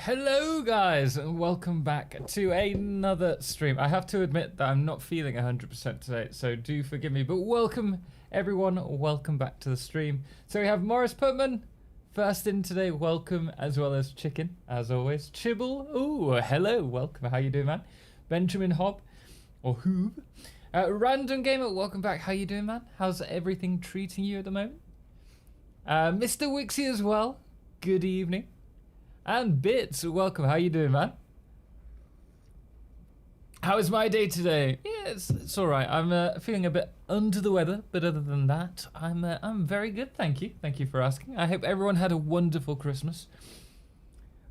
Hello guys and welcome back to another stream. I have to admit that I'm not feeling 100% today, so do forgive me, but welcome everyone, welcome back to the stream. So we have Morris Putman first in today, welcome, as well as Chicken, as always. Chibble, ooh, hello, welcome, how you doing, man? Benjamin Hobb, or Hoob. Random Gamer, welcome back, how you doing, man? How's everything treating you at the moment? Mr. Wixie as well, good evening. And Bits, welcome. How you doing, man? How is my day today? Yeah, it's all right. I'm feeling a bit under the weather, but other than that, I'm very good. Thank you. Thank you for asking. I hope everyone had a wonderful Christmas.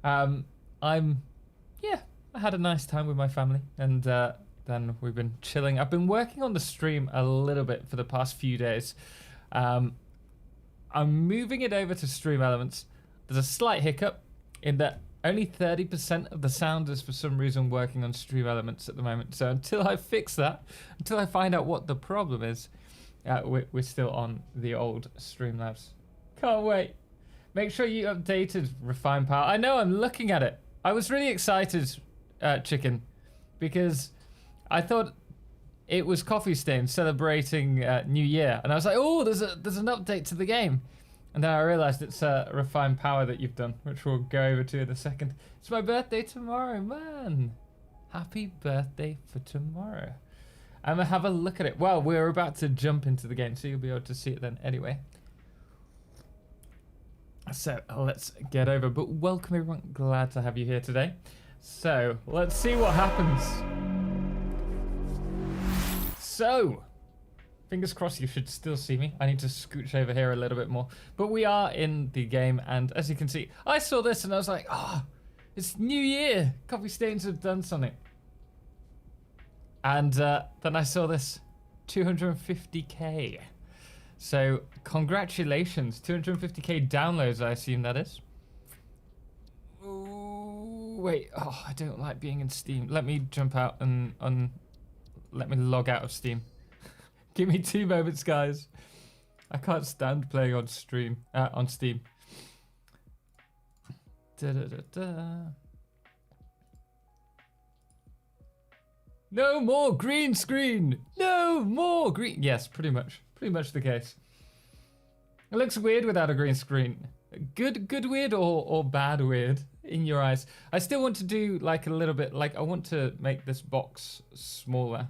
I had a nice time with my family, and then we've been chilling. I've been working on the stream a little bit for the past few days. I'm moving it over to Stream Elements. There's a slight hiccup in that only 30% of the sound is for some reason working on Stream Elements at the moment. So until I fix that, until I find out what the problem is, we're still on the old Streamlabs. Can't wait. Make sure you updated Refine Power. I know, I'm looking at it. I was really excited, Chicken, because I thought it was Coffee Stain celebrating New Year. And I was like, oh, there's an update to the game. And then I realized it's Refined Power that you've done, which we'll go over to in a second. It's my birthday tomorrow, man. Happy birthday for tomorrow. I'm gonna have a look at it. Well, we're about to jump into the game, so you'll be able to see it then anyway. So let's get over, but welcome everyone, glad to have you here today. So let's see what happens. So, fingers crossed you should still see me. I need to scooch over here a little bit more. But we are in the game, and as you can see, I saw this and I was like, oh, it's New Year. Coffee Stains have done something. And then I saw this, 250k. So congratulations, 250k downloads, I assume that is. Ooh, wait, oh, I don't like being in Steam. Let me jump out and let me log out of Steam. Give me 2 moments, guys. I can't stand playing on Steam. No more green screen. No more green. Yes, pretty much the case. It looks weird without a green screen. Good weird or bad weird in your eyes. I still want to do like a little bit, like I want to make this box smaller.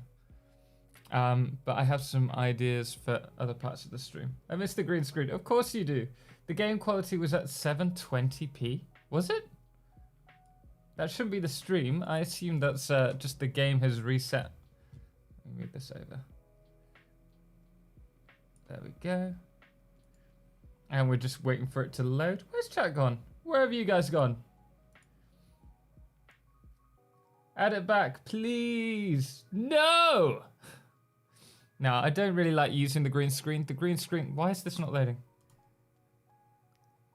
But I have some ideas for other parts of the stream. I missed the green screen. Of course you do. The game quality was at 720p. Was it? That shouldn't be the stream. I assume that's just the game has reset. Let me move this over. There we go. And we're just waiting for it to load. Where's chat gone? Where have you guys gone? Add it back, please. No! No, I don't really like using the green screen. The green screen, why is this not loading?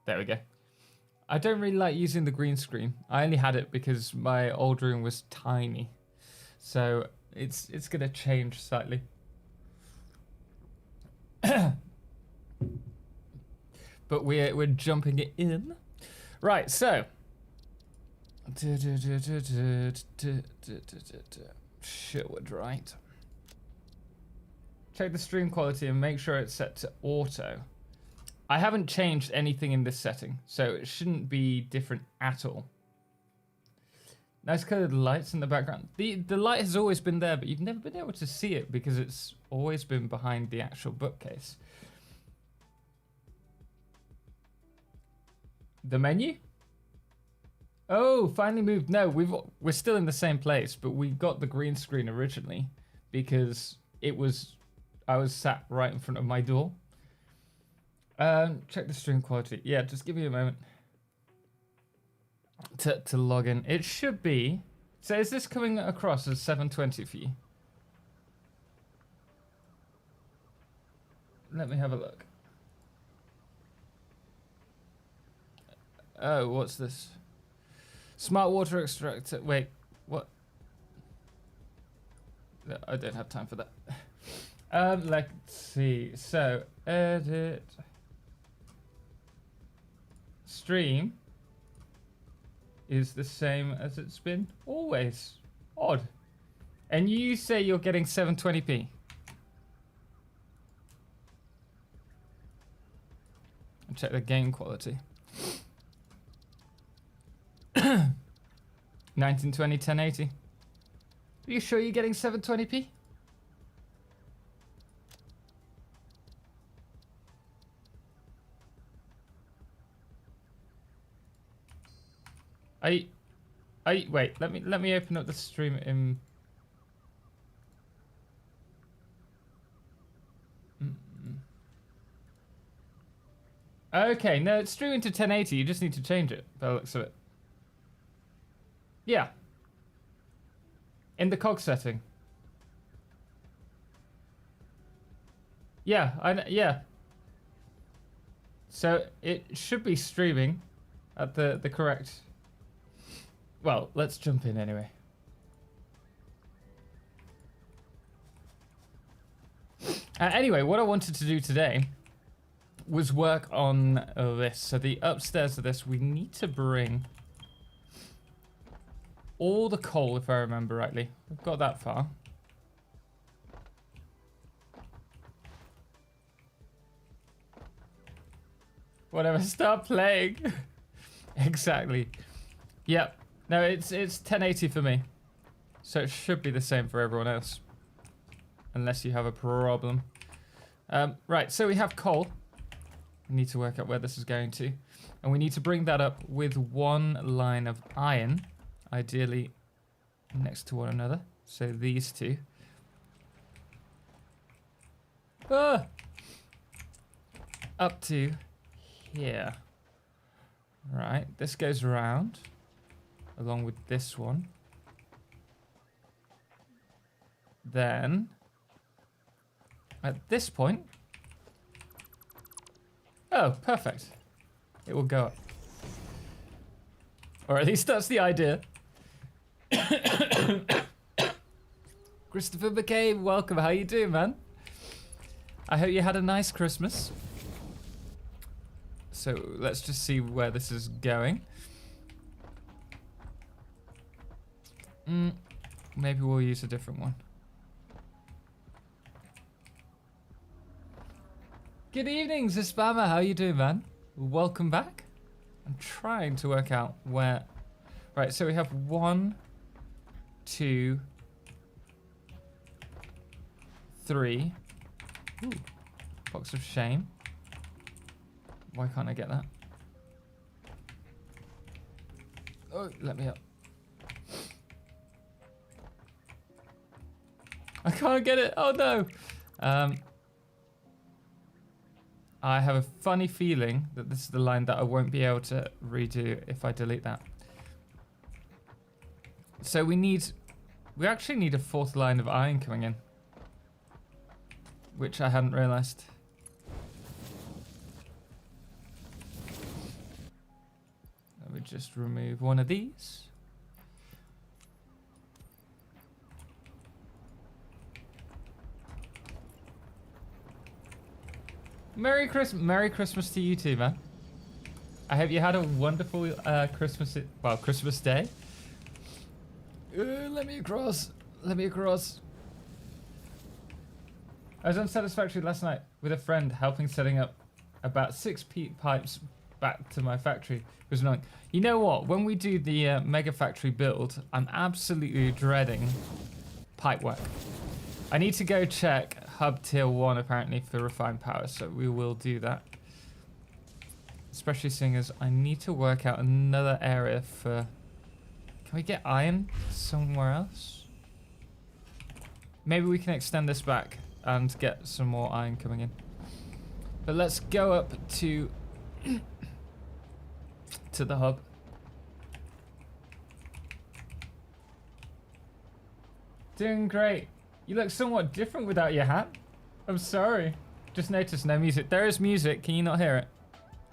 There we go. I don't really like using the green screen. I only had it because my old room was tiny. So it's gonna change slightly. But we're jumping it in. Right, so. Sherwood, right. Check the stream quality and make sure it's set to auto. I haven't changed anything in this setting, so it shouldn't be different at all. Nice colored lights in the background. The light has always been there, but you've never been able to see it because it's always been behind the actual bookcase. The menu? Oh, finally moved. No, we're still in the same place, but we got the green screen originally because I was sat right in front of my door. Check the stream quality. Yeah, just give me a moment to log in. It should be. So is this coming across as 720 for you? Let me have a look. Oh, what's this? Smart water extractor. Wait, what? I don't have time for that. Let's see. So, edit. Stream. is the same as it's been always. Odd. And you say you're getting 720p. I'll check the game quality. 1920, 1080. Are you sure you're getting 720p? Wait, let me open up the stream in. Okay, no, it's streaming to 1080. You just need to change it by the looks of it. Yeah. In the cog setting. Yeah, yeah. So it should be streaming at the correct. Well, let's jump in anyway. Anyway, what I wanted to do today was work on this. So the upstairs of this, we need to bring all the coal, if I remember rightly. We've got that far. Whatever, start playing. Exactly. Yep. No, it's 1080 for me. So it should be the same for everyone else. Unless you have a problem. Right, so we have coal. We need to work out where this is going to. And we need to bring that up with one line of iron. Ideally next to one another. So these two. Ah! Up to here. Right, this goes around. Along with this one. Then, at this point, oh, perfect. It will go up. Or at least that's the idea. Christopher McCabe, welcome. How you doing, man? I hope you had a nice Christmas. So let's just see where this is going. Maybe we'll use a different one. Good evening, Zispammer. How you doing, man? Welcome back. I'm trying to work out where. Right, so we have 1, 2, 3. Ooh, box of shame. Why can't I get that? Oh, let me up. I can't get it. Oh no. I have a funny feeling that this is the line that I won't be able to redo if I delete that. So we actually need a 4th line of iron coming in, which I hadn't realized. Let me just remove one of these. Merry Christmas to you too, man. I hope you had a wonderful Christmas Day. Let me across. I was on Satisfactory last night with a friend helping setting up about 6 pipes back to my factory. It was annoying. You know what? When we do the mega factory build, I'm absolutely dreading pipe work. I need to go check hub tier 1 apparently for refined power, so we will do that. Especially seeing as I need to work out another area for... Can we get iron somewhere else? Maybe we can extend this back and get some more iron coming in. But let's go up to the hub. Doing great. You look somewhat different without your hat. I'm sorry. Just noticed no music. There is music. Can you not hear it?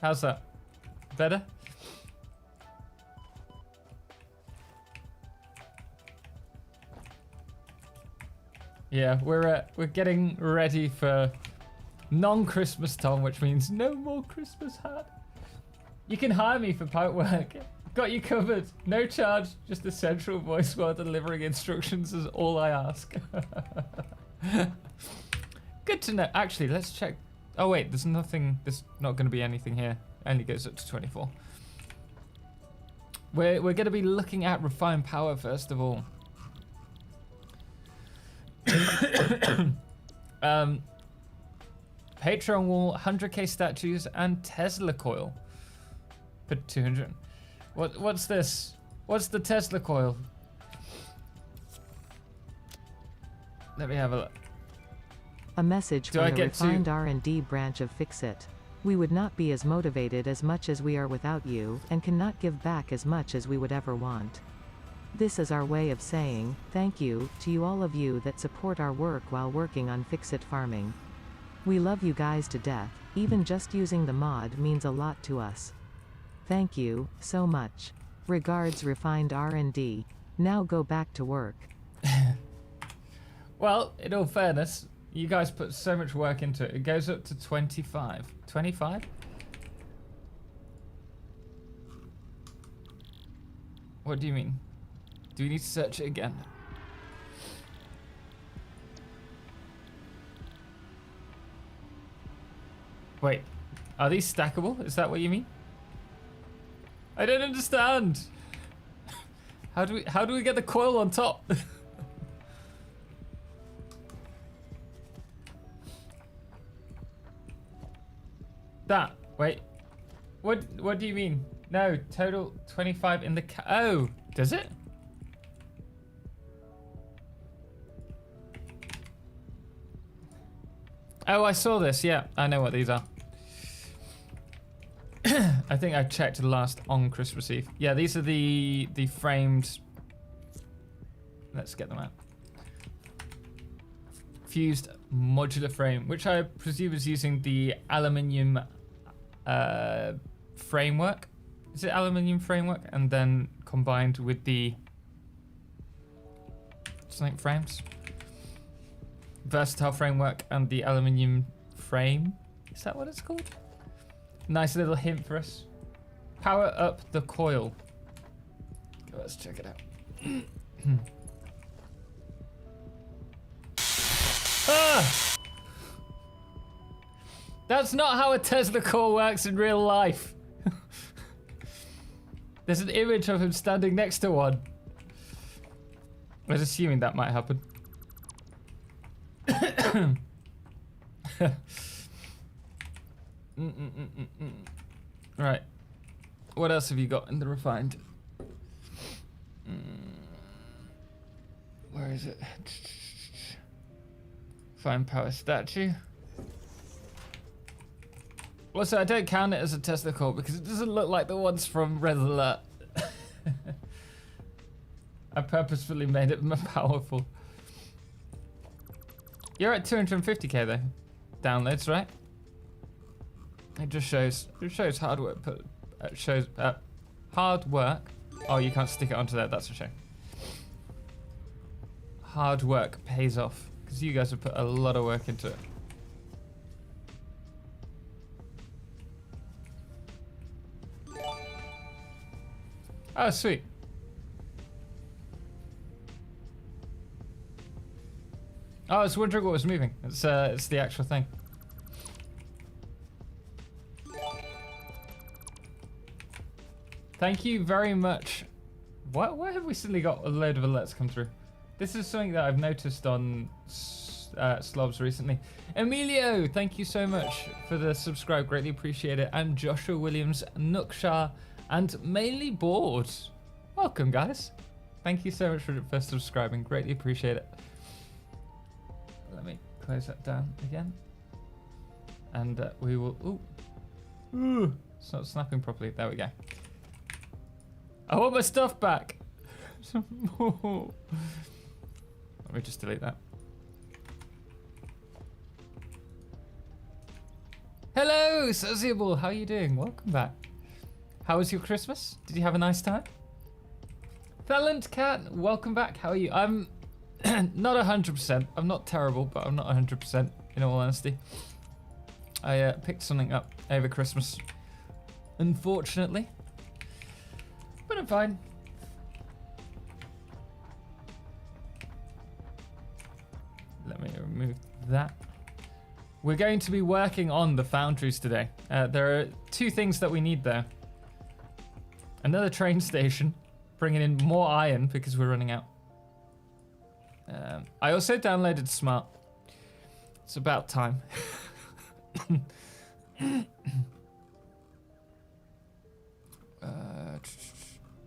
How's that? Better? Yeah, we're getting ready for non-Christmas Tom, which means no more Christmas hat. You can hire me for pipe work. Got you covered. No charge, just a central voice while delivering instructions is all I ask. Good to know. Actually, let's check. Oh wait, there's nothing. There's not going to be anything here. Only goes up to 24. We're going to be looking at refined power first of all. Patreon wall, 100k statues, and Tesla coil. Put 200. What's this? What's the Tesla coil? Let me have a look. A message from the refined R&D branch of Fixit. We would not be as motivated as much as we are without you, and cannot give back as much as we would ever want. This is our way of saying, thank you, to you all of you that support our work while working on Fixit farming. We love you guys to death, even just using the mod means a lot to us. Thank you, so much. Regards refined R&D. Now go back to work. Well, in all fairness, you guys put so much work into it. It goes up to 25. 25? What do you mean? Do we need to search it again? Wait, are these stackable? Is that what you mean? I don't understand. How do we get the coil on top? That, wait. What do you mean? No, total 25 in the oh, does it? Oh, I saw this. Yeah, I know what these are. I think I checked last on Christmas Eve. Yeah, these are the framed. Let's get them out. Fused modular frame, which I presume is using the aluminium framework. Is it aluminium framework? And then combined with the something frames. Versatile framework and the aluminium frame. Is that what it's called? Nice little hint for us. Power up the coil. Okay, let's check it out. Ah! That's not how a Tesla coil works in real life. There's an image of him standing next to one. I was assuming that might happen. Right. What else have you got in the refined? Where is it? Fine power statue. Also, I don't count it as a Tesla coil because it doesn't look like the ones from Red Alert. I purposefully made it more powerful. You're at 250k though. Downloads, right? It just shows hard work. It shows hard work. Oh, you can't stick it onto there. That's a shame. Hard work pays off because you guys have put a lot of work into it. Oh, sweet. Oh, I was wondering what was moving. It's the actual thing. Thank you very much. Why have we suddenly got a load of alerts come through? This is something that I've noticed on Slobs recently. Emilio, thank you so much for the subscribe. Greatly appreciate it. And Joshua Williams, Nookshar, and Mainly Bored. Welcome, guys. Thank you so much for subscribing. Greatly appreciate it. Let me close that down again. And we will... Ooh, it's not snapping properly. There we go. I want my stuff back. Let me just delete that. Hello, Sociable. How are you doing? Welcome back. How was your Christmas? Did you have a nice time? Thalant Cat, welcome back. How are you? I'm not 100%. I'm not terrible, but I'm not 100% in all honesty. I picked something up over Christmas, unfortunately. doing fine. Let me remove that. We're going to be working on the foundries today. There are 2 things that we need there. Another train station, bringing in more iron because we're running out. I also downloaded Smart. It's about time.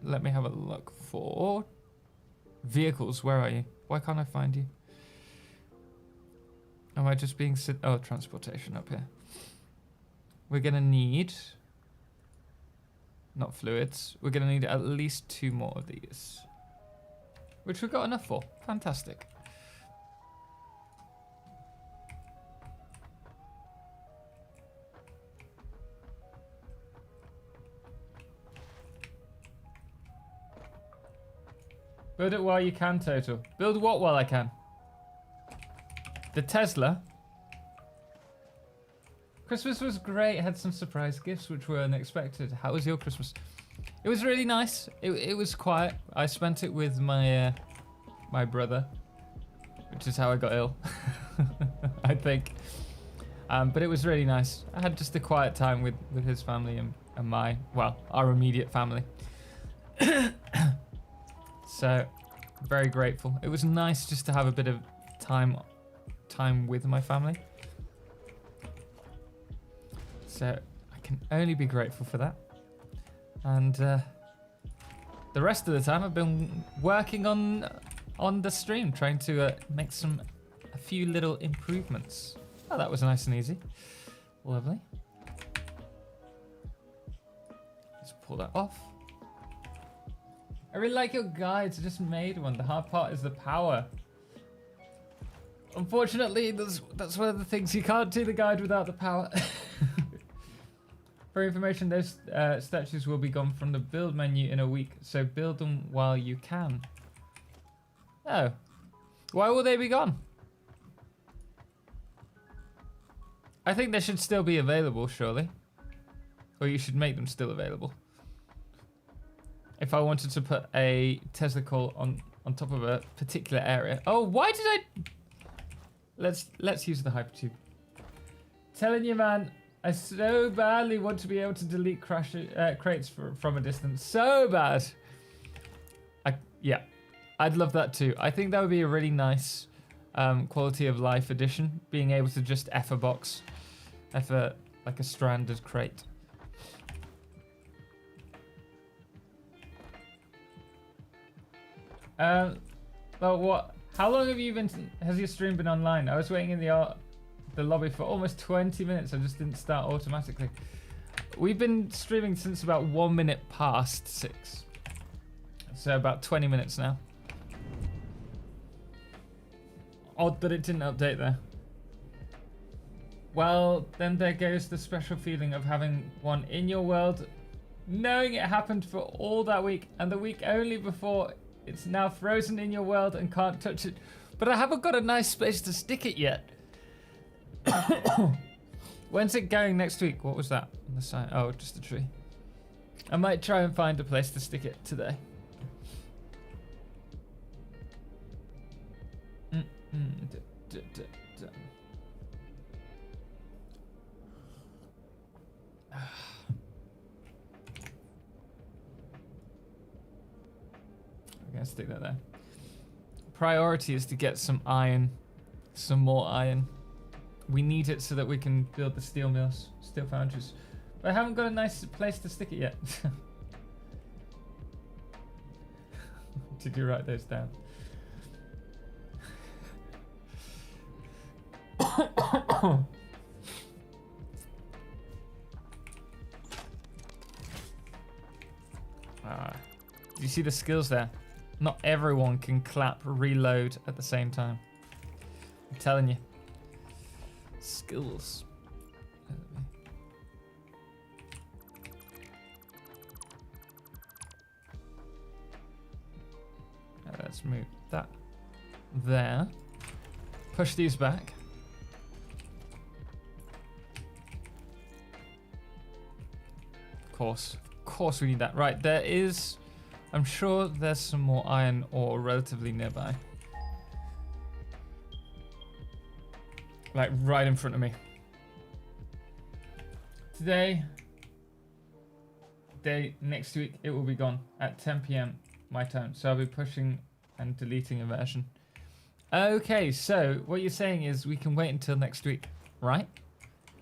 Let me have a look for vehicles. Where are you? Why can't I find you? Am I just being oh, transportation up here. We're gonna need, not fluids, we're gonna need at least 2 more of these, which we've got enough for. Fantastic. Build it while you can, Total. Build what while I can? The Tesla. Christmas was great. Had some surprise gifts which were unexpected. How was your Christmas? It was really nice. It was quiet. I spent it with my my brother, which is how I got ill. I think. But it was really nice. I had just a quiet time with his family and our immediate family. So, very grateful. It was nice just to have a bit of time with my family. So, I can only be grateful for that. And the rest of the time I've been working on the stream, trying to make a few little improvements. Oh, that was nice and easy. Lovely. Let's pull that off. I really like your guides. I just made one. The hard part is the power. Unfortunately, that's one of the things. You can't do the guide without the power. For information, those statues will be gone from the build menu in a week, so build them while you can. Oh. Why will they be gone? I think they should still be available, surely. Or you should make them still available. If I wanted to put a Tesla coil on top of a particular area. Oh, why did I... Let's use the hypertube. Telling you, man, I so badly want to be able to delete crates from a distance. So bad. Yeah, I'd love that too. I think that would be a really nice quality of life addition. Being able to just F a box. F like a stranded crate. Well, what? How long have you been? Has your stream been online? I was waiting in the lobby for almost 20 minutes. I just didn't start automatically. We've been streaming since about 1 minute past 6, so about 20 minutes now. Odd that it didn't update there. Well, then there goes the special feeling of having one in your world, knowing it happened for all that week and the week only before. It's now frozen in your world and can't touch it. But I haven't got a nice place to stick it yet. When's it going next week? What was that on the side? Oh, just a tree. I might try and find a place to stick it today. I'm gonna stick that there. Priority is to get some iron, some more iron. We need it so that we can build the steel mills, steel foundries. But I haven't got a nice place to stick it yet. Did you write those down? Do you see the skills there? Not everyone can clap reload at the same time. I'm telling you. Skills. Let's move that there. Push these back. Of course we need that. Right, there is I'm sure there's some more iron ore relatively nearby. Like right in front of me. Today, next week, it will be gone at 10 p.m. my time. So I'll be pushing and deleting a version. Okay, so what you're saying is we can wait until next week, right?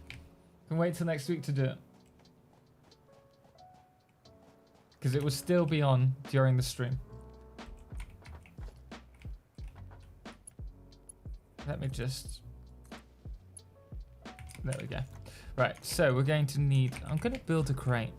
We can wait till next week to do it. Because it will still be on during the stream. Let me just... There we go. Right, so we're going to need... I'm going to build a crate.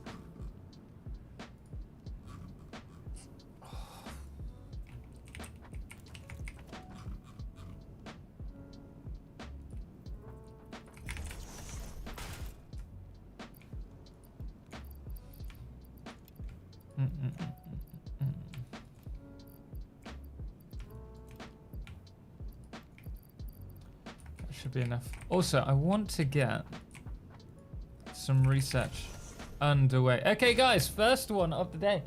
Should be enough. Also, I want to get some research underway. Okay, guys, first one of the day.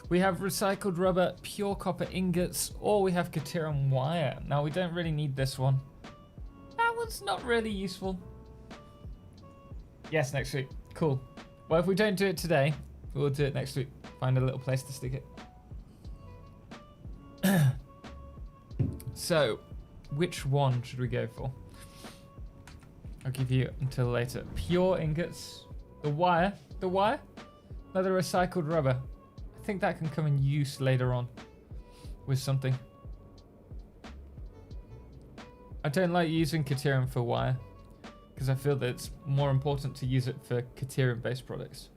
We have recycled rubber, pure copper ingots, or we have Caterium wire. Now, we don't really need this one. That one's not really useful. Yes, next week. Cool. Well, if we don't do it today, we'll do it next week. Find a little place to stick it. So... which one should we go for? I'll give you until later. Pure ingots. The wire. Another recycled rubber. I think that can come in use later on with something. I don't like using Caterium for wire because I feel that it's more important to use it for Caterium based products.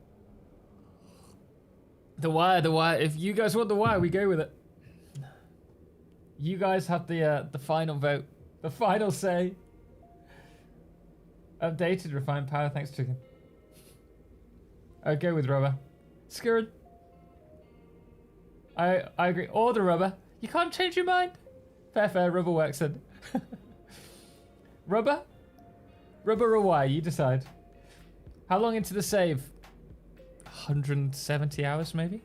The wire. If you guys want the wire, we go with it. You guys have the final vote, the final say. Updated, refined power, thanks chicken. I'll go with rubber. Scared. I agree. Or the rubber. You can't change your mind. Fair, rubber works then. Rubber or wire, you decide. How long into the save? 170 hours maybe?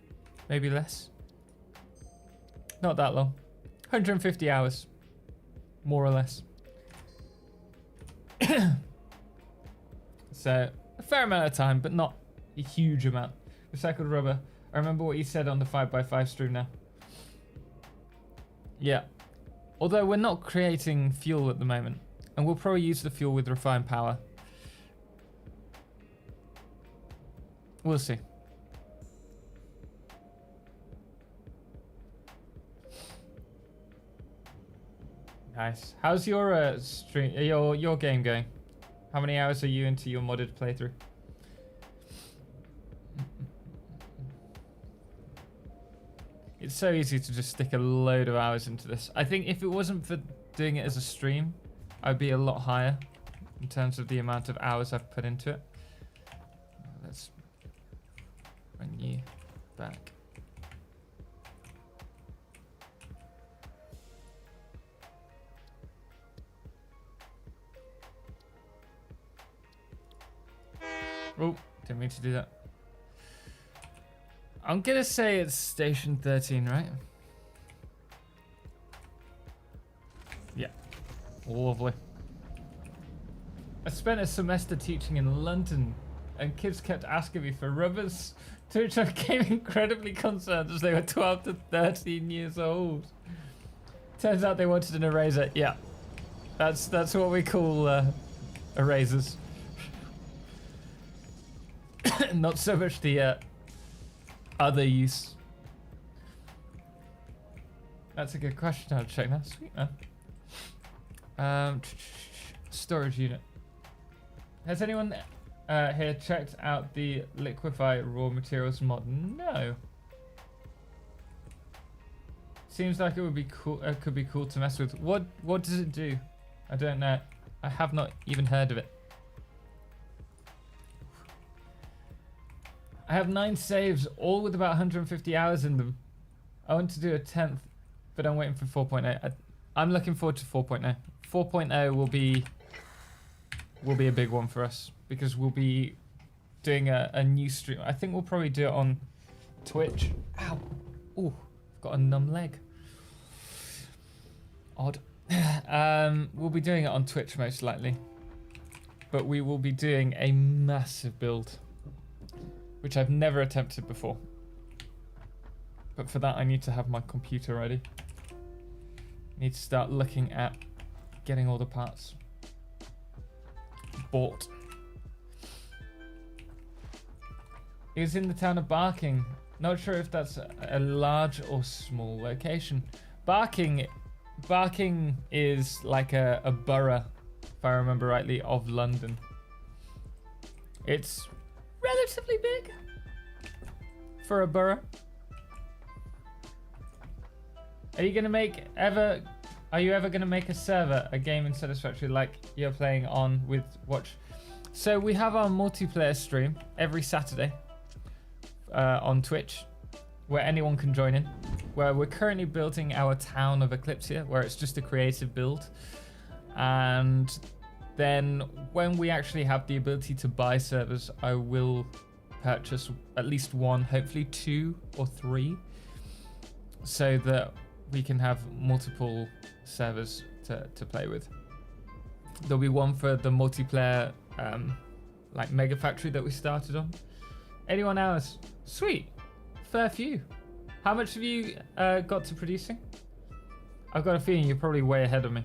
Maybe less. Not that long. 150 hours, more or less. So, a fair amount of time, but not a huge amount. Recycled rubber. I remember what you said on the 5x5 stream now. Yeah. Although we're not creating fuel at the moment, and we'll probably use the fuel with refined power. We'll see. Nice. How's your stream? Your game going? How many hours are you into your modded playthrough? It's so easy to just stick a load of hours into this. I think if it wasn't for doing it as a stream, I'd be a lot higher in terms of the amount of hours I've put into it. Let's bring you back. Oh, didn't mean to do that. I'm gonna say it's station 13, right? Yeah. Lovely. I spent a semester teaching in London, and kids kept asking me for rubbers, to which I became incredibly concerned as they were 12 to 13 years old. Turns out they wanted an eraser. Yeah. That's what we call erasers. Not so much the other use. That's a good question. I'll check now. Sweet man. Storage unit. Has anyone here checked out the liquefy raw materials mod? No. Seems like it would be cool. Could be cool to mess with. What does it do? I don't know. I have not even heard of it. I have 9 saves, all with about 150 hours in them. I want to do a 10th, but I'm waiting for 4.0. I'm looking forward to 4.0. 4.0 will be a big one for us because we'll be doing a new stream. I think we'll probably do it on Twitch. Ow. Ooh, I've got a numb leg. Odd. We'll be doing it on Twitch most likely. But we will be doing a massive build, which I've never attempted before. But for that, I need to have my computer ready. Need to start looking at getting all the parts bought. It's in the town of Barking. Not sure if that's a large or small location. Barking is like a borough, if I remember rightly, of London. It's relatively big for a borough. Are you ever gonna make a server, a game in Satisfactory like you're playing on with Watch? So we have our multiplayer stream every Saturday on Twitch, where anyone can join in. Where we're currently building our town of Eclipse here, where it's just a creative build. And then when we actually have the ability to buy servers, I will purchase at least one, hopefully 2 or 3, so that we can have multiple servers to play with. There'll be one for the multiplayer like mega factory that we started on. 81 hours. Sweet. Fair few. How much have you got to producing? I've got a feeling you're probably way ahead of me.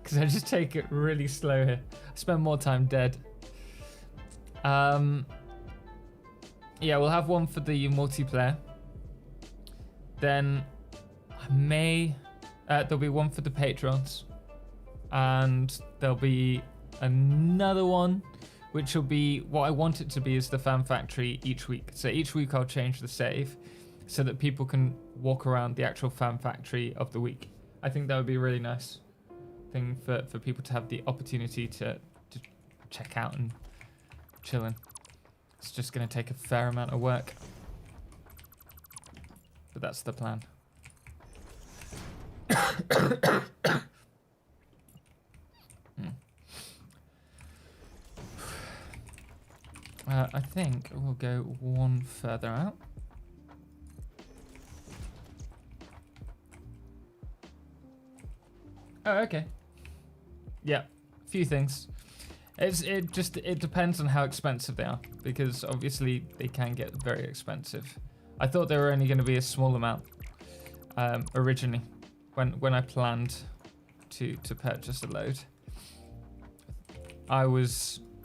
Because I just take it really slow here. I spend more time dead. Yeah, we'll have one for the multiplayer. Then there'll be one for the patrons. And there'll be another one, which will be what I want it to be, is the fan factory each week. So each week I'll change the save so that people can walk around the actual fan factory of the week. I think that would be a really nice thing for people to have the opportunity to check out and chill in. It's just going to take a fair amount of work, but that's the plan. I think we'll go one further out. Oh, okay. Yeah, a few things. It depends on how expensive they are, because obviously they can get very expensive. I thought they were only going to be a small amount originally when I planned to purchase a load.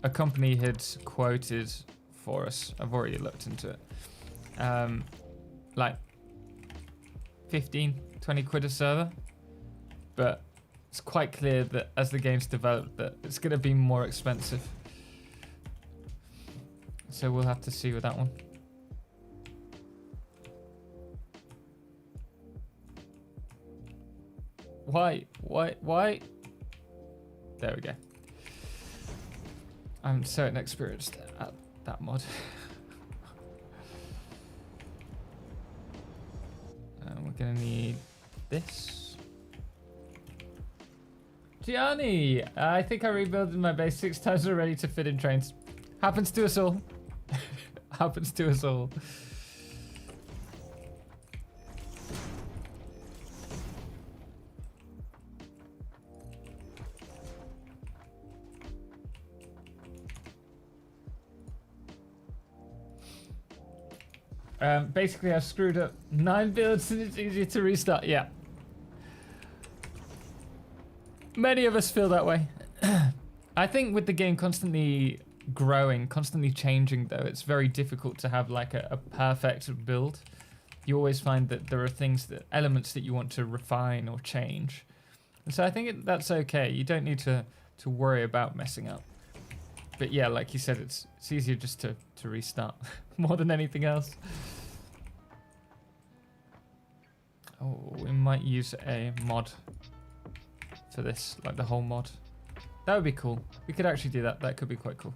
A company had quoted for us, I've already looked into it, like 15, 20 quid a server, but it's quite clear that as the game's developed that it's going to be more expensive. So we'll have to see with that one. Why? There we go. I'm so inexperienced at that mod. We're gonna need this. Gianni! I think I rebuilt my base 6 times already to fit in trains. Happens to us all. Happens to us all. Basically, I've screwed up 9 builds and it's easier to restart. Yeah. Many of us feel that way. I think with the game constantly growing, constantly changing, though, it's very difficult to have like a perfect build. You always find that there are elements that you want to refine or change. And so I think that's okay. You don't need to worry about messing up. But yeah, like you said, it's easier just to restart more than anything else. Oh, we might use a mod for this, like the whole mod. That would be cool. We could actually do that. That could be quite cool.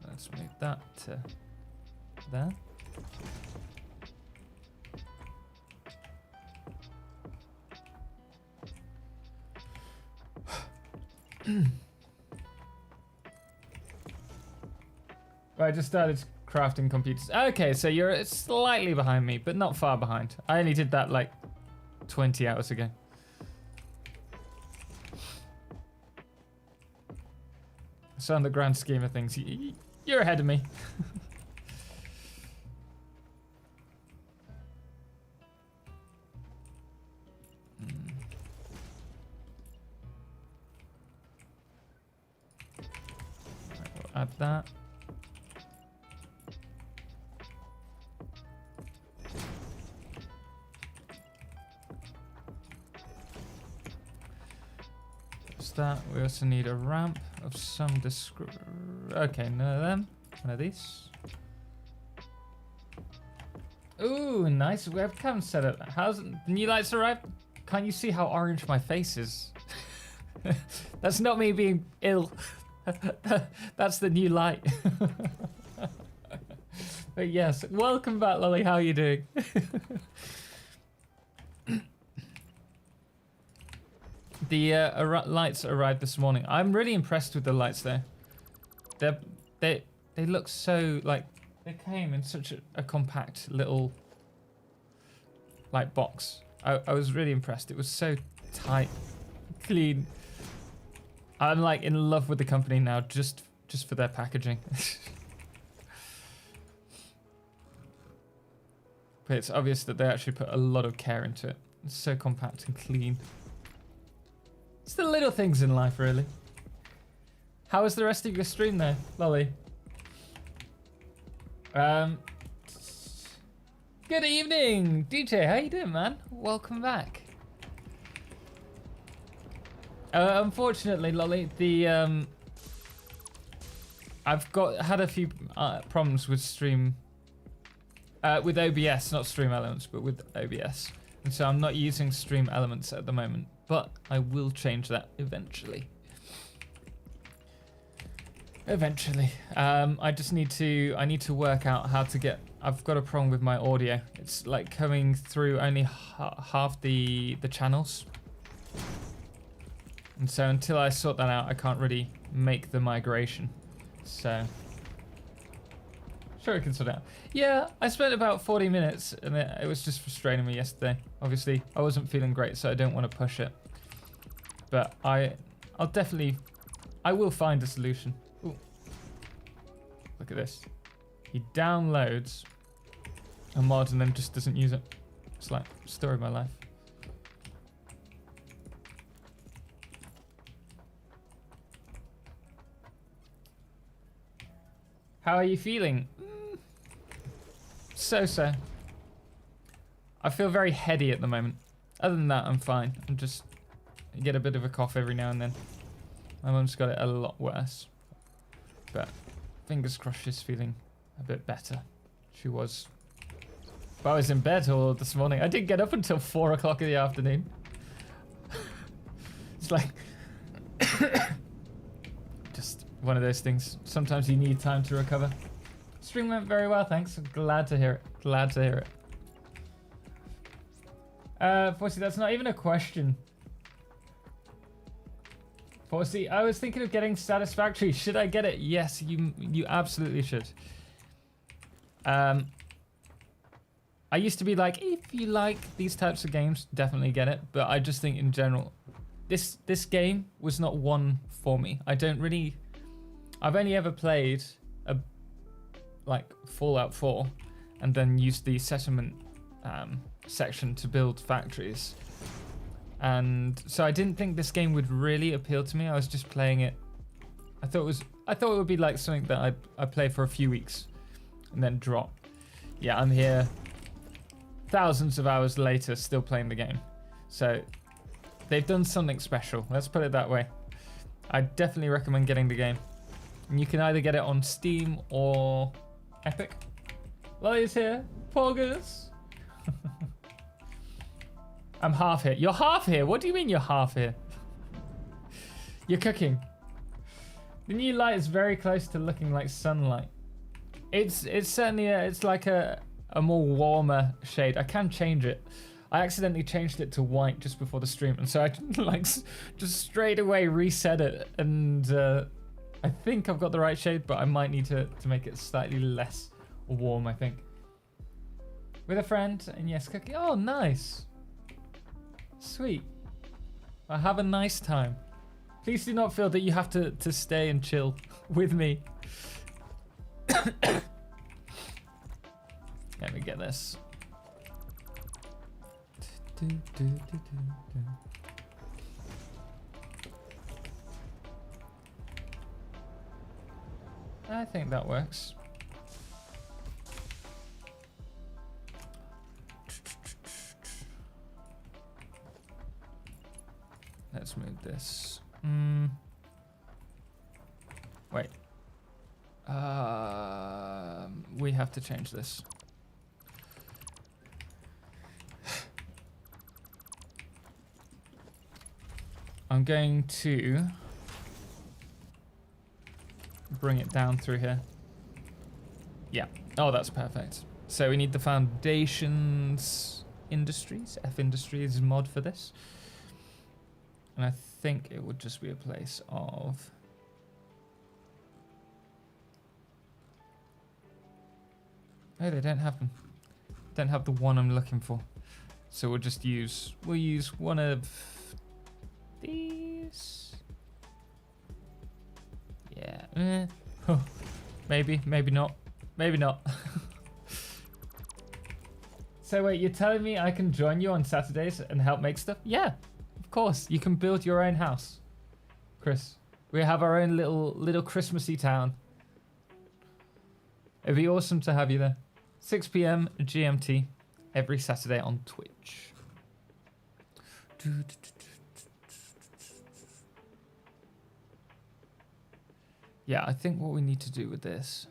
Let's move that to there. I just started crafting computers. Okay, so you're slightly behind me, but not far behind. I only did that like 20 hours ago. So in the grand scheme of things, you're ahead of me. Add that. There's that. We also need a ramp of some description. Okay, none of them. One of these. Ooh, nice webcam setup. How's the new lights arrived? Can't you see how orange my face is? That's not me being ill. That's the new light. But yes, welcome back, Lolly. How are you doing? The lights arrived this morning. I'm really impressed with the lights there. They look so like they came in such a compact little like box. I was really impressed. It was so tight, clean. I'm like in love with the company now just for their packaging. But it's obvious that they actually put a lot of care into it. It's so compact and clean. It's the little things in life, really. How was the rest of your stream there, Lolly? Good evening, DJ. How you doing, man? Welcome back. Unfortunately, Lolly, the I've had a few problems with stream, with OBS, not Stream Elements, but with OBS, and so I'm not using Stream Elements at the moment. But I will change that eventually. Eventually, I need to work out how to get. I've got a problem with my audio. It's like coming through only half the channels. And so until I sort that out, I can't really make the migration. So, sure I can sort it out. Yeah, I spent about 40 minutes and it was just frustrating me yesterday. Obviously, I wasn't feeling great, so I don't want to push it. But I will find a solution. Ooh. Look at this. He downloads a mod and then just doesn't use it. It's like story of my life. How are you feeling? So. I feel very heady at the moment. Other than that, I'm fine. I get a bit of a cough every now and then. My mum's got it a lot worse. But fingers crossed she's feeling a bit better. She was. But I was in bed all this morning. I didn't get up until 4 o'clock in the afternoon. It's like... just one of those things. Sometimes you need time to recover. Stream went very well, thanks. Glad to hear it. Glad to hear it. Forty, that's not even a question. Forty, I was thinking of getting Satisfactory. Should I get it? Yes, you absolutely should. I used to be like, if you like these types of games, definitely get it. But I just think in general, this game was not one for me. I've only ever played like Fallout 4 and then used the settlement section to build factories. And so I didn't think this game would really appeal to me. I was just playing it. I thought it would be like something that I'd play for a few weeks and then drop. Yeah, I'm here thousands of hours later still playing the game. So they've done something special. Let's put it that way. I definitely recommend getting the game. And you can either get it on Steam or Epic. Lolly's here. Poggers. I'm half here. You're half here? What do you mean you're half here? You're cooking. The new light is very close to looking like sunlight. It's certainly it's like a more warmer shade. I can change it. I accidentally changed it to white just before the stream, and so I like just straight away reset it, and I think I've got the right shade, but I might need to make it slightly less warm, I think. With a friend, and yes, cookie. Oh, nice. Sweet. I have a nice time. Please do not feel that you have to stay and chill with me. Let me get this. I think that works. Let's move this. Wait. We have to change this. I'm going to bring it down through here. Yeah. Oh, that's perfect. So we need the Foundations Industries, F Industries mod for this. And I think it would just be a place of... Oh, they don't have them. Don't have the one I'm looking for. So we'll just use... We'll use one of these. Yeah. Maybe, maybe not. Maybe not. So wait, you're telling me I can join you on Saturdays and help make stuff? Yeah, of course. You can build your own house, Chris. We have our own little Christmassy town. It'd be awesome to have you there. 6 p.m. GMT every Saturday on Twitch. Yeah, I think what we need to do with this...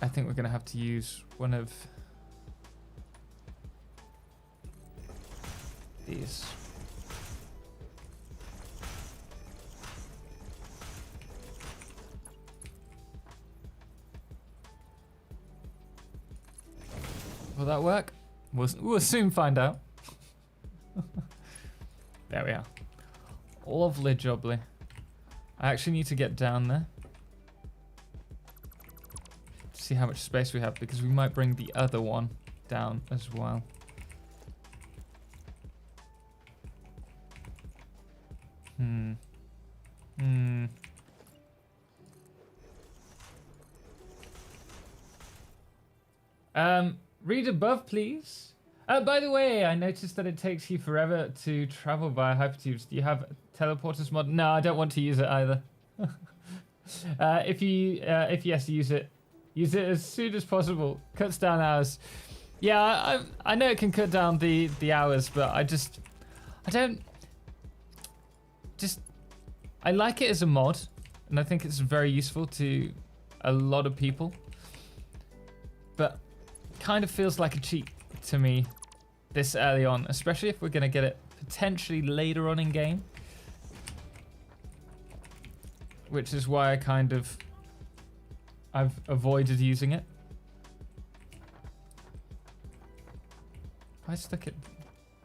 I think we're going to have to use one of these. Will that work? We'll soon find out. There we are. Lovely jubbly. I actually need to get down there. See how much space we have, because we might bring the other one down as well. Read above, please. By the way, I noticed that it takes you forever to travel via hypertubes. Do you have teleporters mod? No, I don't want to use it either. If yes, use it. Use it as soon as possible. Cuts down hours. Yeah, I know it can cut down the hours, but I like it as a mod, and I think it's very useful to a lot of people. But kind of feels like a cheat to me this early on, especially if we're going to get it potentially later on in game. Which is why I've avoided using it. If I stuck it...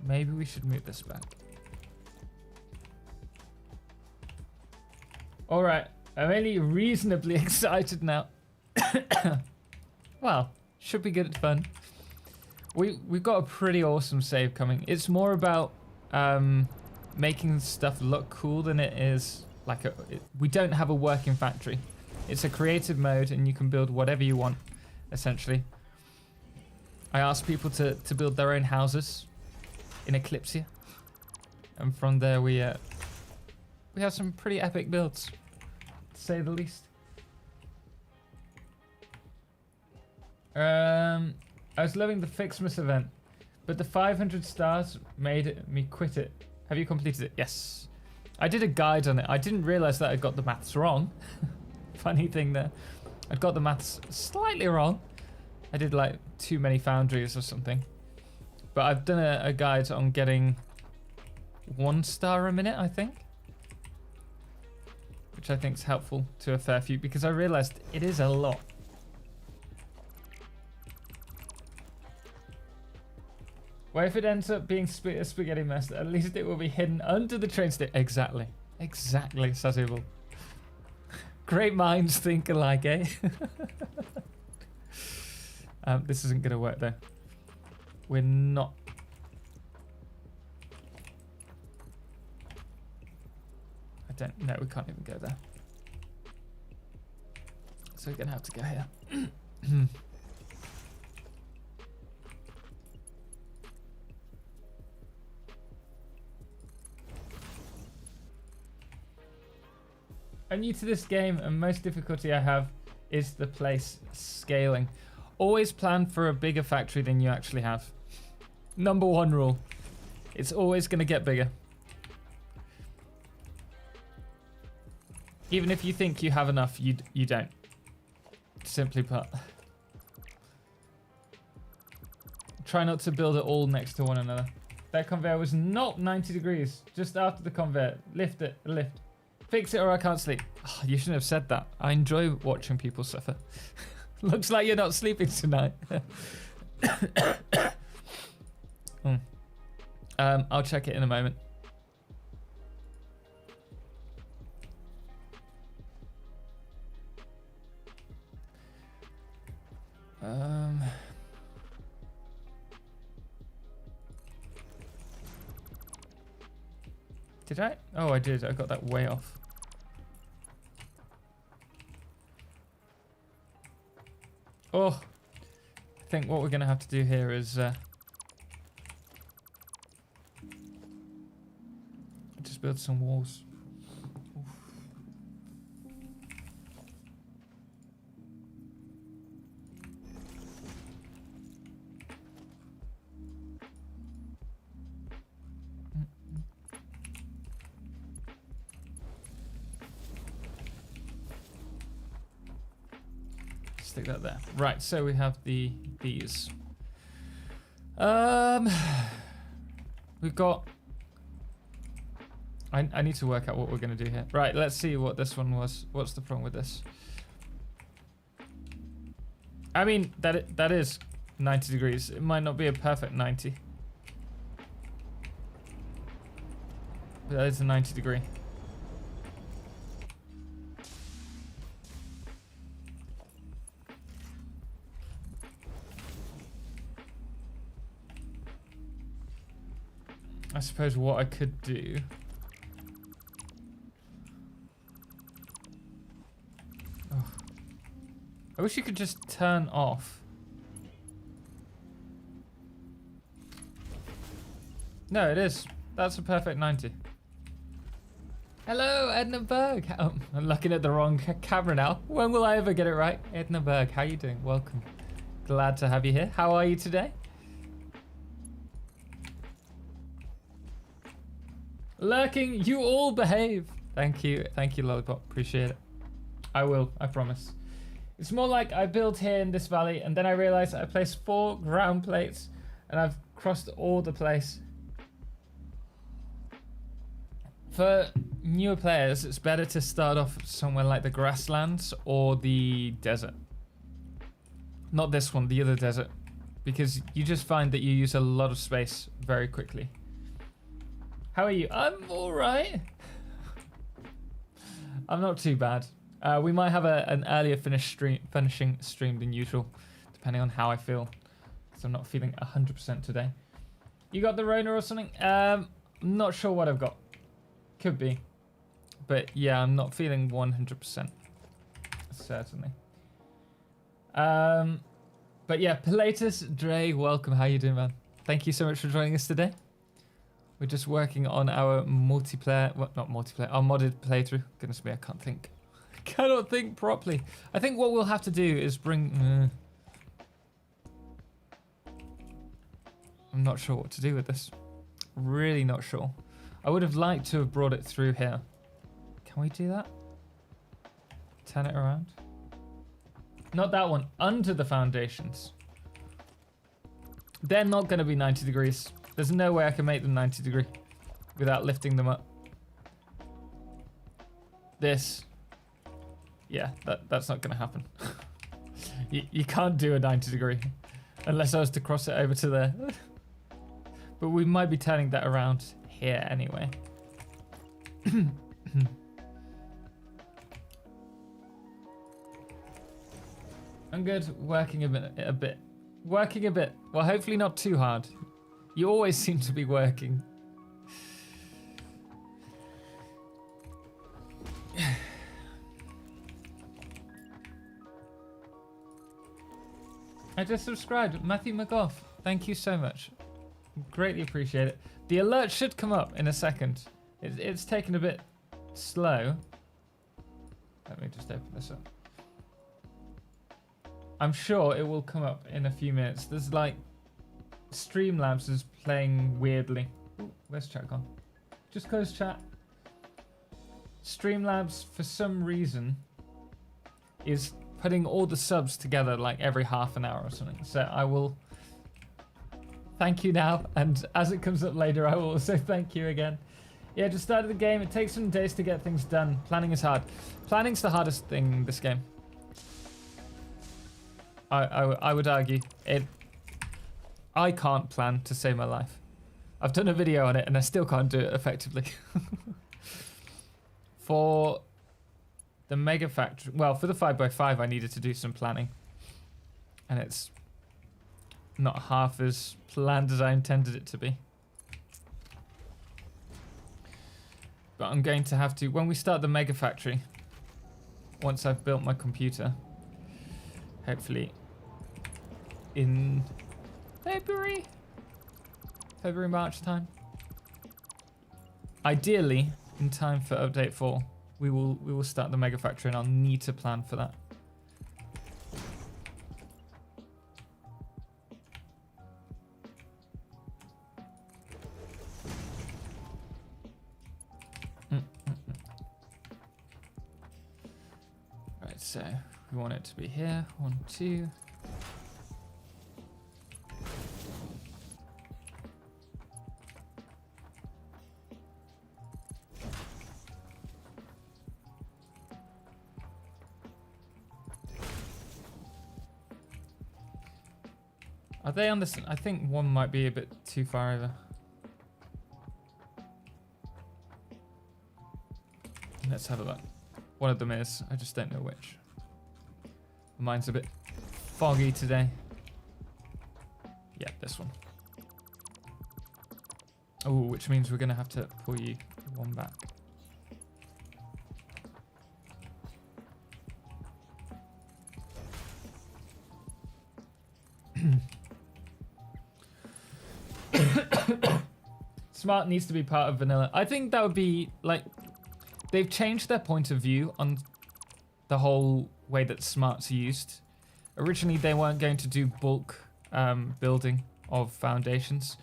Maybe we should move this back. Alright, I'm only reasonably excited now. Well, should be good fun. We've got a pretty awesome save coming. It's more about making stuff look cool than it is like we don't have a working factory. It's a creative mode, and you can build whatever you want, essentially. I asked people to build their own houses in Eclipse, and from there we have some pretty epic builds, to say the least. I was loving the Fixmas event, but the 500 stars made me quit it. Have you completed it? Yes. I did a guide on it. I didn't realize that I got the maths wrong. Funny thing there. I got the maths slightly wrong. I did like too many foundries or something. But I've done a guide on getting 1 star a minute, I think. Which I think is helpful to a fair few, because I realized it is a lot. Well, if it ends up being a spaghetti mess, at least it will be hidden under the train station. Exactly. Exactly, Sazable. Great minds think alike, eh? This isn't going to work, though. We're not... I don't... No, we can't even go there. So we're going to have to go here. I'm new to this game, and most difficulty I have is the place scaling. Always plan for a bigger factory than you actually have. Number one rule. It's always going to get bigger. Even if you think you have enough, you don't. Simply put. Try not to build it all next to one another. That conveyor was not 90 degrees. Just after the conveyor. Lift it. Lift. Fix it or I can't sleep. Oh, you shouldn't have said that. I enjoy watching people suffer. Looks like you're not sleeping tonight. I'll check it in a moment. Did I? Oh, I did. I got that way off. Oh, I think what we're going to have to do here is just build some walls. Oof. Stick that there. Right, so we have these. We've got... I need to work out what we're going to do here. Right, let's see what this one was. What's the problem with this? I mean, that is 90 degrees. It might not be a perfect 90. But that is a 90 degree. I suppose what I could do... Oh. I wish you could just turn off. No, it is. That's a perfect 90. Hello, Edna Berg. Oh, I'm looking at the wrong camera now. When will I ever get it right? Edna Berg, how you doing? Welcome. Glad to have you here. How are you today? Lurking, you all behave. Thank you, Lollipop. Appreciate it. I will, I promise. It's more like I build here in this valley, and then I realize I placed 4 ground plates, and I've crossed all the place. For newer players, it's better to start off somewhere like the grasslands or the desert. Not this one, the other desert, because you just find that you use a lot of space very quickly. How are you? I'm all right. I'm not too bad. We might have an earlier finishing stream than usual, depending on how I feel. Because I'm not feeling 100% today. You got the Rona or something? Not sure what I've got. Could be. But yeah, I'm not feeling 100%. Certainly. But yeah, Pilatus, Dre, welcome. How you doing, man? Thank you so much for joining us today. We're just working on our multiplayer, well, not multiplayer, our modded playthrough. Goodness me, I can't think. I cannot think properly. I think what we'll have to do is bring... I'm not sure what to do with this. Really not sure. I would have liked to have brought it through here. Can we do that? Turn it around. Not that one, under the foundations. They're not going to be 90 degrees. There's no way I can make them 90 degree without lifting them up. This. Yeah, that's not going to happen. you can't do a 90 degree unless I was to cross it over to there. But we might be turning that around here anyway. I'm good. Working a bit. Working a bit. Well, hopefully not too hard. You always seem to be working. I just subscribed. Matthew McGough. Thank you so much. Greatly appreciate it. The alert should come up in a second. It's taken a bit slow. Let me just open this up. I'm sure it will come up in a few minutes. There's like Streamlabs is playing weirdly. Ooh, where's chat gone? Just close chat. Streamlabs for some reason is putting all the subs together like every half an hour or something. So I will thank you now, and as it comes up later I will also thank you again. Yeah, just started the game. It takes some days to get things done. Planning is hard. Planning's the hardest thing in this game. I would argue. I can't plan to save my life. I've done a video on it and I still can't do it effectively. For the Mega Factory, well, for the 5x5 I needed to do some planning. And it's not half as planned as I intended it to be. But I'm going to have to, when we start the Mega Factory, once I've built my computer, hopefully in February, March time. Ideally, in time for update 4, we will start the Mega Factory, and I'll need to plan for that. Right, so we want it to be here. 1, 2. Are they on this? I think one might be a bit too far over. Let's have a look. One of them is. I just don't know which. Mine's a bit foggy today. Yeah, this one. Oh, which means we're going to have to pull you one back. Smart needs to be part of vanilla. I think that would be like, they've changed their point of view on the whole way that smart's used. Originally, they weren't going to do bulk building of foundations,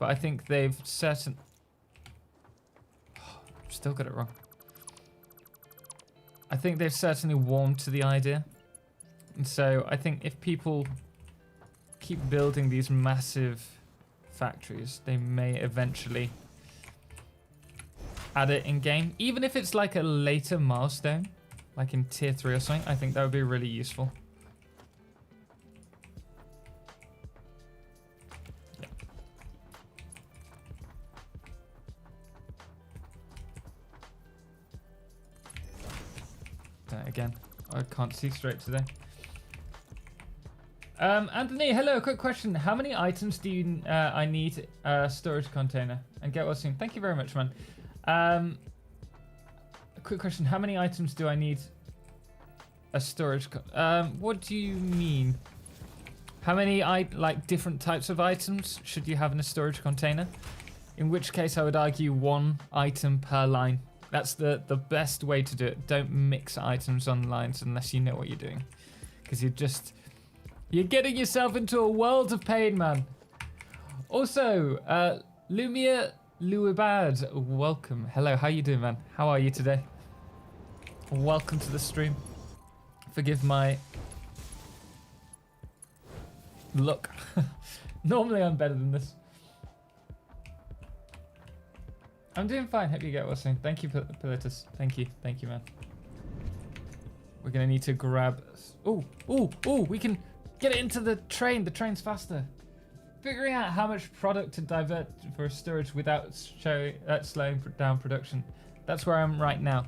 but I think they've still got it wrong. I think they've certainly warmed to the idea, and so I think if people keep building these massive factories, they may eventually add it in game, even if it's like a later milestone, like in tier 3 or something. I think that would be really useful. Yeah. Again, I can't see straight today. Anthony, hello, quick question. How many items do you I need a storage container? And get well soon. Thank you very much, man. A quick question. How many items do I need a storage what do you mean? How many like different types of items should you have in a storage container? In which case I would argue 1 item per line. That's the best way to do it. Don't mix items on lines unless you know what you're doing. Because you're getting yourself into a world of pain, man. Also, Lumia Luibad, welcome. Hello, how you doing, man? How are you today? Welcome to the stream. Forgive my look. Normally I'm better than this. I'm doing fine. Hope you get well soon. Thank you, Pilatus. Thank you, man. We're gonna need to grab. Oh, we can get it into the train. The train's faster. Figuring out how much product to divert for storage without slowing down production. That's where I'm right now.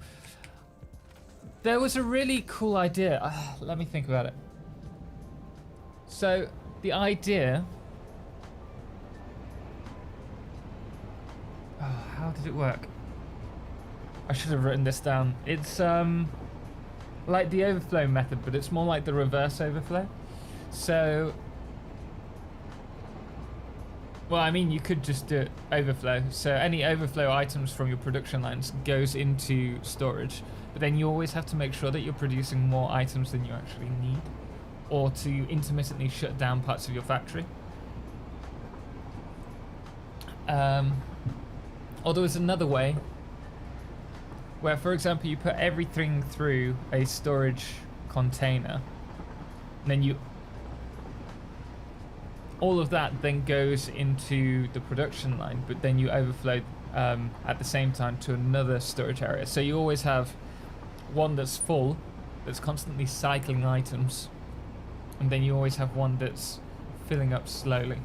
There was a really cool idea. Let me think about it. So the idea. Oh, how did it work? I should have written this down. It's like the overflow method, but it's more like the reverse overflow. So, well, I mean, you could just do it overflow. So any overflow items from your production lines goes into storage, but then you always have to make sure that you're producing more items than you actually need, or to intermittently shut down parts of your factory. Or there was another way where, for example, you put everything through a storage container, and then all of that then goes into the production line, but then you overflow at the same time to another storage area. So you always have one that's full, that's constantly cycling items, and then you always have one that's filling up slowly.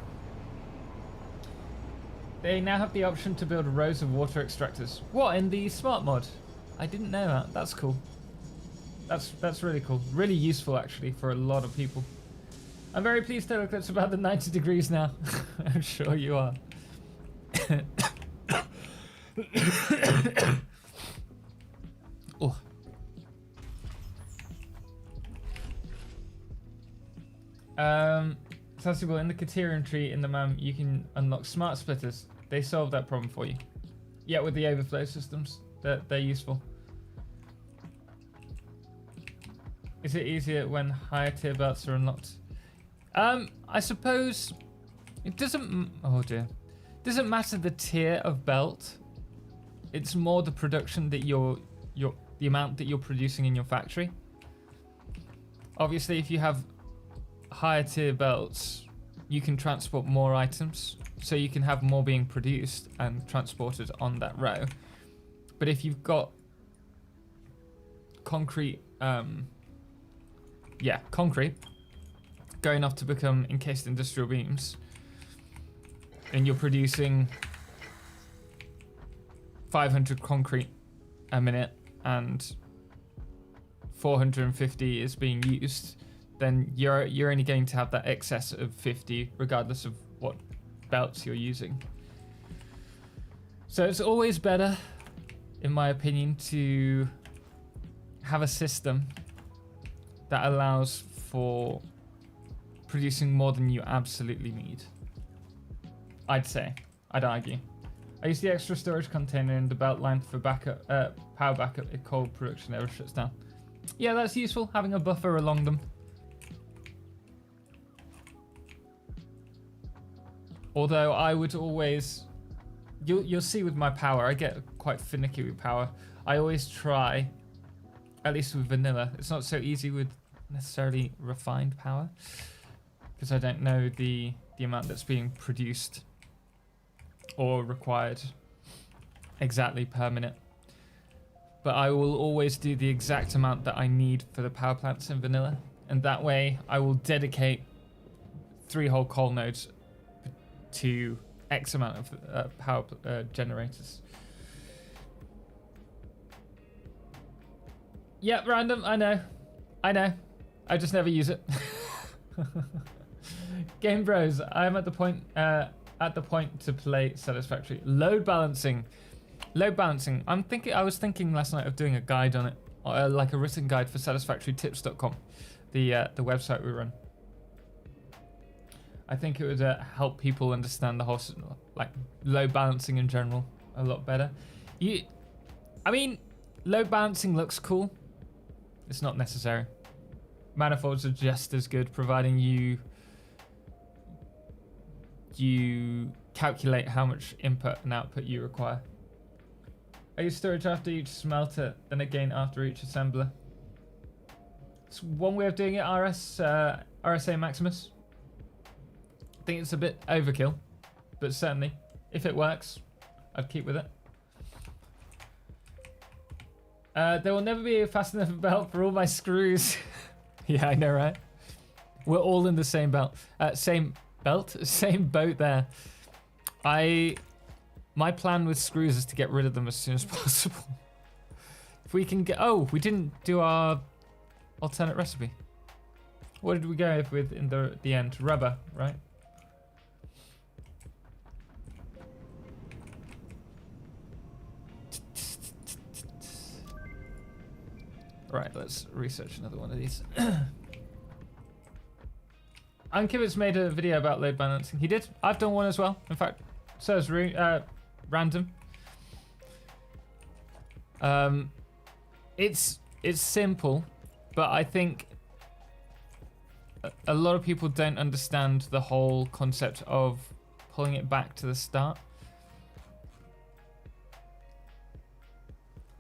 They now have the option to build rows of water extractors. What, in the smart mod? I didn't know that. That's cool. That's really cool. Really useful, actually, for a lot of people. I'm very pleased, TotalXclipse, about the 90 degrees now. I'm sure you are. Oh. Sensible, in the Criterion tree in the MAM, you can unlock smart splitters. They solve that problem for you. Yeah, with the overflow systems. They're useful. Is it easier when higher tier belts are unlocked? I suppose it doesn't. Oh dear, doesn't matter the tier of belt. It's more the production that the amount that you're producing in your factory. Obviously, if you have higher tier belts, you can transport more items, so you can have more being produced and transported on that row. But if you've got concrete, concrete going off to become encased industrial beams, and you're producing 500 concrete a minute and 450 is being used, then you're only going to have that excess of 50 regardless of what belts you're using. So it's always better, in my opinion, to have a system that allows for producing more than you absolutely need. I'd say. I'd argue. I use the extra storage container in the belt line for backup, power backup if coal production ever shuts down. Yeah, that's useful, having a buffer along them. Although I would always, you'll see with my power, I get quite finicky with power. I always try, at least with vanilla. It's not so easy with necessarily refined power, because I don't know the amount that's being produced or required exactly per minute. But I will always do the exact amount that I need for the power plants in vanilla, and that way I will dedicate 3 whole coal nodes to X amount of power generators. Yeah, random. I know. I just never use it. Game Bros, I'm at the point to play Satisfactory. Load balancing. I was thinking last night of doing a guide on it, like a written guide for satisfactorytips.com, the website we run. I think it would help people understand the whole, like, load balancing in general a lot better. I mean, load balancing looks cool. It's not necessary. Manifolds are just as good, providing you calculate how much input and output you require. I use storage after each smelter, then again after each assembler. It's one way of doing it, RSA Maximus. I think it's a bit overkill, but certainly, if it works, I'd keep with it. There will never be a fast enough belt for all my screws. Yeah, I know, right? We're all in the same belt, same belt, same boat there. My plan with screws is to get rid of them as soon as possible. If we can get, oh, we didn't do our alternate recipe. What did we go with in the end? Rubber, right? Right, let's research another one of these. Unkibit's made a video about load balancing. He did. I've done one as well. In fact, so is Random. It's simple, but I think a lot of people don't understand the whole concept of pulling it back to the start.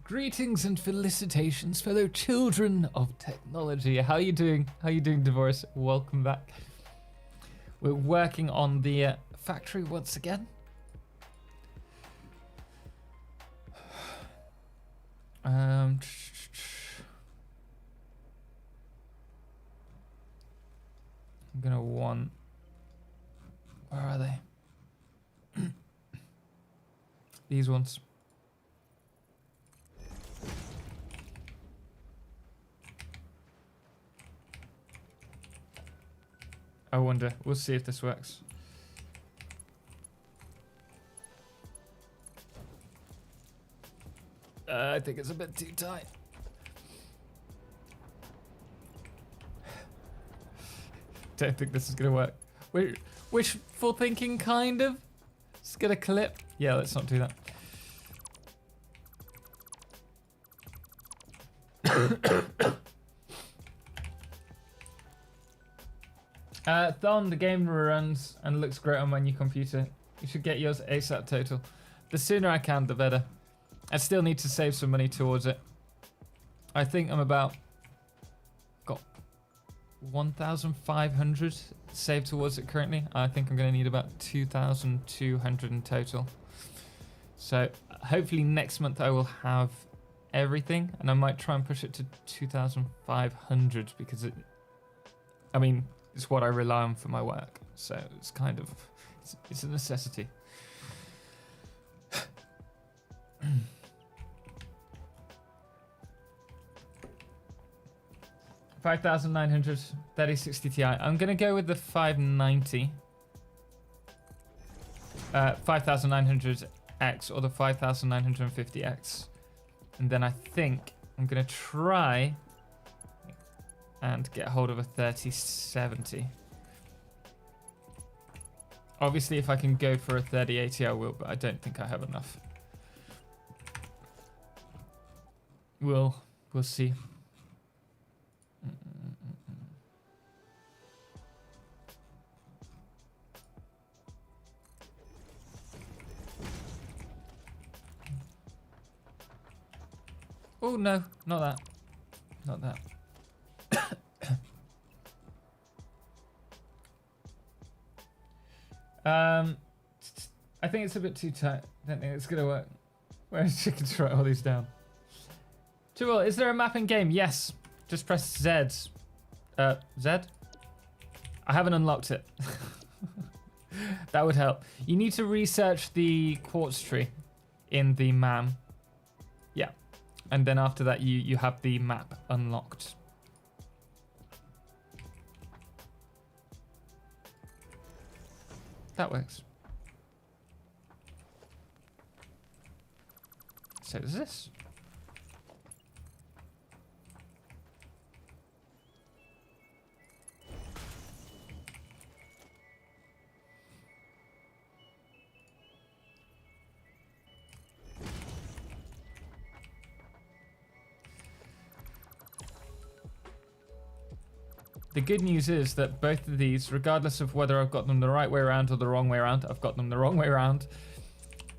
Greetings and felicitations, fellow children of technology. How are you doing? How are you doing, Divorce? Welcome back. We're working on the factory once again. I'm gonna want. Where are they? These ones. I wonder. We'll see if this works. I think it's a bit too tight. Don't think this is gonna work. Wishful thinking, kind of. It's gonna clip. Yeah, let's not do that. Thon, the game runs and looks great on my new computer. You should get yours ASAP total. The sooner I can, the better. I still need to save some money towards it. I think I'm got 1,500 saved towards it currently. I think I'm going to need about 2,200 in total. So hopefully next month I will have everything, and I might try and push it to 2,500 because it's what I rely on for my work. So it's kind of, it's a necessity. 5,900 3060 Ti. I'm gonna go with the 590, 5900X or the 5950X, and then I think I'm gonna try and get hold of a 3070. Obviously, if I can go for a 3080, I will, but I don't think I have enough. We'll see. Oh no, not that. Not that. I think it's a bit too tight. I don't think it's gonna work. Where's chicken to write all these down? Too well, is there a map in game? Yes. Just press Z. Z? I haven't unlocked it. That would help. You need to research the quartz tree in the MAM. Yeah. And then after that, you have the map unlocked. That works. So does this. The good news is that both of these, regardless of whether I've got them the right way around or the wrong way around, I've got them the wrong way around.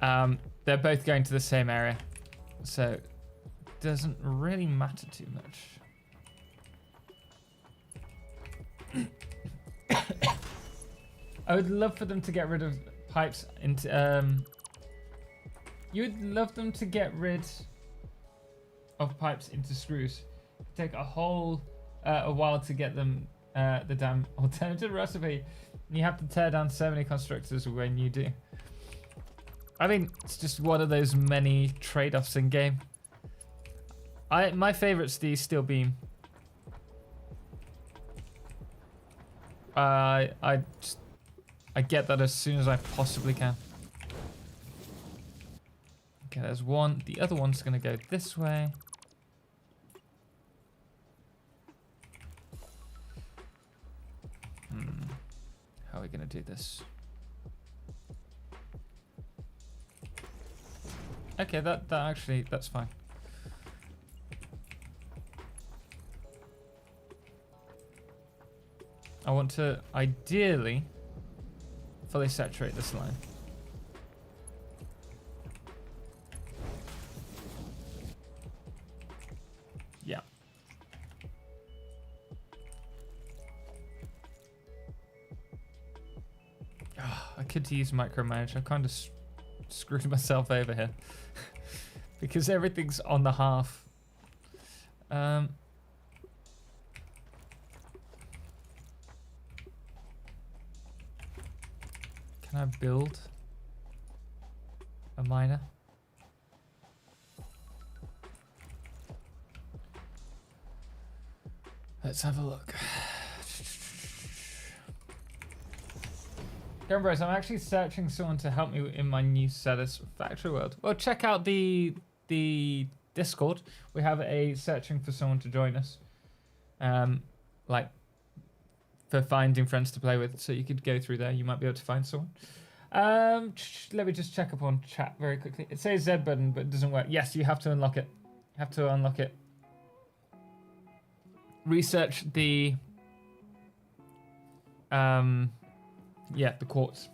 They're both going to the same area. So it doesn't really matter too much. I would love for them to get rid of pipes into... you would love them to get rid of pipes into screws. Take a whole... a while to get them the damn alternative recipe. You have to tear down so many constructors when you do. I mean, it's just one of those many trade-offs in game. My favorite's the steel beam. I get that as soon as I possibly can. Okay, there's one. The other one's gonna go this way. How are we gonna do this? Okay, that's fine. I want to ideally fully saturate this line. Yeah. Oh, I could use micromanage. I kind of screwed myself over here because everything's on the half. Can I build a miner? Let's have a look. Bros, I'm actually searching someone to help me in my new Satisfactory world. Well, check out the Discord. We have a searching for someone to join us. Like for finding friends to play with. So you could go through there. You might be able to find someone. Let me just check up on chat very quickly. It says Z button, but it doesn't work. Yes, you have to unlock it. You have to unlock it. Research the the quartz.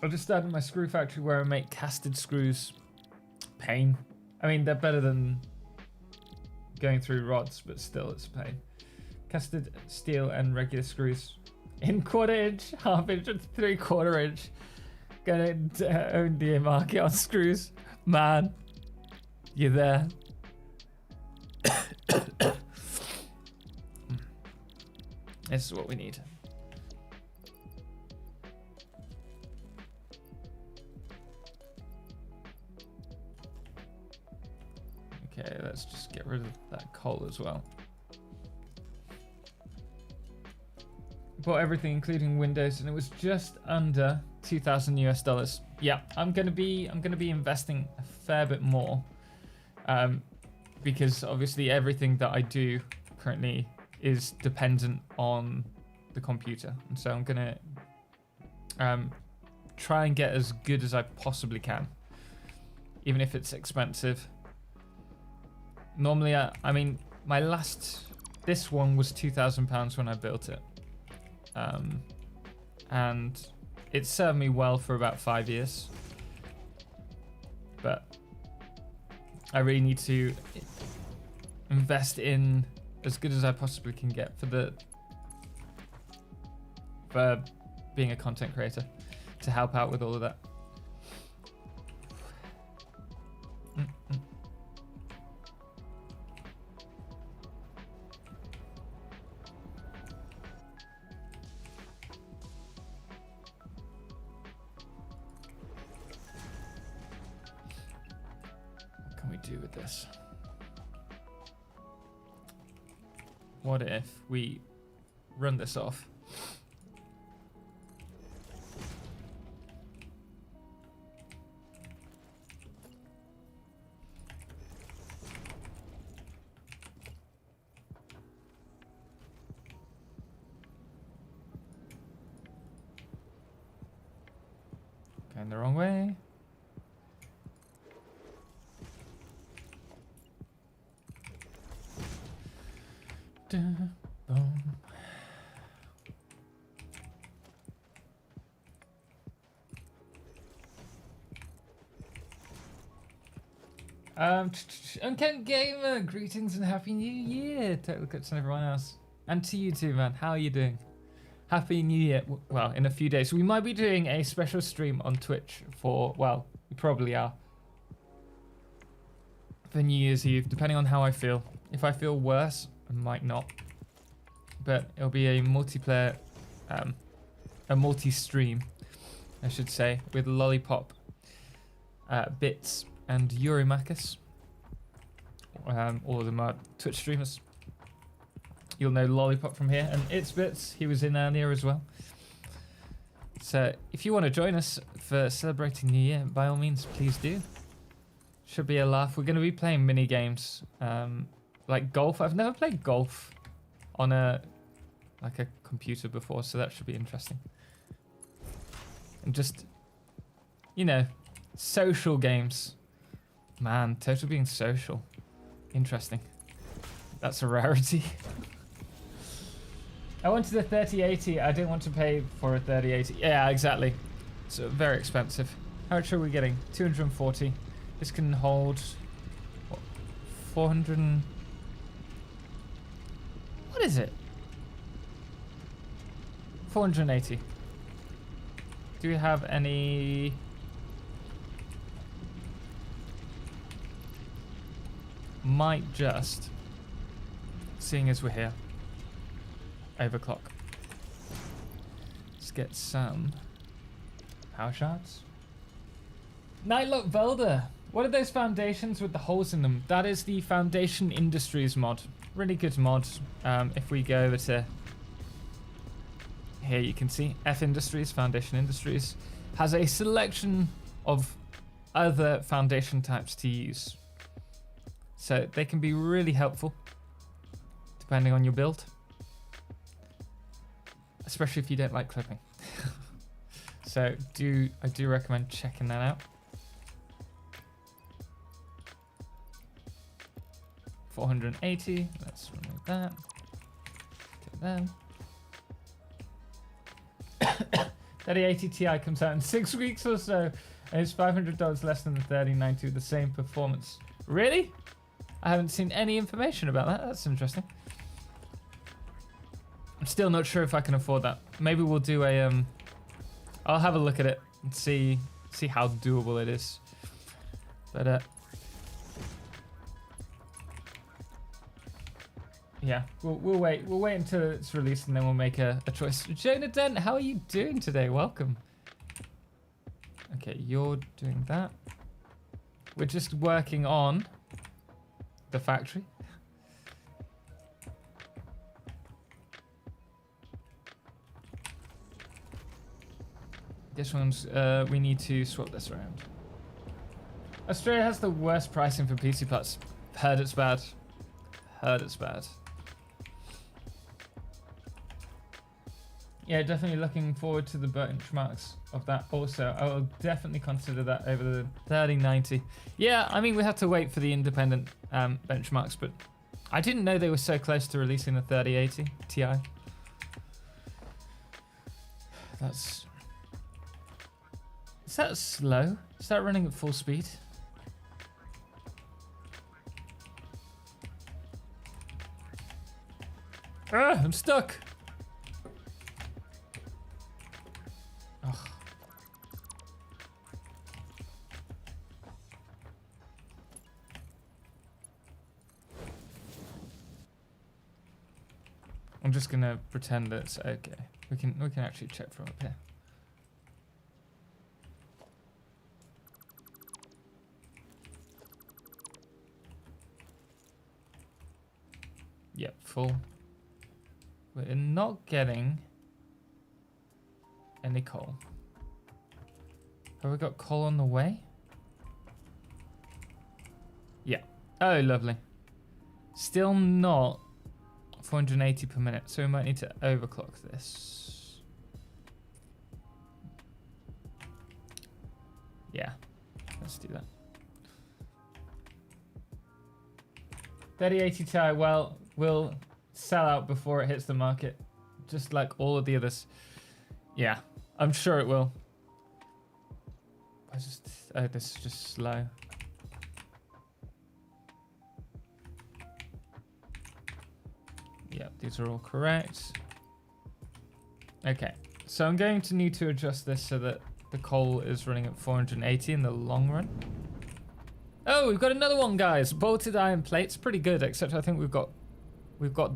I just started my screw factory where I make casted screws. Pain. I mean, they're better than going through rods, but still it's a pain. Casted steel and regular screws in 1/4 inch, 1/2 inch, and 3/4 inch. Gonna own the market on screws. Man, you're there. This is what we need. Okay, let's just get rid of that coal as well. Bought everything, including windows, and it was just under $2,000 US. Yeah, I'm gonna be investing a fair bit more, because obviously everything that I do currently is dependent on the computer, and so I'm gonna try and get as good as I possibly can, even if it's expensive. Normally, I mean, this one was £2,000 when I built it, and it served me well for about 5 years, but I really need to invest in as good as I possibly can get for being a content creator, to help out with all of that. What can we do with this? What if we run this off? Going the wrong way. Boom. Uncanny Gamer, greetings and happy new year, TotalXclipse and everyone else, and to you too, man. How are you doing? Happy new year. Well, in a few days we might be doing a special stream on Twitch for, well, we probably are, for New Year's Eve, depending on how I feel. If I feel worse, I might not. but it'll be a multiplayer, a multi-stream, I should say, with Lollipop, Bits, and Yurimakis. All of them are Twitch streamers. You'll know Lollipop from here, and It's Bits, he was in earlier as well. So if you want to join us for celebrating New Year, by all means, please do. Should be a laugh. We're going to be playing mini games, like golf. I've never played golf on a computer before, so that should be interesting. And just, you know, social games. Man, Total being social. Interesting. That's a rarity. I wanted a 3080. I didn't want to pay for a 3080. Yeah, exactly. It's very expensive. How much are we getting? 240. This can hold what, 400 and... What is it? 480. Do we have any... Might just, seeing as we're here, overclock. Let's get some power shards. Nightlock Velder. What are those foundations with the holes in them? That is the Foundation Industries mod. Really good mod. If we go over to here, you can see F Industries, Foundation Industries, has a selection of other foundation types to use. So they can be really helpful depending on your build. Especially if you don't like clipping. So I do recommend checking that out. 480, let's remove that. Okay then. 3080 Ti comes out in 6 weeks or so, and it's $500 less than the 3090 with the same performance. Really? I haven't seen any information about that. That's interesting. I'm still not sure if I can afford that. Maybe we'll do a I'll have a look at it and see how doable it is. But yeah, we'll wait until it's released and then we'll make a choice. Jonah Dent, how are you doing today? Welcome. Okay, you're doing that. We're just working on the factory. This one's, we need to swap this around. Australia has the worst pricing for PC parts. Heard it's bad. Heard it's bad. Yeah, definitely looking forward to the benchmarks of that also. I will definitely consider that over the 3090. Yeah, I mean, we have to wait for the independent benchmarks, but I didn't know they were so close to releasing the 3080 Ti. That's... Is that slow? Is that running at full speed? Ah, I'm stuck. Ugh. I'm just gonna pretend that it's okay. We can actually check from up here. Yep, full. We're not getting any coal. Have we got coal on the way? Yeah. Oh, lovely. Still not 480 per minute, so we might need to overclock this. Yeah, let's do that. 3080 Ti, well, will sell out before it hits the market, just like all of the others. Yeah, I'm sure it will. Oh, this is just slow. Yep, these are all correct. Okay, so I'm going to need to adjust this so that the coal is running at 480 in the long run. Oh, we've got another one, guys. Bolted iron plates, pretty good, except I think we've got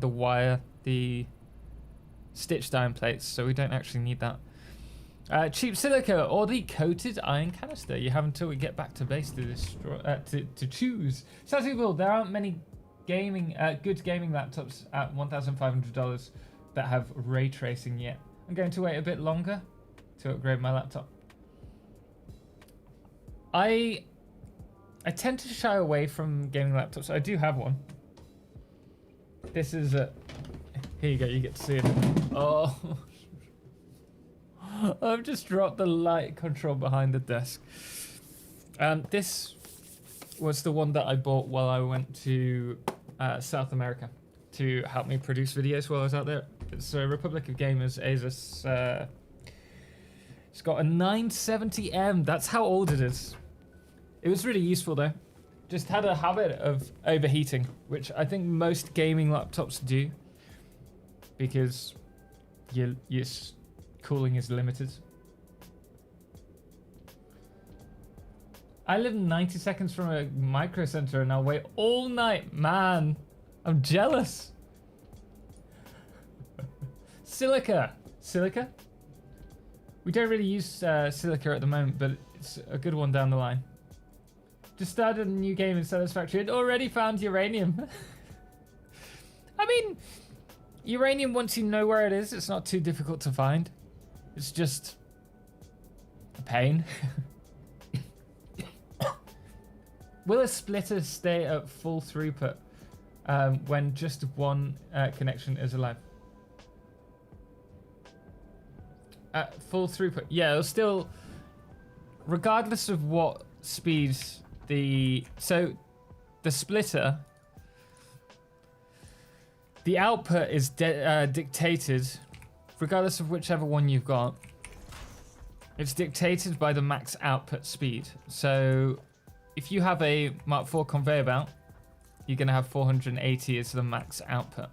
the wire, the stitched iron plates, so we don't actually need that. Cheap silica or the coated iron canister. You have until we get back to base to destroy, to choose. Sounds cool. There aren't many good gaming laptops at $1,500 that have ray tracing yet. I'm going to wait a bit longer to upgrade my laptop. I tend to shy away from gaming laptops. I do have one. This is a... Here you go, you get to see it. Oh. I've just dropped the light control behind the desk. This was the one that I bought while I went to South America to help me produce videos while I was out there. It's a Republic of Gamers Asus. It's got a 970M. That's how old it is. It was really useful though. Just had a habit of overheating, which I think most gaming laptops do, because your cooling is limited. I live 90 seconds from a micro center and I'll wait all night. Man, I'm jealous. Silica. Silica? We don't really use silica at the moment, but it's a good one down the line. Just started a new game in Satisfactory and already found uranium. I mean, uranium, once you know where it is, it's not too difficult to find. It's just a pain. Will a splitter stay at full throughput when just one connection is alive? At full throughput, yeah, it'll still, regardless of what speed the splitter, the output is dictated, regardless of whichever one you've got. It's dictated by the max output speed. So if you have a Mark IV conveyor belt, you're going to have 480 as the max output.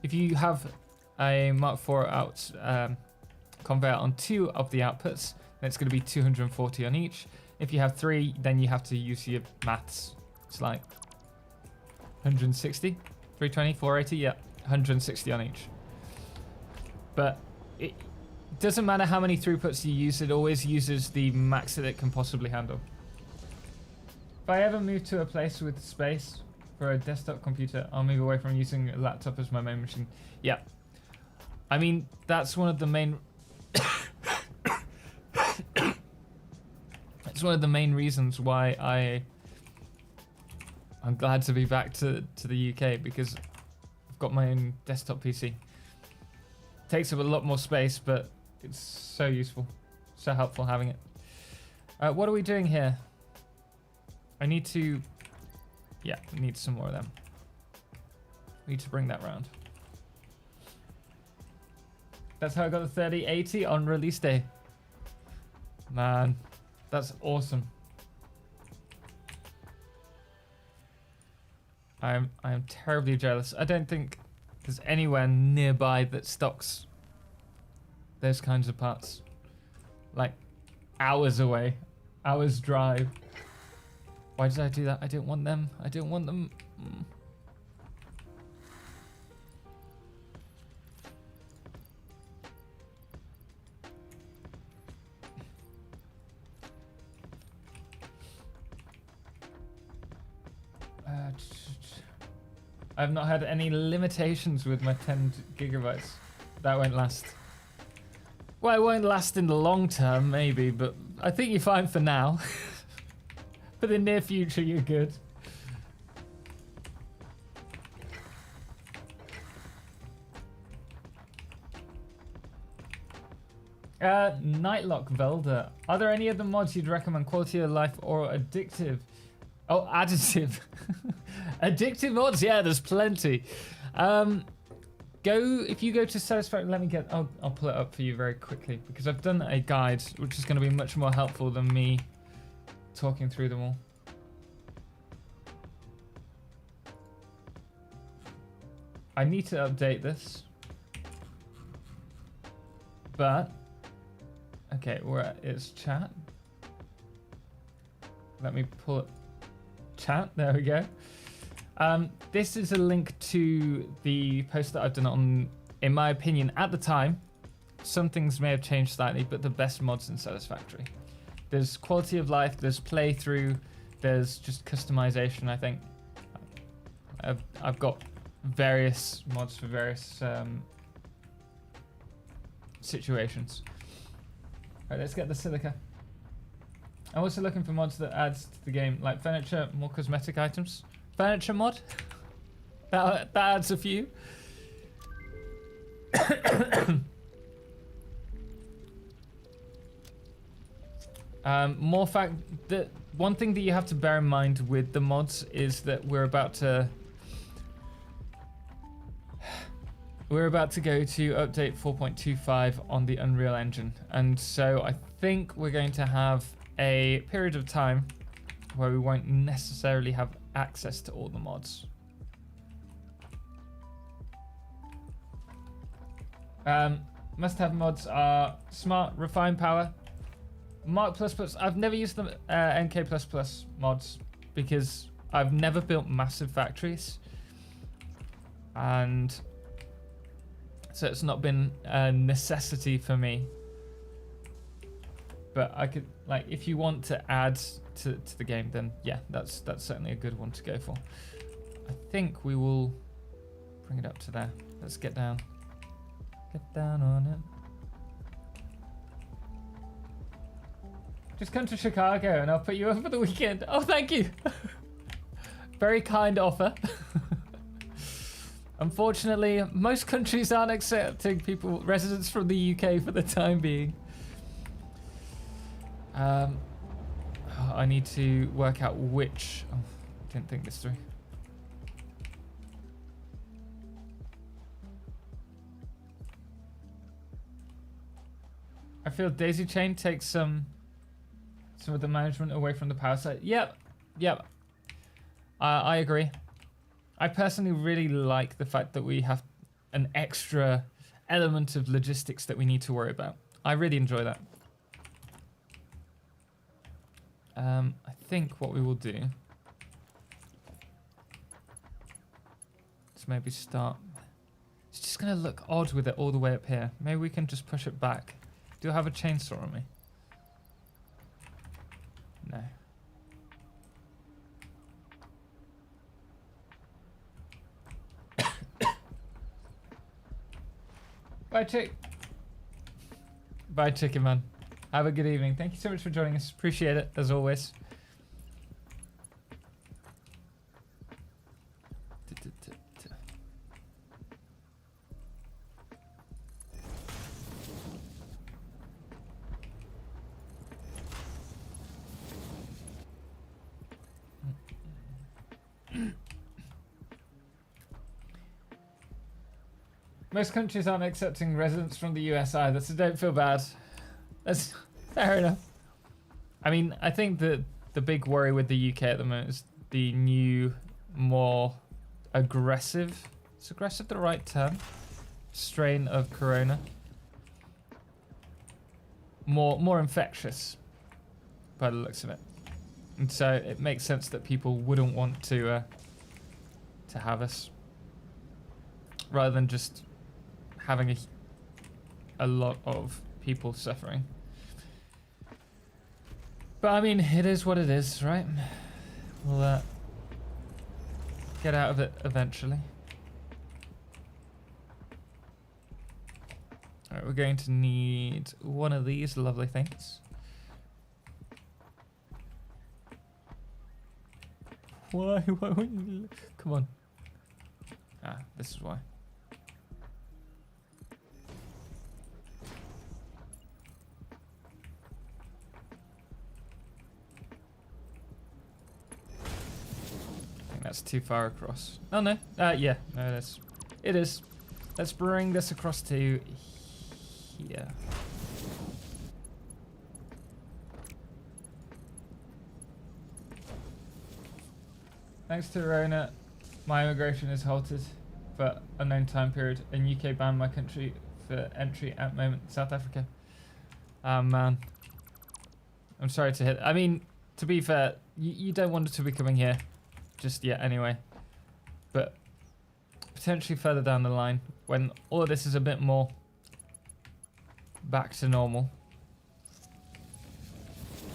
If you have a Mark IV conveyor on 2 of the outputs, then it's going to be 240 on each. If you have 3, then you have to use your maths. It's like 160, 320, 480, yeah, 160 on each. But it doesn't matter how many throughputs you use, it always uses the max that it can possibly handle. If I ever move to a place with space for a desktop computer, I'll move away from using a laptop as my main machine. Yeah. I mean, that's one of the main... It's one of the main reasons why I'm glad to be back to the UK, because I've got my own desktop PC. Takes up a lot more space, but it's so useful, so helpful having it. What are we doing here? I need to, yeah, we need some more of them. We need to bring that round. That's how I got the 3080 on release day. Man, that's awesome. I am terribly jealous. I don't think there's anywhere nearby that stocks those kinds of parts. Like hours away, hours drive. Why did I do that? I didn't want them. I didn't want them. I've not had any limitations with my 10 gigabytes. That won't last. Well, it won't last in the long term, maybe, but I think you're fine for now. For the near future, you're good. Nightlock Velder. Are there any other mods you'd recommend, quality of life or addictive? Oh, additive. Addictive mods, yeah, there's plenty. If you go to Satisfactory, let me get, I'll pull it up for you very quickly, because I've done a guide, which is going to be much more helpful than me talking through them all. I need to update this. But, okay, we're at its chat. Let me pull it. Chat, there we go. This is a link to the post that I've done on in my opinion, at the time, some things may have changed slightly, but the best mods in Satisfactory. There's quality of life, there's playthrough, there's just customization, I think. I've got various mods for various situations. Right, let's get the silica. I'm also looking for mods that adds to the game, like furniture, more cosmetic items. Furniture mod? that adds a few. More fact that one thing that you have to bear in mind with the mods is that we're about to go to update 4.25 on the Unreal Engine, and so I think we're going to have a period of time where we won't necessarily have access to all the mods. Must-have mods are Smart, Refine Power, Mark++. I've never used the NK++ mods because I've never built massive factories, and so it's not been a necessity for me. But I could, like, if you want to add to the game, then yeah, that's certainly a good one to go for. I think we will bring it up to there. Let's get down. Get down on it. Just come to Chicago and I'll put you up for the weekend. Oh, thank you. Very kind offer. Unfortunately, most countries aren't accepting residents from the UK for the time being. I need to work out which. Oh, didn't think this through. I feel Daisy Chain takes some of the management away from the power side. Yep. I agree. I personally really like the fact that we have an extra element of logistics that we need to worry about. I really enjoy that. I think what we will do is maybe start. It's just going to look odd with it all the way up here. Maybe we can just push it back. Do I have a chainsaw on me? No. Bye, chick. Bye, chicken man. Have a good evening. Thank you so much for joining us. Appreciate it, as always. Most countries aren't accepting residents from the US either, so don't feel bad. That's fair enough. I mean, I think that the big worry with the UK at the moment is the new, more aggressive, is aggressive the right term? Strain of corona. More infectious, by the looks of it. And so it makes sense that people wouldn't want to have us, rather than just having a lot of people suffering. But I mean, it is what it is, right? We'll get out of it eventually. Alright, we're going to need one of these lovely things. Why won't you? Come on. Ah, this is why. That's too far across. Oh no. Yeah. No, it is. Let's bring this across to here. Thanks to Rona, my immigration is halted for unknown time period, and UK banned my country for entry at the moment. South Africa. Man. I'm sorry to hit. I mean, to be fair, you don't want it to be coming here just yet anyway, but potentially further down the line when all of this is a bit more back to normal,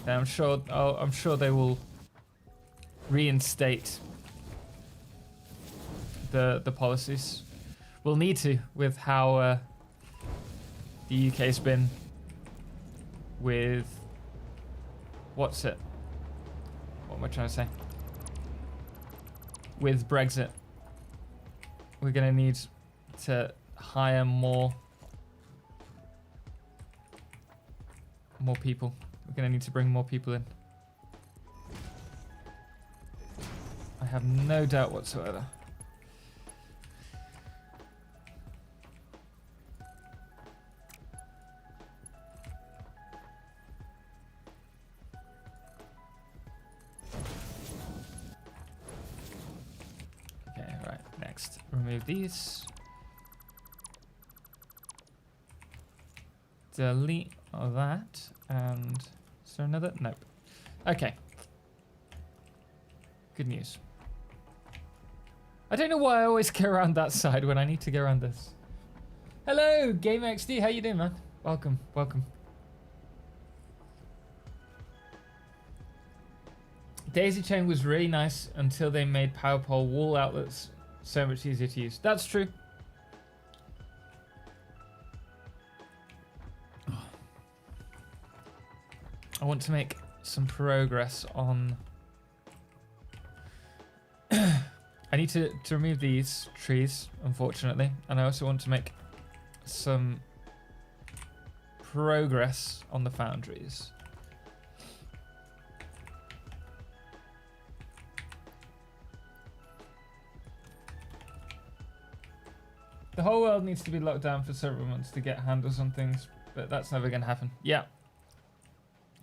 then I'm sure they will reinstate the policies. We'll need to, with how the UK's been with what am I trying to say? With Brexit, we're gonna need to hire more people. We're gonna need to bring more people in. I have no doubt whatsoever. Okay, right, next. Remove these. Delete all that. And is there another? Nope. Okay. Good news. I don't know why I always go around that side when I need to go around this. Hello, GameXD. How you doing, man? Welcome, welcome. Daisy chain was really nice until they made power pole wall outlets so much easier to use. That's true. I want to make some progress on... I need to remove these trees, unfortunately. And I also want to make some progress on the foundries. The whole world needs to be locked down for several months to get handles on things, but that's never going to happen. Yeah.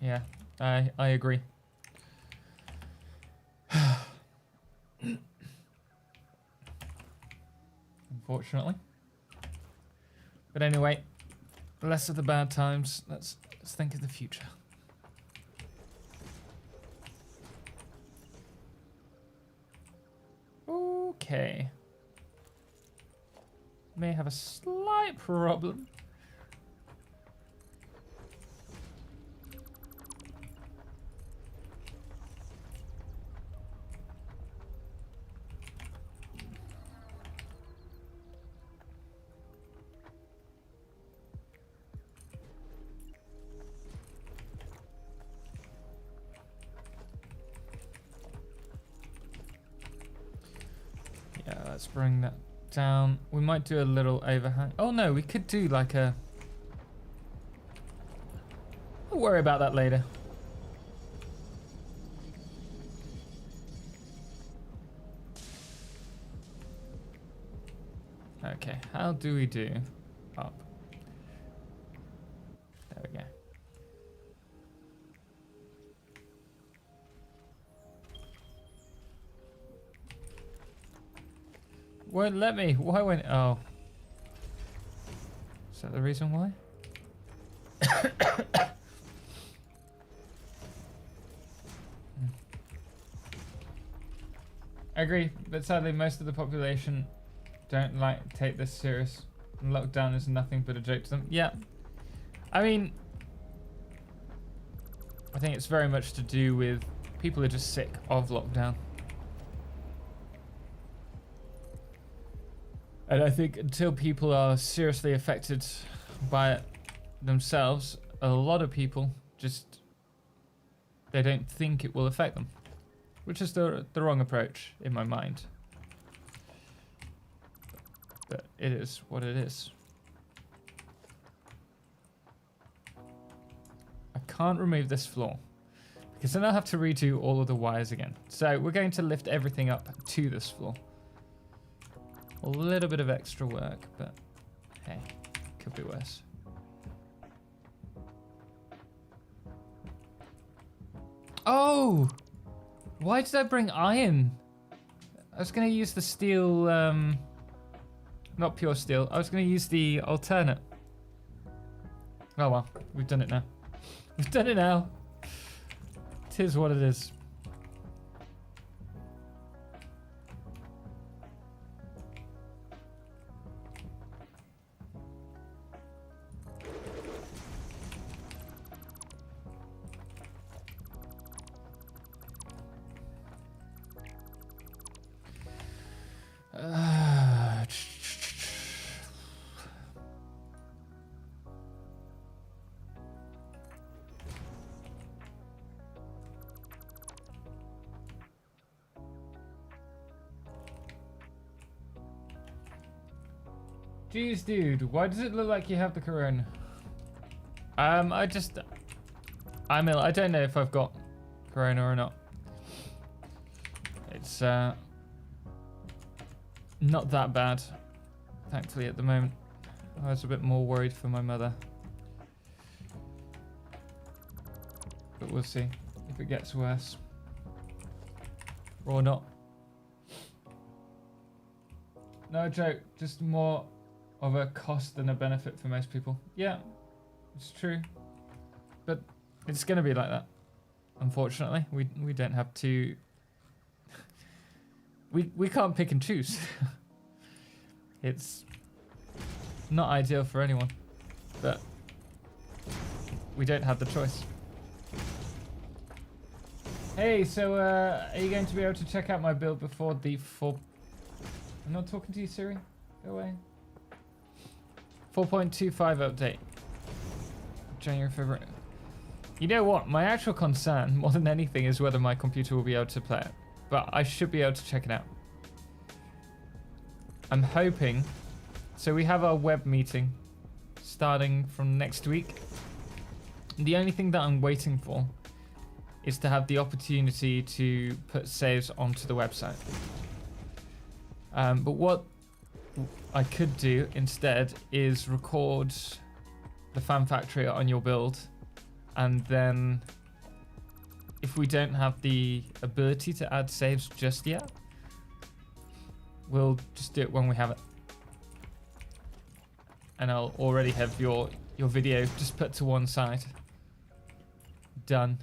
Yeah, I agree. Unfortunately. But anyway, less of the bad times. Let's think of the future. Okay. May have a slight problem. Yeah, let's bring that down. We might do a little overhang. Oh no, we could do like a... We'll worry about that later. Okay, how do we do up? There we go. Won't let me. Why won't... Oh. Is that the reason why? I agree, but sadly most of the population don't take this serious. And lockdown is nothing but a joke to them. Yeah. I mean, I think it's very much to do with people are just sick of lockdown. And I think until people are seriously affected by it themselves, a lot of people just, they don't think it will affect them, which is the wrong approach in my mind. But it is what it is. I can't remove this floor because then I'll have to redo all of the wires again. So we're going to lift everything up to this floor. A little bit of extra work, but hey, could be worse. Oh! Why did I bring iron? I was going to use the steel, not pure steel. I was going to use the alternate. Oh well, we've done it now. We've done it now. It is what it is. Jeez, dude, why does it look like you have the corona? I'm ill. I don't know if I've got corona or not. It's not that bad, thankfully, at the moment. I was a bit more worried for my mother. But we'll see if it gets worse or not. No joke, just more of a cost than a benefit for most people. Yeah, it's true. But it's going to be like that. Unfortunately, we don't have to... we can't pick and choose. It's not ideal for anyone, but we don't have the choice. Hey, so are you going to be able to check out my build before the 4... I'm not talking to you, Siri. Go away. 4.25 update. January, February. You know what? My actual concern, more than anything, is whether my computer will be able to play it. But I should be able to check it out. I'm hoping... So we have our web meeting starting from next week. The only thing that I'm waiting for is to have the opportunity to put saves onto the website. But what I could do instead is record the fan factory on your build, and then if we don't have the ability to add saves just yet, we'll just do it when we have it. And I'll already have your video just put to one side. Done.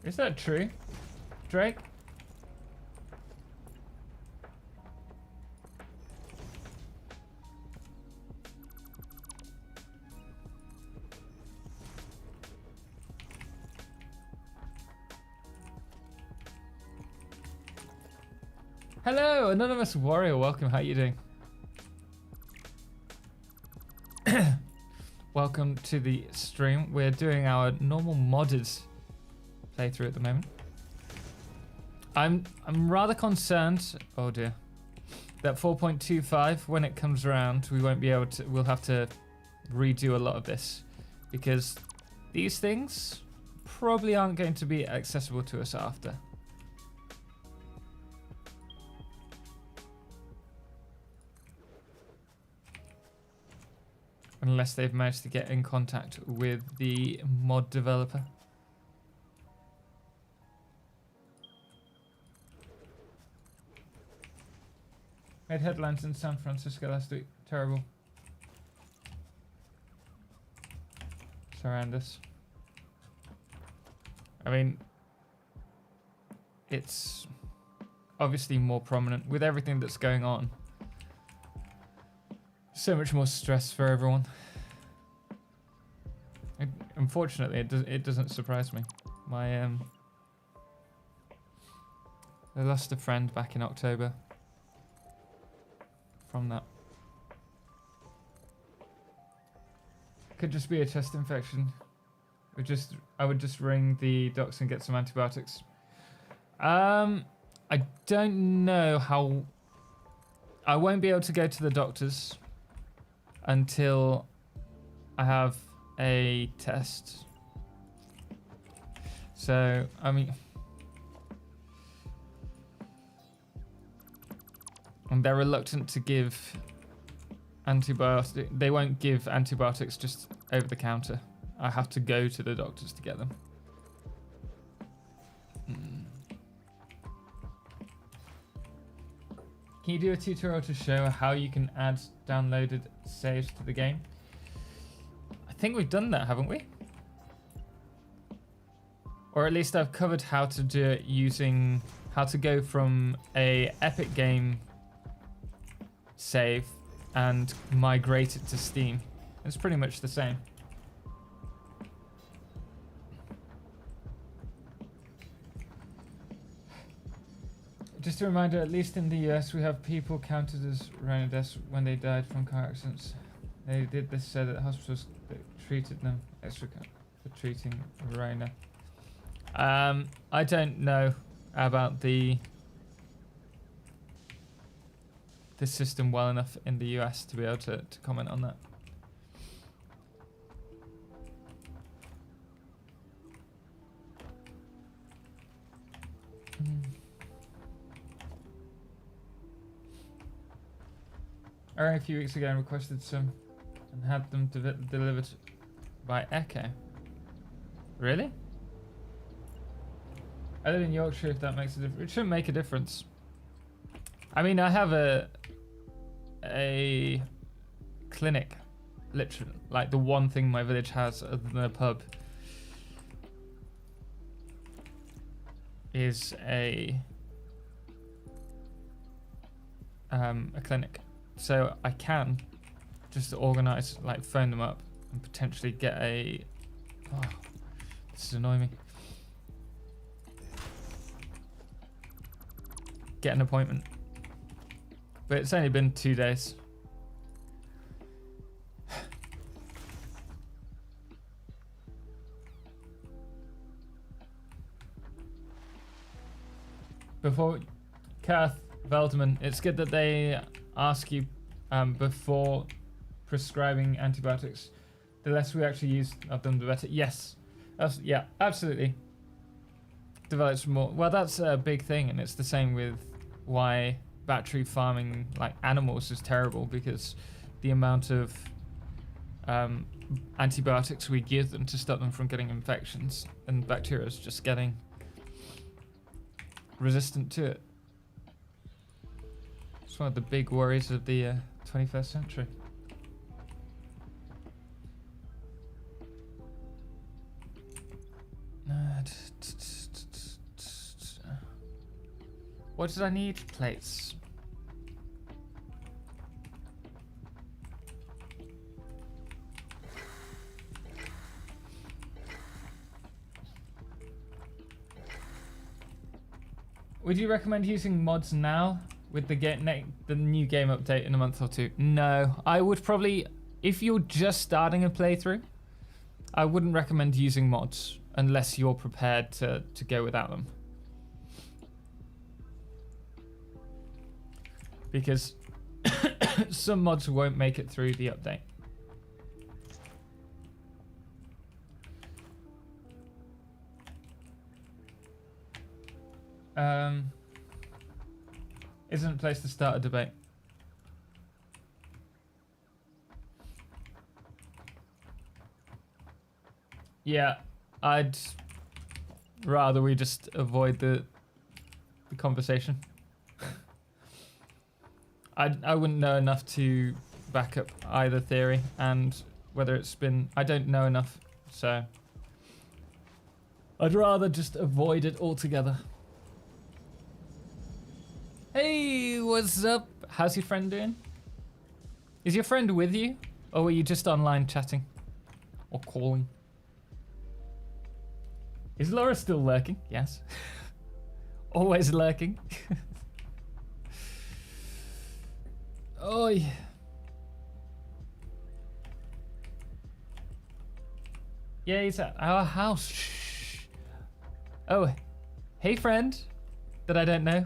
Is that true, Drake? Hello, Anonymous Warrior, welcome, how you doing? Welcome to the stream. We're doing our normal modded playthrough at the moment. I'm rather concerned, oh dear, that 4.25, when it comes around, we won't be able to, we'll have to redo a lot of this, because these things probably aren't going to be accessible to us after. Unless they've managed to get in contact with the mod developer. Made headlines in San Francisco last week. Terrible. Surround us. I mean, it's obviously more prominent with everything that's going on. So much more stress for everyone. Unfortunately, it doesn't surprise me. I lost a friend back in October from that. Could just be a chest infection. I would just ring the docs and get some antibiotics. I don't know how. I won't be able to go to the doctors until I have a test. So, I mean, and they're reluctant to give antibiotics. They won't give antibiotics just over the counter. I have to go to the doctors to get them. Can you do a tutorial to show how you can add downloaded saves to the game? I think we've done that, haven't we? Or at least I've covered how to do it using how to go from a Epic game save and migrate it to Steam. It's pretty much the same. Just a reminder, at least in the US, we have people counted as Rona deaths when they died from car accidents. They did this so that hospitals that treated them extra for treating Rona. I don't know about this system well enough in the US to be able to comment on that. I rang a few weeks ago and requested some and had them delivered by Echo. Really? I live in Yorkshire, if that makes a difference. It shouldn't make a difference. I mean, I have a clinic, literally, like the one thing my village has other than a pub is a clinic. So I can just organize, like phone them up and potentially get a, oh, this is annoying me. Get an appointment. But it's only been 2 days. Before Kath Veltman, it's good that they ask you before prescribing antibiotics. The less we actually use of them, the better. Yes, yeah, absolutely. Develops more. Well, that's a big thing, and it's the same with why battery farming like animals is terrible, because the amount of antibiotics we give them to stop them from getting infections, and bacteria is just getting resistant to it. It's one of the big worries of the 21st century. What did I need? Plates. Would you recommend using mods now with the new game update in a month or two? No, I would probably, if you're just starting a playthrough, I wouldn't recommend using mods unless you're prepared to go without them. Because some mods won't make it through the update. Isn't a place to start a debate. Yeah, I'd rather we just avoid the conversation. I wouldn't know enough to back up either theory, and whether it's been, I don't know enough, so I'd rather just avoid it altogether. Hey, what's up? How's your friend doing? Is your friend with you, or were you just online chatting or calling? Is Laura still lurking? Yes. Always lurking. Oh, yeah. Yeah, he's at our house. Shh. Oh, hey friend that I don't know.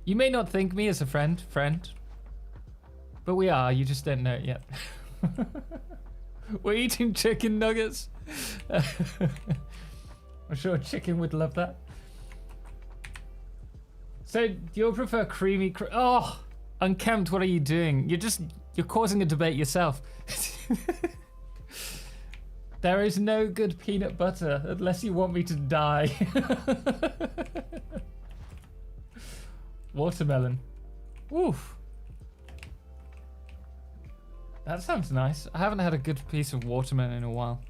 You may not think me as a friend, but we are, you just don't know it yet. We're eating chicken nuggets. I'm sure chicken would love that. So, do you prefer creamy? Oh, Unkempt, what are you doing? You're causing a debate yourself. There is no good peanut butter unless you want me to die. Watermelon. Oof. That sounds nice. I haven't had a good piece of watermelon in a while.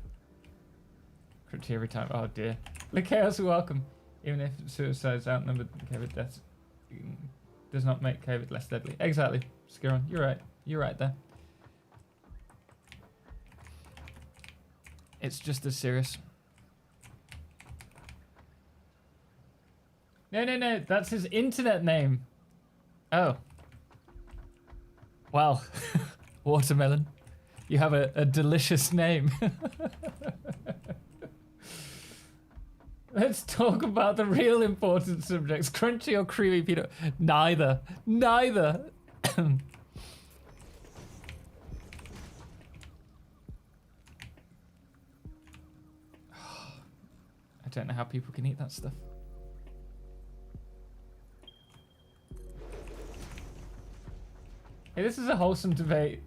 Crypty every time. Oh dear. Chaos, welcome. Even if suicides outnumbered COVID deaths, does not make COVID less deadly. Exactly. Skiron, you're right. You're right there. It's just as serious. No. That's his internet name. Oh. Well, watermelon. You have a delicious name. Let's talk about the real important subjects. Crunchy or creamy peanut? Neither. Neither. I don't know how people can eat that stuff. Hey, this is a wholesome debate.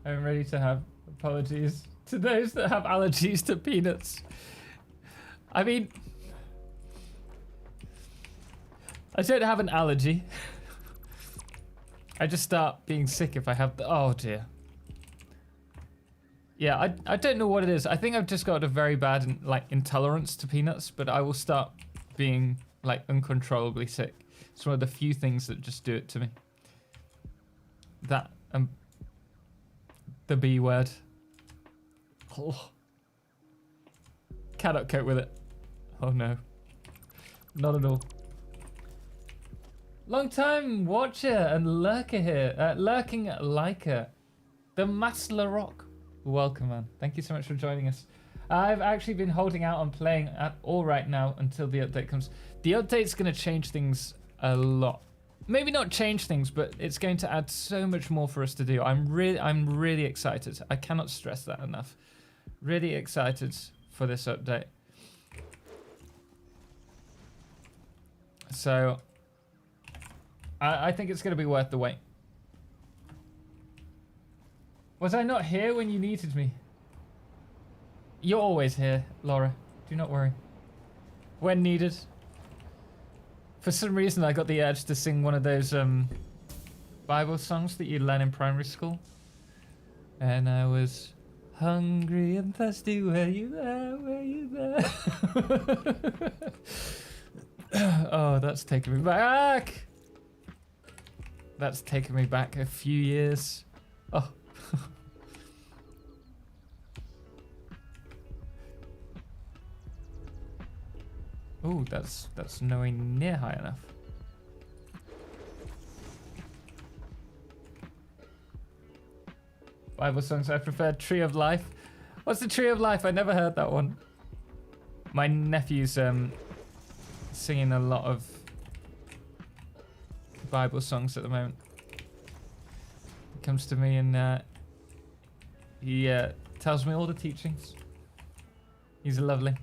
I'm ready to have apologies to those that have allergies to peanuts. I mean, I don't have an allergy. I just start being sick if I have the, oh dear. Yeah, I don't know what it is. I think I've just got a very bad like intolerance to peanuts, but I will start being like uncontrollably sick. It's one of the few things that just do it to me. That the B word. Oh. Cannot cope with it. Oh no. Not at all. Long time watcher and lurker here. Lurking liker. The Masler Rock. Welcome, man. Thank you so much for joining us. I've actually been holding out on playing at all right now until the update comes. The update's going to change things a lot. Maybe not change things, but it's going to add so much more for us to do. I'm really excited. I cannot stress that enough. Really excited for this update. So I think it's going to be worth the wait. Was I not here when you needed me? You're always here, Laura. Do not worry. When needed. For some reason, I got the urge to sing one of those Bible songs that you learn in primary school. And I was hungry and thirsty. Were you there? Were you there? Oh, that's taking me back. That's taken me back a few years. Oh. Oh, that's nowhere near high enough. Bible songs I prefer. Tree of Life. What's the Tree of Life? I never heard that one. My nephew's singing a lot of Bible songs at the moment. He comes to me and he tells me all the teachings. He's lovely.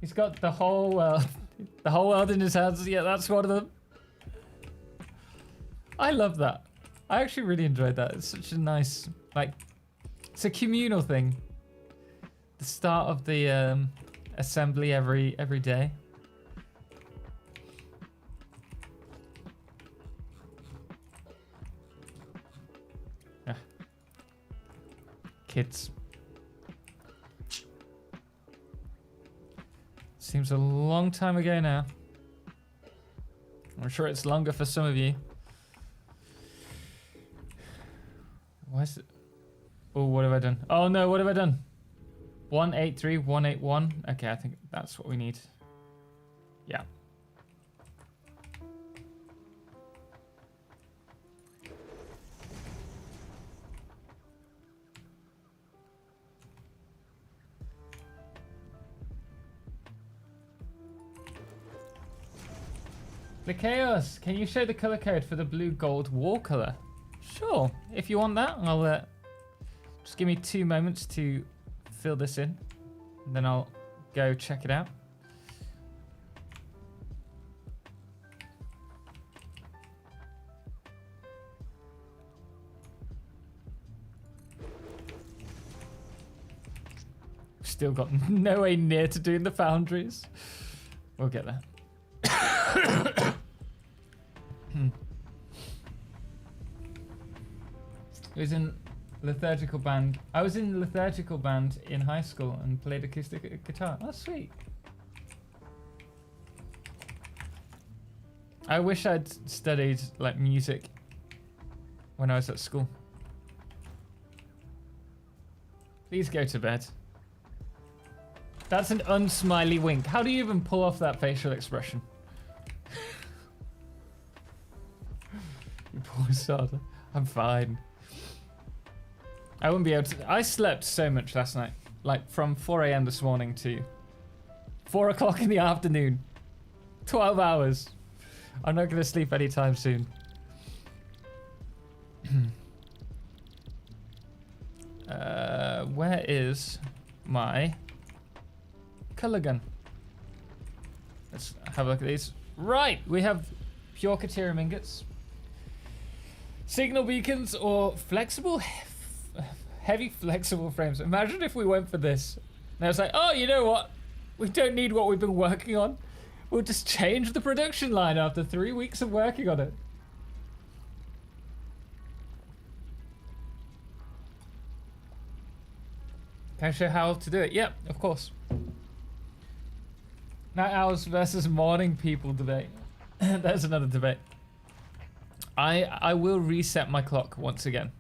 He's got the whole world in his hands. Yeah, that's one of them. I love that. I actually really enjoyed that. It's such a nice, like, it's a communal thing. The start of the assembly every day. Yeah. Kids. Seems a long time ago now. I'm sure it's longer for some of you. Why is it? Oh, what have I done? Oh no, what have I done? 183, 181. Okay, I think that's what we need. Yeah. The Chaos, can you show the color code for the blue gold wall color? Sure, if you want that, I'll just give me 2 moments to fill this in, and then I'll go check it out. Still got no way near to doing the foundries. We'll get there. It was in liturgical band. I was in liturgical band in high school and played acoustic guitar. That's sweet. I wish I'd studied like music when I was at school. Please go to bed. That's an unsmiley wink. How do you even pull off that facial expression? You poor starter. I'm fine. I wouldn't be able to. I slept so much last night. like from 4 a.m. this morning to 4 o'clock in the afternoon. 12 hours. I'm not going to sleep anytime soon. Where is my color gun? Let's have a look at these. Right, we have pure Caterium ingots, signal beacons, or flexible, heavy flexible frames. Imagine if we went for this. Now it's like, oh, you know what? We don't need what we've been working on. We'll just change the production line after 3 weeks of working on it. Can I show how to do it? Yep, of course. Night owls versus morning people debate. That's another debate. I will reset my clock once again.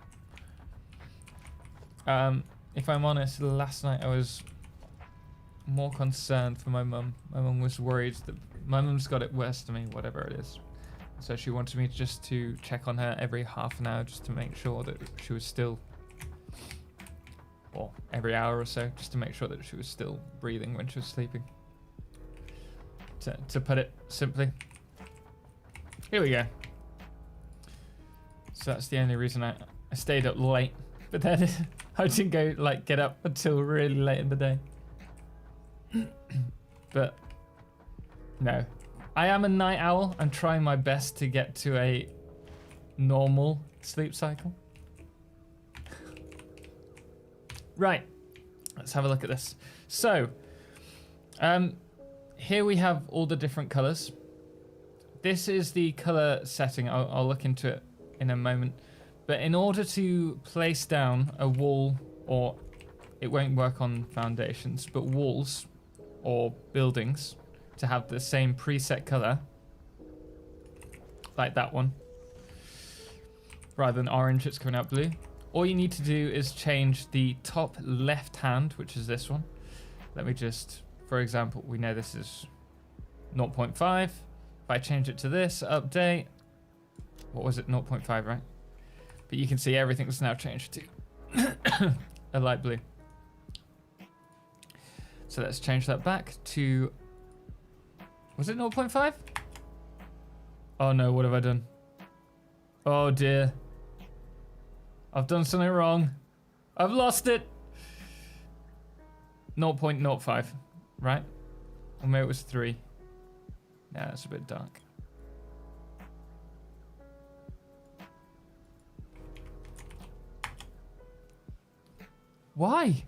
If I'm honest, last night I was more concerned for my mum. My mum was worried that my mum's got it worse than me, whatever it is. So she wanted me just to check on her every half an hour just to make sure that she was still, or every hour or so, just to make sure that she was still breathing when she was sleeping. To put it simply. Here we go. So that's the only reason I stayed up late. But then I didn't go get up until really late in the day. But no, I am a night owl. I'm trying my best to get to a normal sleep cycle. Right, let's have a look at this. So, here we have all the different colors. This is the color setting. I'll look into it in a moment. But in order to place down a wall, or it won't work on foundations, but walls or buildings to have the same preset color, like that one, rather than orange, it's coming out blue. All you need to do is change the top left hand, which is this one. Let me just, for example, we know this is 0.5. If I change it to this, update, what was it, 0.5, right? But you can see everything's now changed to a light blue. So let's change that back to, was it 0.5? Oh no, what have I done? Oh dear. I've done something wrong. I've lost it. 0.05, right? Or maybe it was 3. Yeah, that's a bit dark. Why?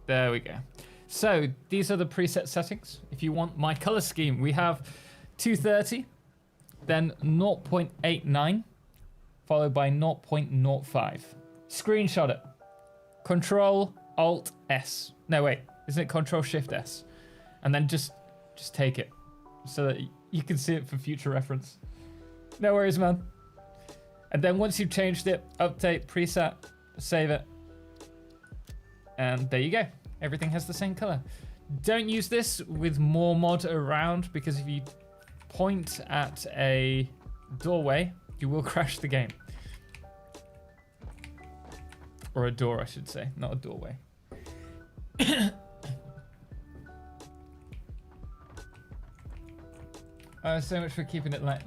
There we go. So these are the preset settings. If you want my color scheme, we have 230, then 0.89, followed by 0.05. Screenshot it. Control Alt S. No, wait, isn't it Control Shift S? And then just take it so that you can see it for future reference. No worries, man. And then once you've changed it, update, preset, save it. And there you go. Everything has the same color. Don't use this with more mod around, because if you point at a doorway, you will crash the game. Or a door, I should say, not a doorway. So much for keeping it light.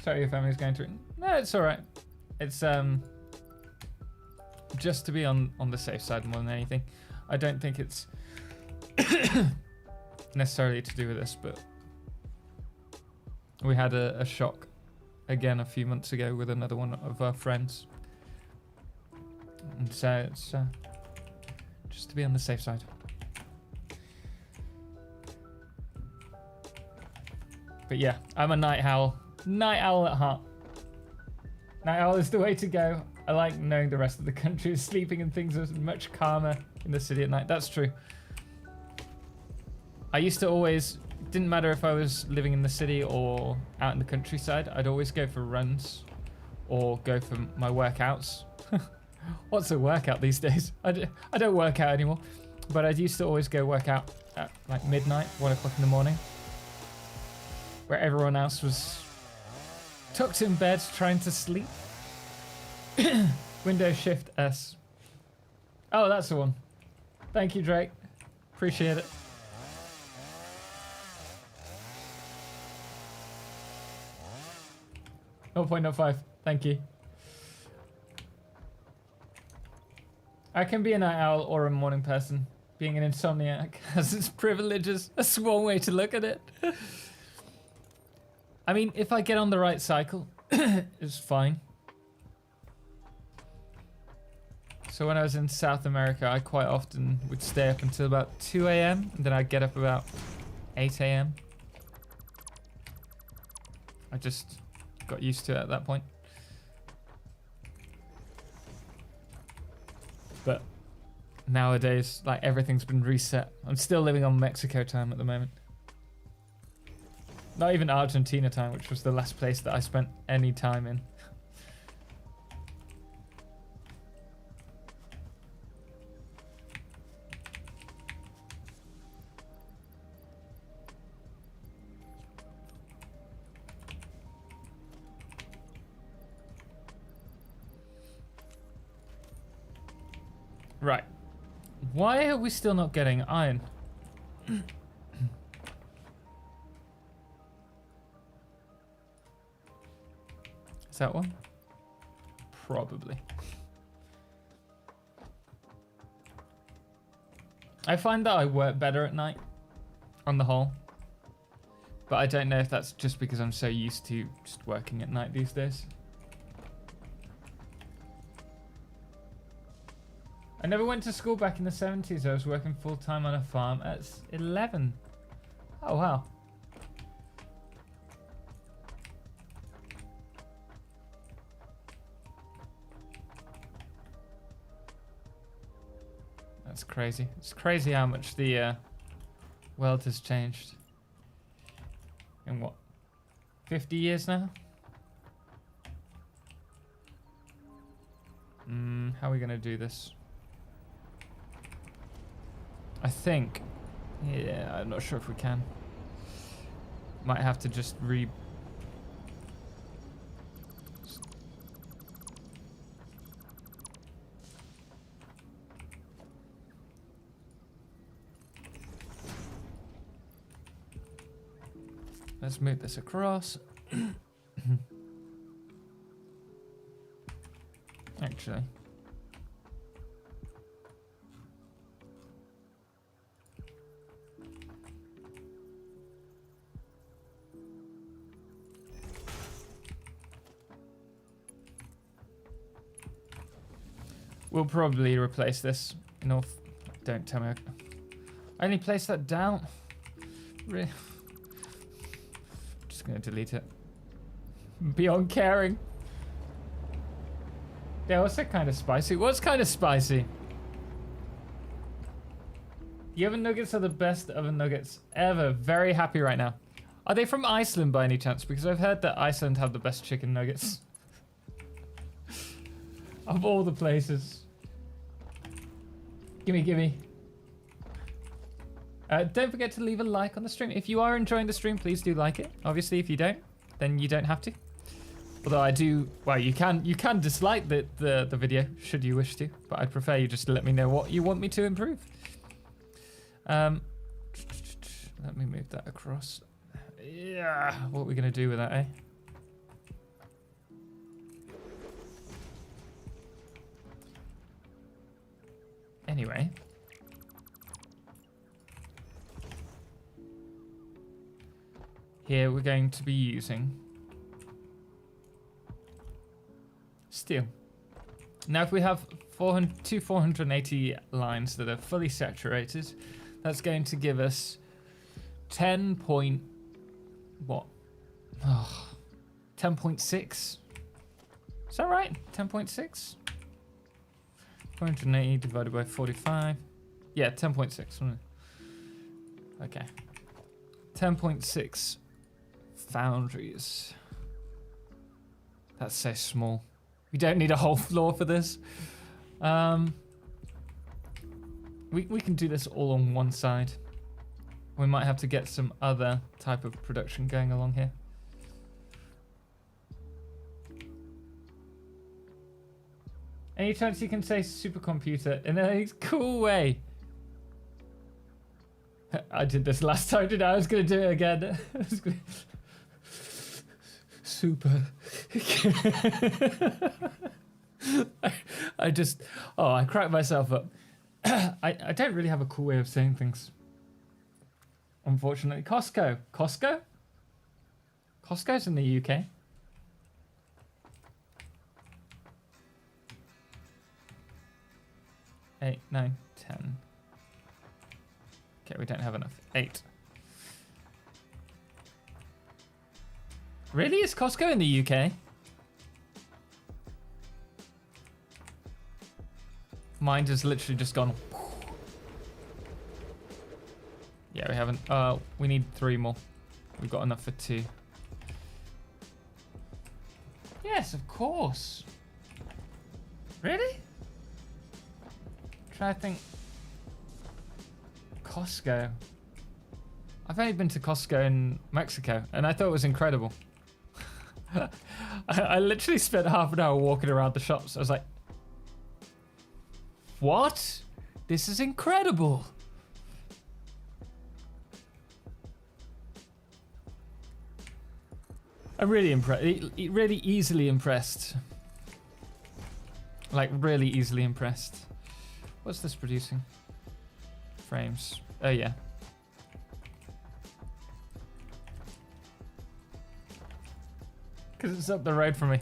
Sorry, your family's going through it. No, it's all right. It's just to be on the safe side more than anything. I don't think it's necessarily to do with this, but we had a shock again a few months ago with another one of our friends. And so it's just to be on the safe side. But yeah, I'm a night owl. Night owl at heart. Night owl is the way to go. I like knowing the rest of the country is sleeping and things are much calmer in the city at night. That's true. I used to always, didn't matter if I was living in the city or out in the countryside, I'd always go for runs or go for my workouts. What's a workout these days? I don't work out anymore, but I used to always go work out at like midnight, 1 o'clock in the morning, where everyone else was tucked in bed trying to sleep. Windows Shift S. Oh, that's the one. Thank you, Drake. Appreciate it. Oh, 0.05. Thank you. I can be a night owl or a morning person. Being an insomniac has its privileges. That's one way to look at it. I mean, if I get on the right cycle, it's fine. So when I was in South America, I quite often would stay up until about 2 a.m. and then I'd get up about 8 a.m. I just got used to it at that point. But nowadays, like, everything's been reset. I'm still living on Mexico time at the moment. Not even Argentina time, which was the last place that I spent any time in. Right. Why are we still not getting iron? Is that one? Probably. I find that I work better at night, on the whole. But I don't know if that's just because I'm so used to just working at night these days. I never went to school back in the 70s. I was working full-time on a farm at 11. Oh, wow. That's crazy. It's crazy how much the world has changed. In what, 50 years now? How are we going to do this? I think, yeah, I'm not sure if we can. Might have to just Let's move this across. Actually. We'll probably replace this. No, don't tell me. I only placed that down. Really? Just gonna delete it. Beyond caring. They're also kind of spicy. What's kind of spicy? The oven nuggets are the best oven nuggets ever. Very happy right now. Are they from Iceland by any chance? Because I've heard that Iceland have the best chicken nuggets. Of all the places. Gimme, gimme. Don't forget to leave a like on the stream. If you are enjoying the stream, please do like it. Obviously, if you don't, then you don't have to. Although I do, well, you can dislike the video, should you wish to. But I'd prefer you just to let me know what you want me to improve. Let me move that across. Yeah, what are we going to do with that, eh? Anyway. Here we're going to be using steel. Now if we have 480 lines that are fully saturated, that's going to give us 10 point, what? Oh, 10.6. Is that right? 10.6? 480 divided by 45. Yeah, 10.6. Okay. 10.6 foundries. That's so small. We don't need a whole floor for this. We can do this all on one side. We might have to get some other type of production going along here. Any chance you can say supercomputer in a cool way? I did this last time, didn't I? I was going to do it again. Super. I just... Oh, I cracked myself up. I don't really have a cool way of saying things. Unfortunately. Costco. Costco? Costco's in the UK. Eight, 9, 10. Okay, we don't have enough. 8. Really? Is Costco in the UK? Mine has literally just gone. Yeah, we haven't. We need 3 more. We've got enough for 2. Yes, of course. Really? Try to think. Costco. I've only been to Costco in Mexico, and I thought it was incredible. I literally spent half an hour walking around the shops. I was like, what? This is incredible. I'm really impressed. Really easily impressed. Like, really easily impressed. What's this producing? Frames. Oh, yeah. Because it's up the road from me.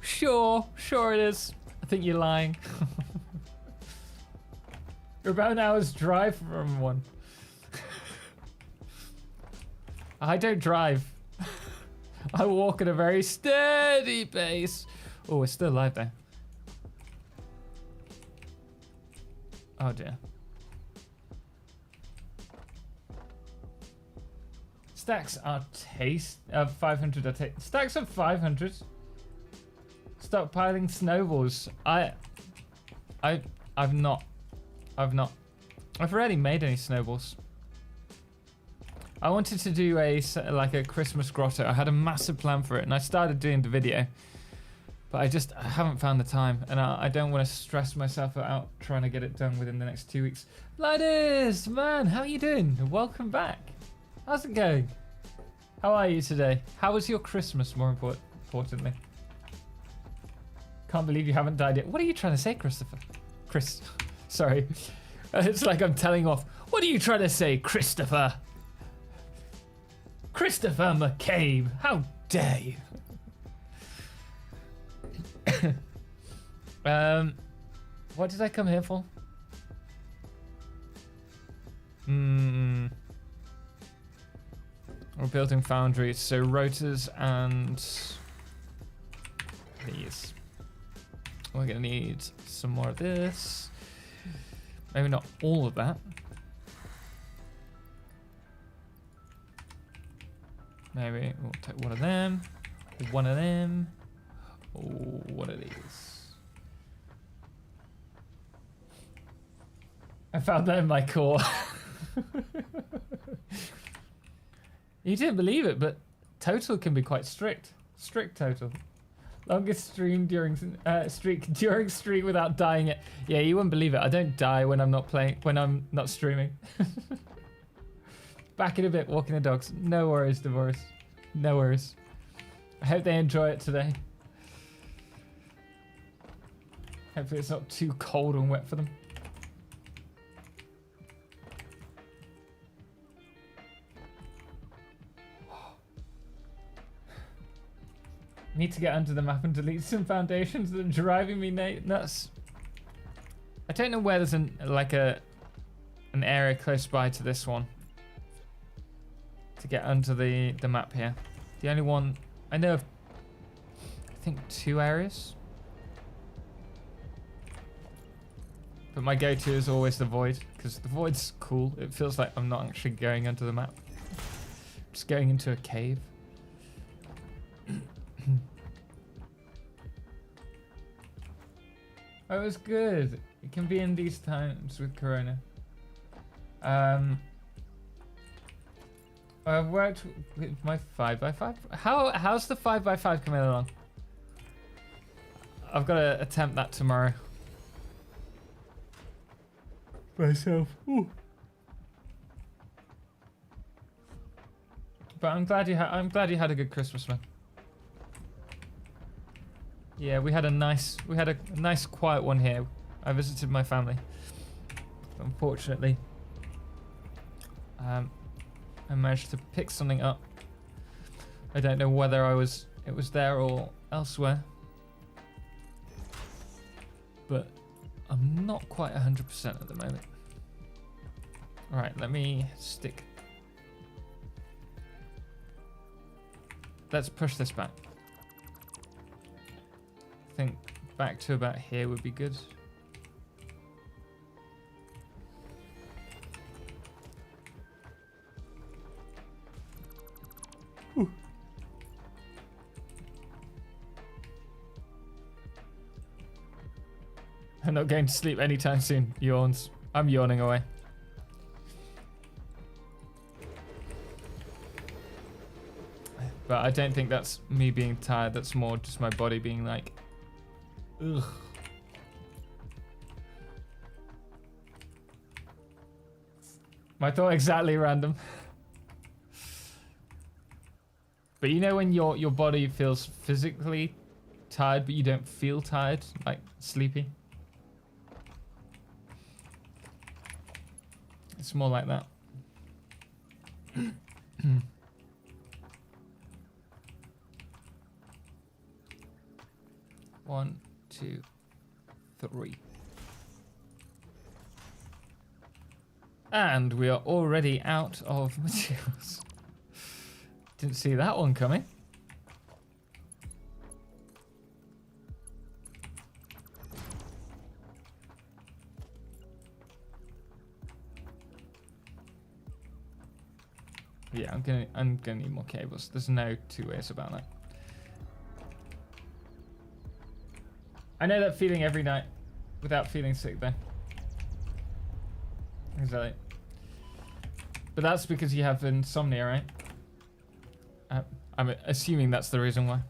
Sure it is. I think you're lying. You're about an hour's drive from one. I don't drive. I walk at a very steady pace. Oh, we're still alive there. Oh dear. Stacks are taste of 500 are taste. Stacks of 500. Stop piling snowballs. I've not. I've rarely made any snowballs. I wanted to do a Christmas grotto. I had a massive plan for it, and I started doing the video, but I haven't found the time, and I don't want to stress myself out trying to get it done within the next 2 weeks. Ladies, man, how are you doing? Welcome back. How's it going? How are you today? How was your Christmas, more importantly? Can't believe you haven't died yet. What are you trying to say, Christopher? Sorry. It's like I'm telling off. What are you trying to say, Christopher? Christopher McCabe, how dare you? What did I come here for? We're building foundries, so rotors and these. We're gonna need some more of this. Maybe not all of that. Maybe we'll take one of them, one of them, one of these. I found that in my core. You didn't believe it, but Total can be quite strict. Strict Total. Longest stream during streak without dying it. Yeah, you wouldn't believe it. I don't die when I'm not playing, when I'm not streaming. Back in a bit, walking the dogs. No worries, Divorce. No worries. I hope they enjoy it today. Hopefully it's not too cold and wet for them. Need to get under the map and delete some foundations that are driving me nuts. I don't know where there's an area close by to this one to get under the map here. The only one I know of, I think 2 areas. But my go-to is always the void, because the void's cool. It feels like I'm not actually going under the map. Just going into a cave. Oh, it was good. It can be in these times with Corona. I've worked with my 5x5. How's the 5x5 coming along? I've got to attempt that tomorrow. Myself. Ooh. But I'm glad you had a good Christmas, man. Yeah, we had a nice quiet one here. I visited my family. Unfortunately, I managed to pick something up. I don't know whether it was there or elsewhere, but I'm not quite 100% at the moment. All right, let me stick. Let's push this back. I think back to about here would be good. Ooh. I'm not going to sleep anytime soon. Yawns. I'm yawning away. But I don't think that's me being tired. That's more just my body being like, ugh. My thought exactly random. But you know when your body feels physically tired, but you don't feel tired, like sleepy? It's more like that. 1, 2, 3. And we are already out of materials. Didn't see that one coming. Yeah, I'm gonna need more cables. There's no two ways about that. I know that feeling every night without feeling sick though. Exactly. But that's because you have insomnia, right? I'm assuming that's the reason why.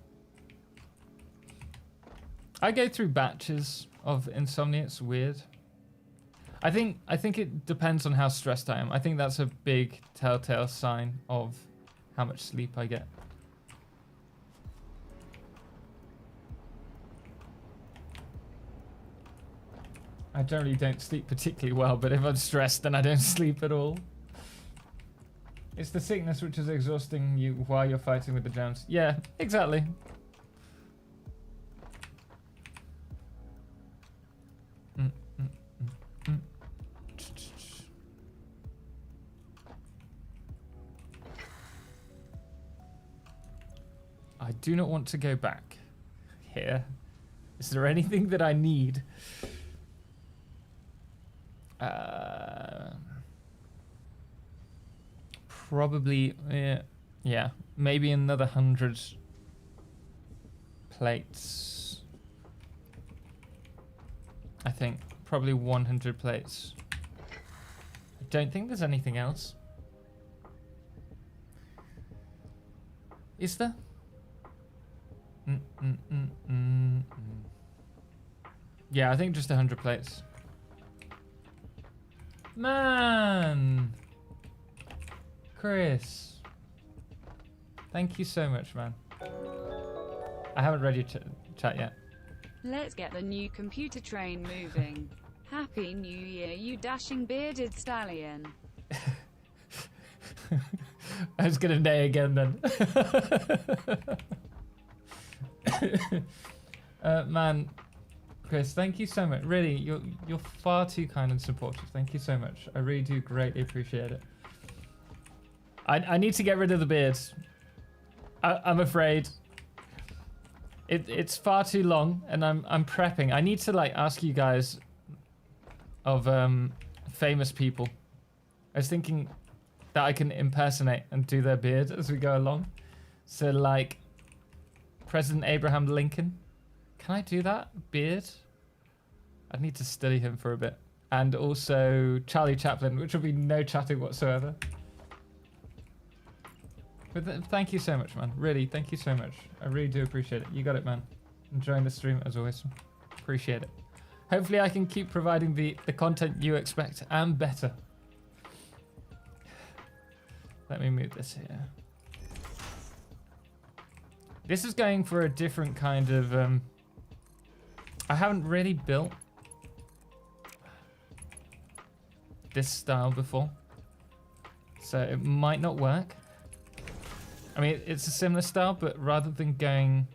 I go through batches of insomnia. It's weird. I think it depends on how stressed I am. I think that's a big telltale sign of how much sleep I get. I generally don't sleep particularly well, but if I'm stressed, then I don't sleep at all. It's the sickness which is exhausting you while you're fighting with the germs. Yeah, exactly. I do not want to go back here. Is there anything that I need? Probably, yeah, maybe another 100 plates. I think probably 100 plates. I don't think there's anything else. Is there? Yeah, I think just 100 plates. Man! Chris. Thank you so much, man. I haven't read your chat yet. Let's get the new computer train moving. Happy New Year, you dashing bearded stallion. I was gonna nay again then. Man, Chris, thank you so much. Really, you're far too kind and supportive. Thank you so much. I really do greatly appreciate it. I need to get rid of the beard. I'm afraid. It's far too long, and I'm prepping. I need to like ask you guys of famous people. I was thinking that I can impersonate and do their beard as we go along. So like President Abraham Lincoln. Can I do that? Beard? I need to study him for a bit. And also Charlie Chaplin, which will be no chatting whatsoever. But thank you so much, man. Really, thank you so much. I really do appreciate it. You got it, man. Enjoying the stream as always. Appreciate it. Hopefully I can keep providing the content you expect and better. Let me move this here. This is going for a different kind of... I haven't really built this style before, so it might not work. I mean, it's a similar style, but rather than going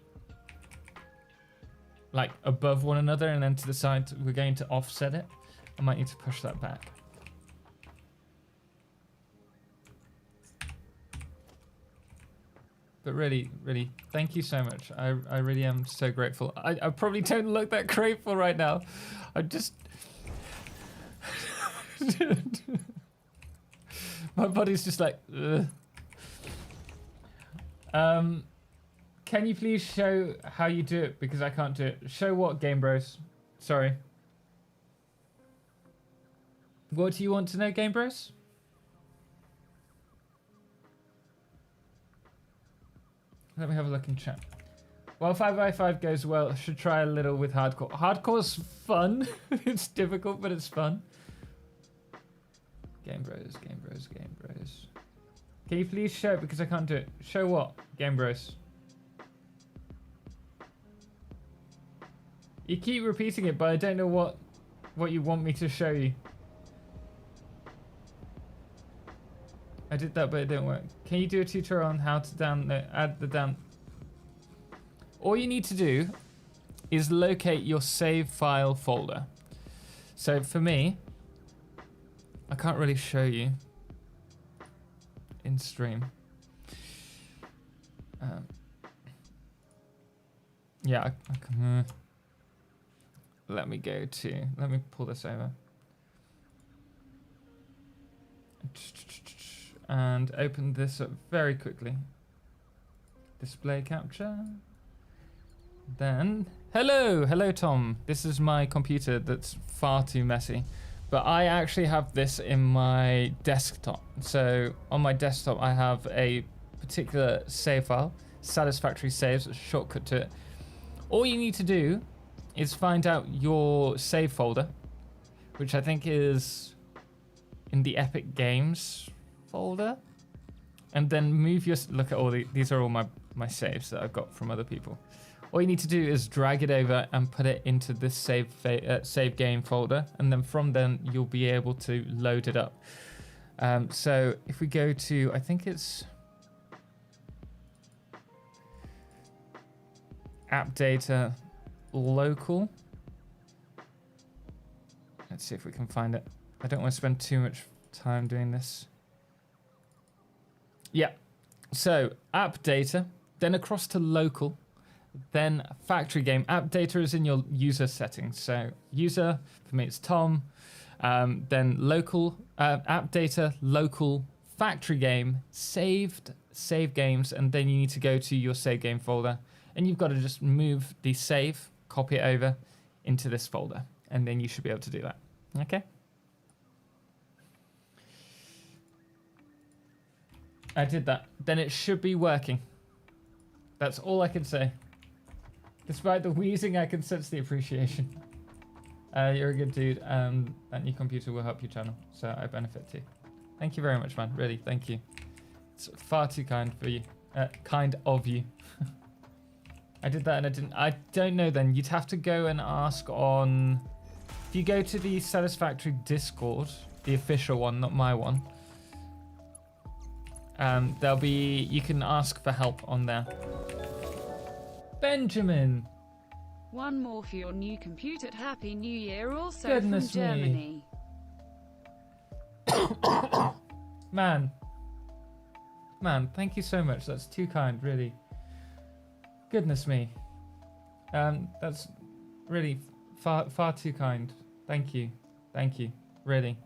like above one another and then to the side, we're going to offset it. I might need to push that back. But really, really, thank you so much. I really am so grateful. I probably don't look that grateful right now. I'm just... My body's just like... Ugh. Can you please show how you do it? Because I can't do it. Show what, Game Bros? Sorry. What do you want to know, Game Bros? Let me have a look in chat. Well, 5x5 goes well. I should try a little with hardcore. Hardcore's fun. It's difficult, but it's fun. Game Bros, Game Bros, Game Bros. Can you please show it? Because I can't do it. Show what, Game Bros? You keep repeating it, but I don't know what you want me to show you. I did that, but it didn't work. Can you do a tutorial on how to add the down? All you need to do is locate your save file folder. So for me, I can't really show you in stream. Yeah, I can, let me pull this over. And open this up very quickly. Display capture. Then, hello Tom. This is my computer that's far too messy. But I actually have this in my desktop. So on my desktop, I have a particular save file, Satisfactory saves, a shortcut to it. All you need to do is find out your save folder, which I think is in the Epic Games folder, and then move your, look at all these are all my saves that I've got from other people. All you need to do is drag it over and put it into this save game folder, and then from then you'll be able to load it up. So if we go to, I think it's app data local. Let's see if we can find it. I don't want to spend too much time doing this. Yeah, so app data, then across to local, then factory game. App data is in your user settings. So user, for me it's Tom, then local, app data, local, factory game, save games, and then you need to go to your save game folder, and you've got to just move the save, copy it over into this folder, and then you should be able to do that. Okay. I did that. Then it should be working. That's all I can say. Despite the wheezing, I can sense the appreciation. You're a good dude, and that new computer will help your channel, so I benefit too. Thank you very much, man. Really, thank you. It's far too kind for you. Kind of you. I did that and I didn't. I don't know then. You'd have to go and ask on... If you go to the Satisfactory Discord, the official one, not my one, there'll be... You can ask for help on there. Benjamin! One more for your new computer. Happy New Year also Goodness from Germany. Man, thank you so much. That's too kind, really. Goodness me. That's really far too kind. Thank you, really.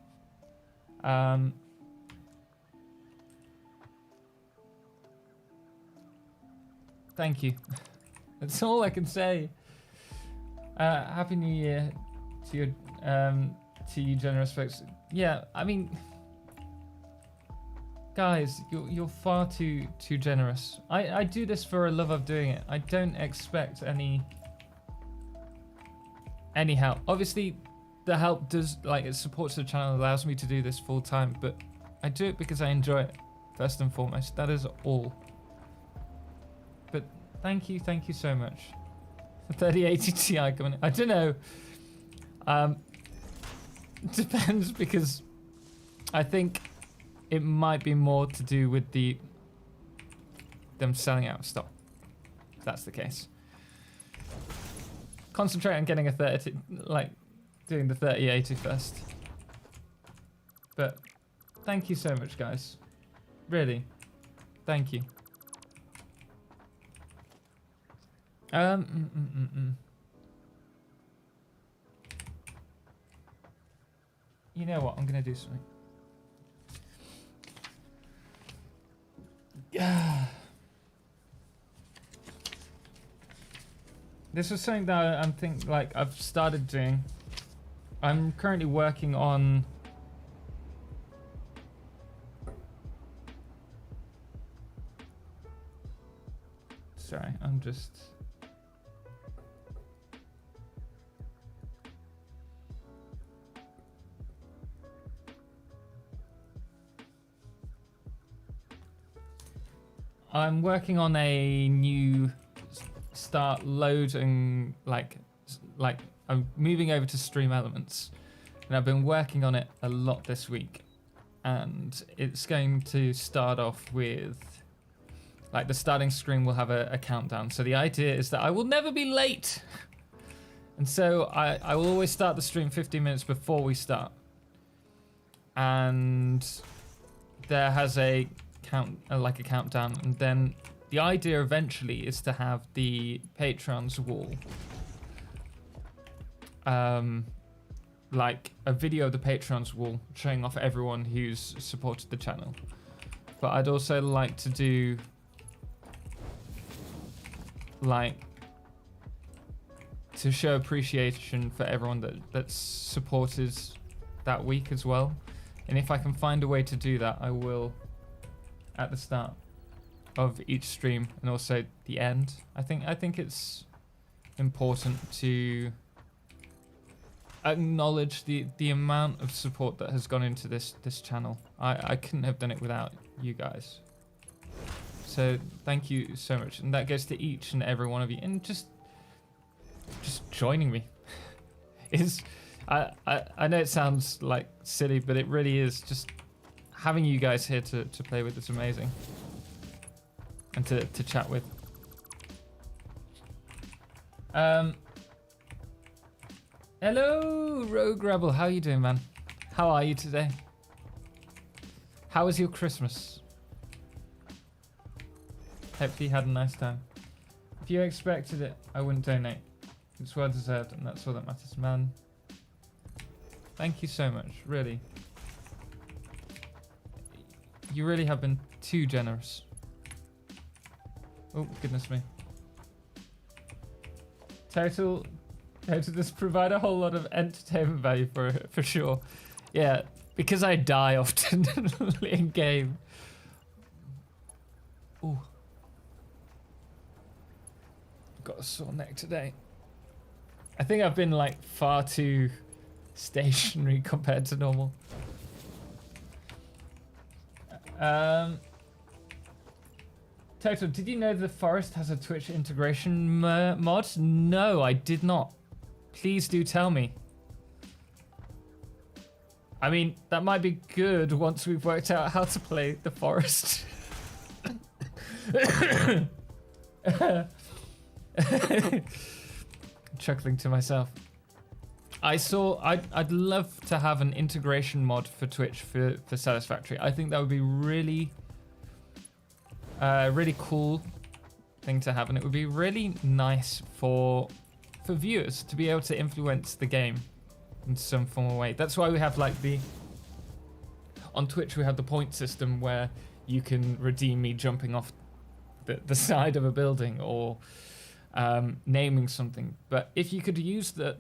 Thank you. That's all I can say. Happy New Year to you generous folks. Yeah, I mean, guys, you're far too generous. I do this for a love of doing it. I don't expect any any help. Obviously, the help does, like, it supports the channel, allows me to do this full time, but I do it because I enjoy it, first and foremost. That is all. But thank you so much. 3080 Ti coming. I don't know. Depends, because I think it might be more to do with them selling out of stock. If that's the case. Concentrate on getting a 30, like doing the 3080 first. But thank you so much, guys. Really, thank you. You know what? I'm gonna do something. This is something that I've started doing. I'm currently working on sorry, I'm just I'm working on a new start loading, like I'm moving over to Stream Elements, and I've been working on it a lot this week, and it's going to start off with, like, the starting screen will have a countdown. So the idea is that I will never be late, and so I will always start the stream 15 minutes before we start, and there has a like a countdown, and then the idea eventually is to have the Patreons wall, like a video of the Patreons wall showing off everyone who's supported the channel. But I'd also like to do, like, to show appreciation for everyone that's supported that week as well. And if I can find a way to do that, I will at the start of each stream and also the end. I think it's important to acknowledge the amount of support that has gone into this channel. I couldn't have done it without you guys. So thank you so much, and that goes to each and every one of you. And just joining me is I know it sounds like silly, but it really is. Just having you guys here to play with is amazing, and to chat with. Hello, Rogue Rebel. How are you doing, man? How are you today? How was your Christmas? Hope you had a nice time. If you expected it, I wouldn't donate. It's well deserved, and that's all that matters, man. Thank you so much, really. You really have been too generous. Oh, goodness me. Total does provide a whole lot of entertainment value for sure. Yeah, because I die often in game. Ooh. Got a sore neck today. I think I've been, like, far too stationary compared to normal. Total, did you know the Forest has a Twitch integration mod? No, I did not. Please do tell me. I mean, that might be good once we've worked out how to play the Forest. Chuckling to myself. I'd love to have an integration mod for Twitch for Satisfactory. I think that would be really cool thing to have, and it would be really nice for viewers to be able to influence the game in some form or way. That's why we have, like, on Twitch we have the point system where you can redeem me jumping off the side of a building or naming something. But if you could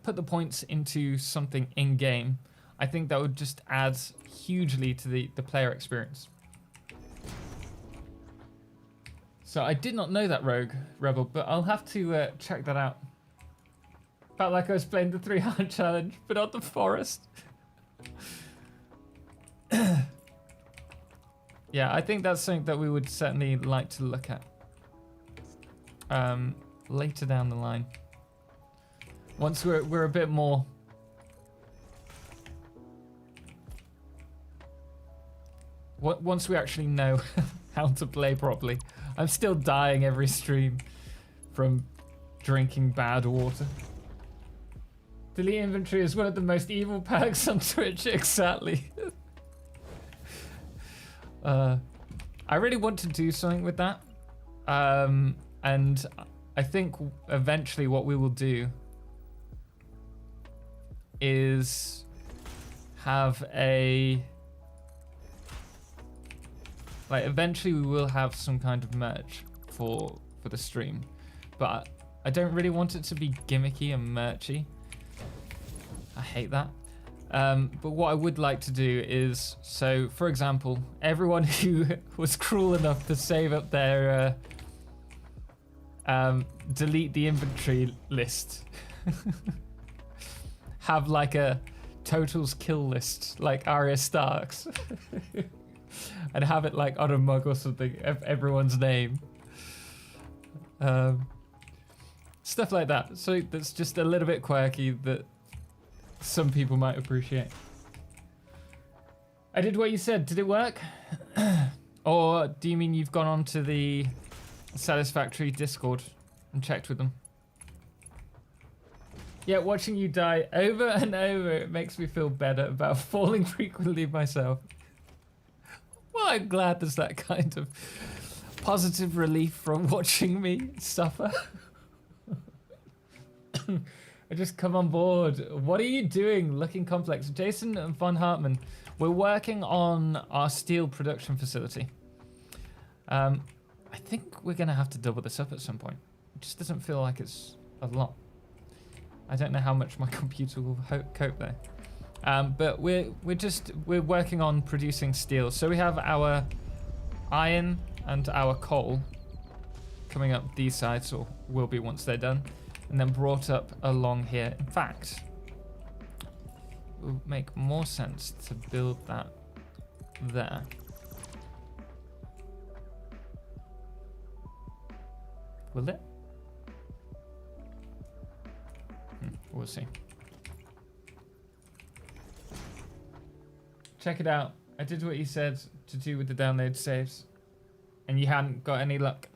put the points into something in game, I think that would just add hugely to the player experience. So I did not know that, Rogue Rebel, but I'll have to check that out. Felt like I was playing the 3-hour challenge, but not the forest. Yeah, I think that's something that we would certainly like to look at later down the line. Once we're a bit more once we actually know how to play properly. I'm still dying every stream from drinking bad water. Delete inventory is one of the most evil perks on Twitch, exactly. I really want to do something with that. And I think eventually what we will do is have a... Like, eventually we will have some kind of merch for the stream. But I don't really want it to be gimmicky and merchy. I hate that. But what I would like to do is, so for example, everyone who was cruel enough to save up their delete the inventory list have like a totals kill list like Arya Stark's and have it like on a mug or something of everyone's name. Stuff like that. So that's just a little bit quirky that some people might appreciate. I did what you said. Did it work? Or do you mean you've gone on to the Satisfactory Discord and checked with them? Yeah, watching you die over and over, it makes me feel better about falling frequently myself. Well, I'm glad there's that kind of positive relief from watching me suffer. I just come on board. What are you doing? Looking complex. Jason and Von Hartman, we're working on our steel production facility. I think we're going to have to double this up at some point. It just doesn't feel like it's a lot. I don't know how much my computer will cope there. But we're working on producing steel. So we have our iron and our coal coming up these sides, or will be once they're done. And then brought up along here. In fact, it would make more sense to build that there. Will it? We'll see. Check it out. I did what you said to do with the download saves, and you hadn't got any luck.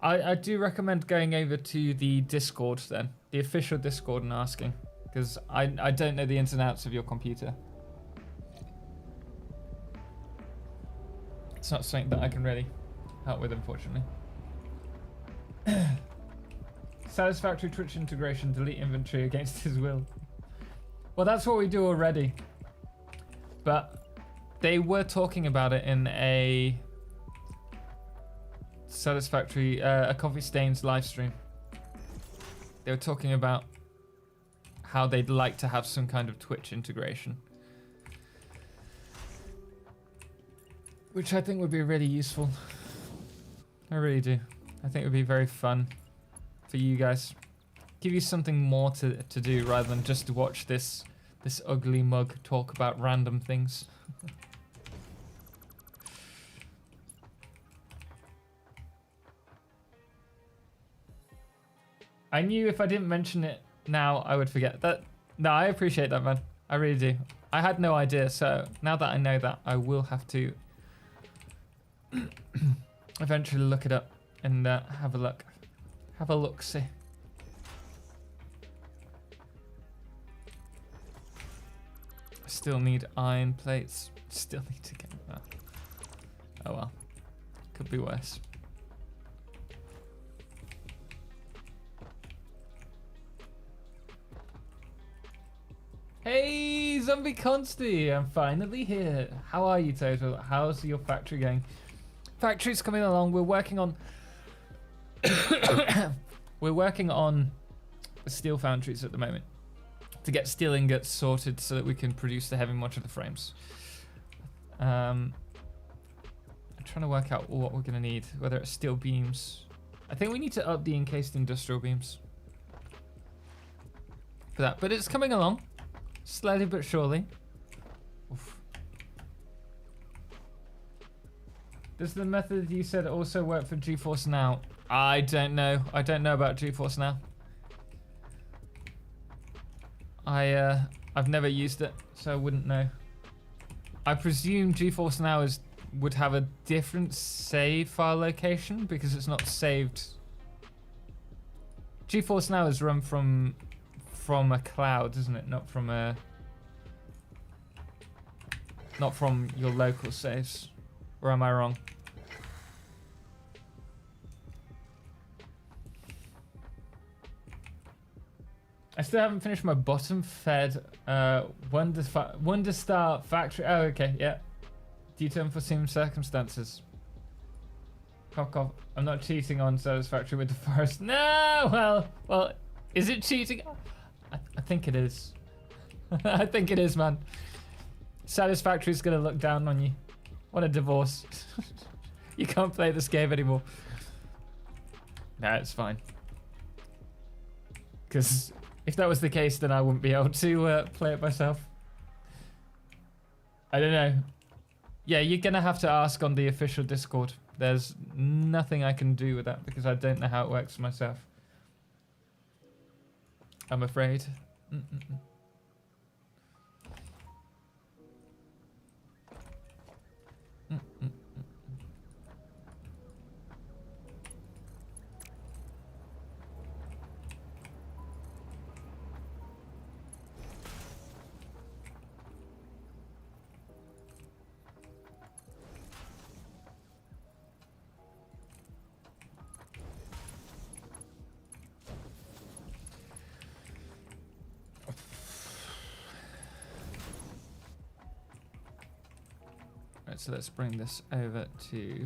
I do recommend going over to the Discord then, the official Discord, and asking, because I don't know the ins and outs of your computer. It's not something that I can really help with, unfortunately. Satisfactory Twitch integration, delete inventory against his will. Well, that's what we do already. But they were talking about it in a Satisfactory, a Coffee Stains live stream. They were talking about how they'd like to have some kind of Twitch integration, which I think would be really useful. I really do. I think it would be very fun for you guys. Give you something more to do rather than just to watch this ugly mug talk about random things. I knew if I didn't mention it now, I would forget that. No, I appreciate that, man. I really do. I had no idea, so now that I know that, I will have to eventually look it up and have a look. Have a look-see. Still need iron plates. Still need to get that. Oh well. Could be worse. Hey, Zombie Consti, I'm finally here. How are you, Total? How's your factory going? Factory's coming along. We're working on we're working on steel foundries at the moment to get steel ingots sorted so that we can produce the heavy modular frames. I'm trying to work out what we're going to need, whether it's steel beams. I think we need to up the encased industrial beams. for that. But it's coming along, slowly but surely. Oof. Does the method you said also work for GeForce Now? I don't know. I don't know about GeForce Now. I've never used it, so I wouldn't know. I presume GeForce Now would have a different save file location because it's not saved. GeForce Now is run from a cloud, isn't it? Not from your local saves. Or am I wrong? I still haven't finished my bottom fed Wonder Star factory. Oh, okay, yeah. Due to unforeseen circumstances. Cough, cough. I'm not cheating on Satisfactory with the forest. No, well, is it cheating? I think it is. I think it is, man. Satisfactory's gonna look down on you. What a divorce. You can't play this game anymore. Nah, it's fine. Because if that was the case, then I wouldn't be able to play it myself. I don't know. Yeah, you're gonna have to ask on the official Discord. There's nothing I can do with that because I don't know how it works myself. I'm afraid. Right, so let's bring this over to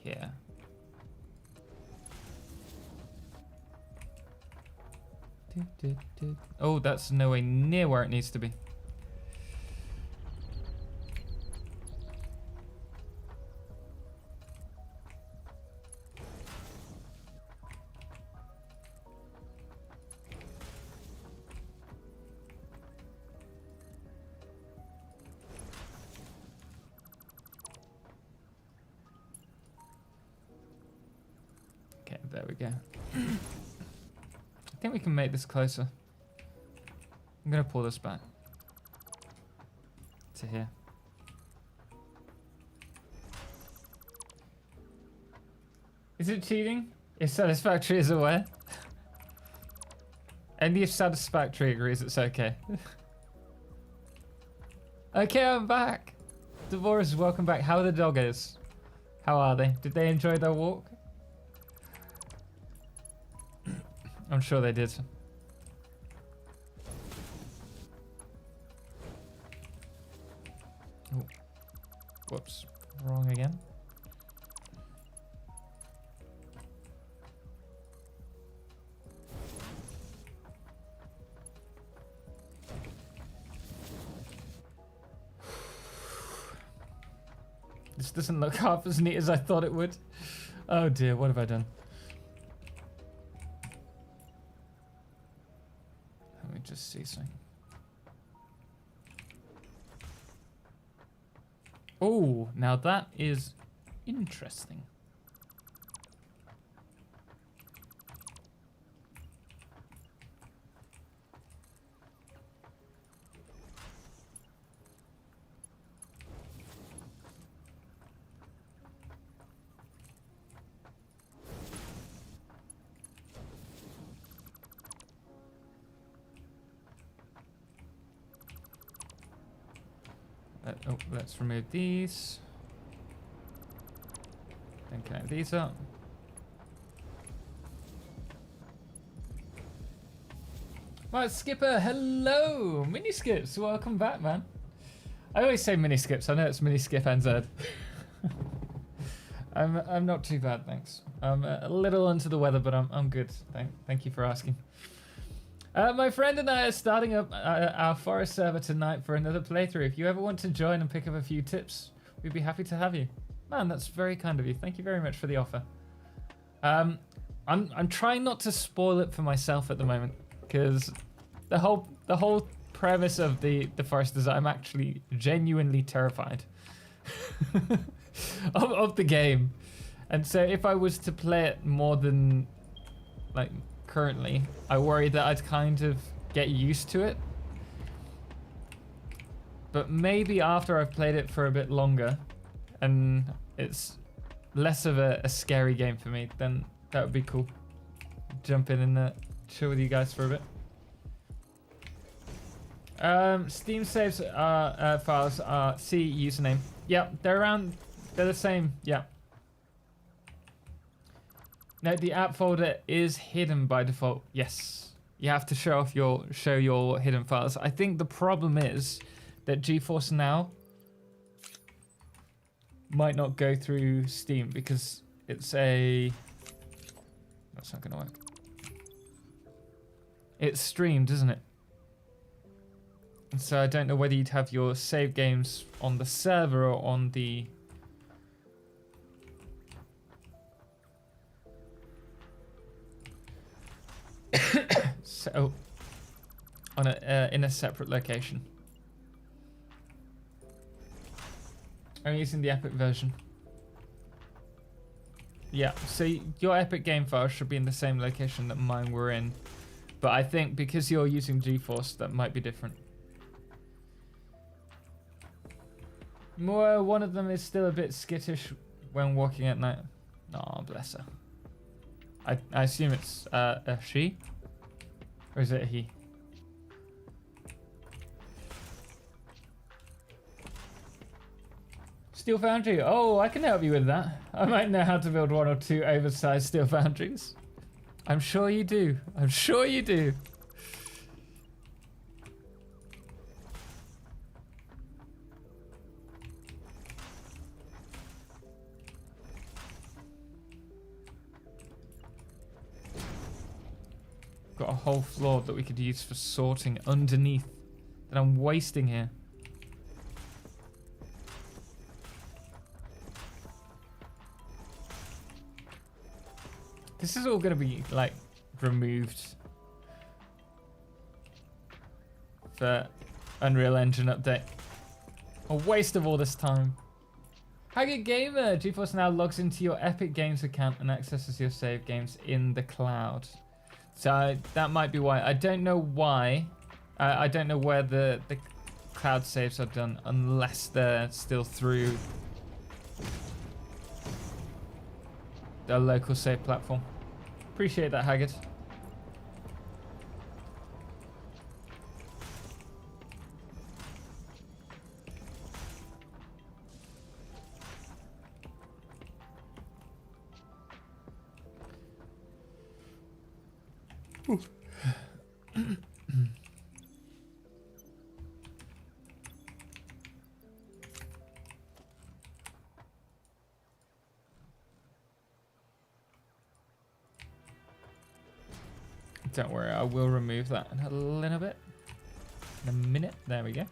here. Oh, that's nowhere near where it needs to be. Okay, there we go. I think we can make this closer. I'm gonna pull this back to here. Is it cheating? If Satisfactory is aware? Only if Satisfactory agrees it's okay. Okay, I'm back. Devorah, welcome back. How are the doggos? How are they? Did they enjoy their walk? I'm sure they did. Oh. Whoops. Wrong again. This doesn't look half as neat as I thought it would. Oh dear, what have I done? Let me just see something. Oh, now that is interesting. Oh, let's remove these. Then connect these up. Right, Skipper, hello! Mini Skips, welcome back, man. I always say Mini Skips, I know it's Mini Skip NZ. I'm not too bad, thanks. I'm a little under the weather, but I'm good. Thank you for asking. My friend and I are starting up our forest server tonight for another playthrough. If you ever want to join and pick up a few tips, we'd be happy to have you. Man, that's very kind of you. Thank you very much for the offer. I'm trying not to spoil it for myself at the moment, because the whole premise of the forest is I'm actually genuinely terrified of the game. And so if I was to play it more than like currently, I worry that I'd kind of get used to it. But maybe after I've played it for a bit longer and it's less of a scary game for me, then that would be cool. Jump in and chill with you guys for a bit. Steam saves files are C username. Yeah, they're the same. Yeah. No, the app folder is hidden by default. Yes, you have to show your hidden files. I think the problem is that GeForce Now might not go through Steam because that's not gonna work. It's streamed, isn't it? And so I don't know whether you'd have your save games on the server or on the so on in a separate location. I'm using the Epic version. Yeah, so your Epic game file should be in the same location that mine were in. But I think because you're using GeForce, that might be different. Moar, one of them is still a bit skittish when walking at night. Oh, bless her. I assume it's a she? Or is it a he? Steel foundry. Oh, I can help you with that. I might know how to build 1 or 2 oversized steel foundries. I'm sure you do. I'm sure you do. Got a whole floor that we could use for sorting underneath that I'm wasting here. This is all going to be like removed for Unreal Engine update. A waste of all this time. Haggard Gamer, GeForce Now logs into your Epic Games account and accesses your save games in the cloud. So that might be why. I don't know why. I don't know where the cloud saves are done unless they're still through the local save platform. Appreciate that, Haggard. Don't worry, I will remove that in a little bit. In a minute. There we go.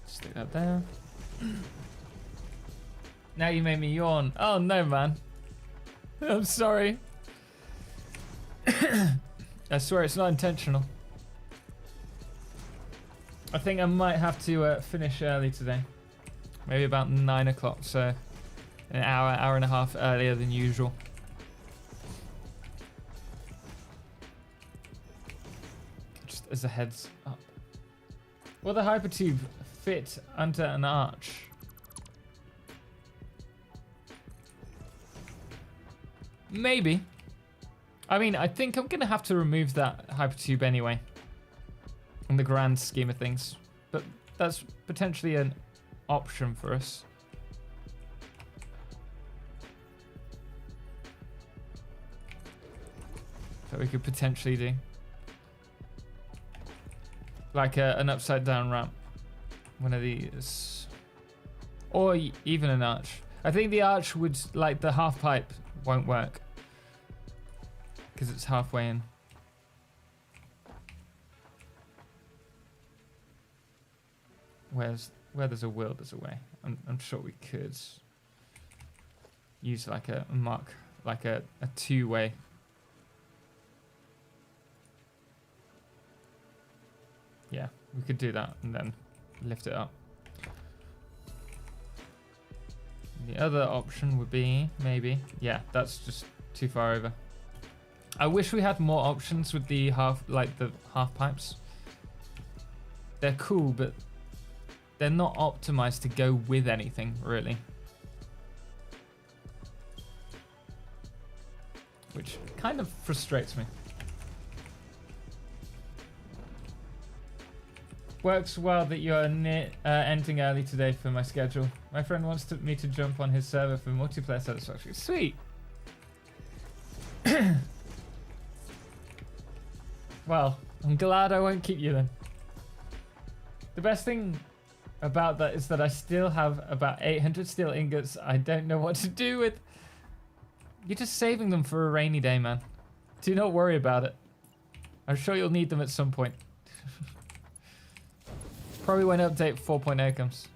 Stick that there. Now you made me yawn. Oh no, man. I'm sorry. I swear it's not intentional. I think I might have to finish early today. Maybe about 9 o'clock, so an hour and a half earlier than usual. Just as a heads up. Will the hypertube fit under an arch? Maybe. I mean, I think I'm gonna have to remove that hypertube anyway, in the grand scheme of things. But that's potentially an option for us. That we could potentially do. Like an upside down ramp. One of these. Or even an arch. I think the arch would, like the half pipe won't work. Because it's halfway in. Where there's a will, there's a way. I'm sure we could use like a mark, like a two-way. Yeah, we could do that and then lift it up. The other option would be maybe, yeah, that's just too far over. I wish we had more options with the half pipes. They're cool, but they're not optimized to go with anything, really. Which kind of frustrates me. Works well that you're ending early today for my schedule. My friend wants me to jump on his server for multiplayer Satisfactory. Sweet! Well, I'm glad I won't keep you then. The best thing about that is that I still have about 800 steel ingots I don't know what to do with. You're just saving them for a rainy day, man. Do not worry about it. I'm sure you'll need them at some point. Probably when update 4.0 comes.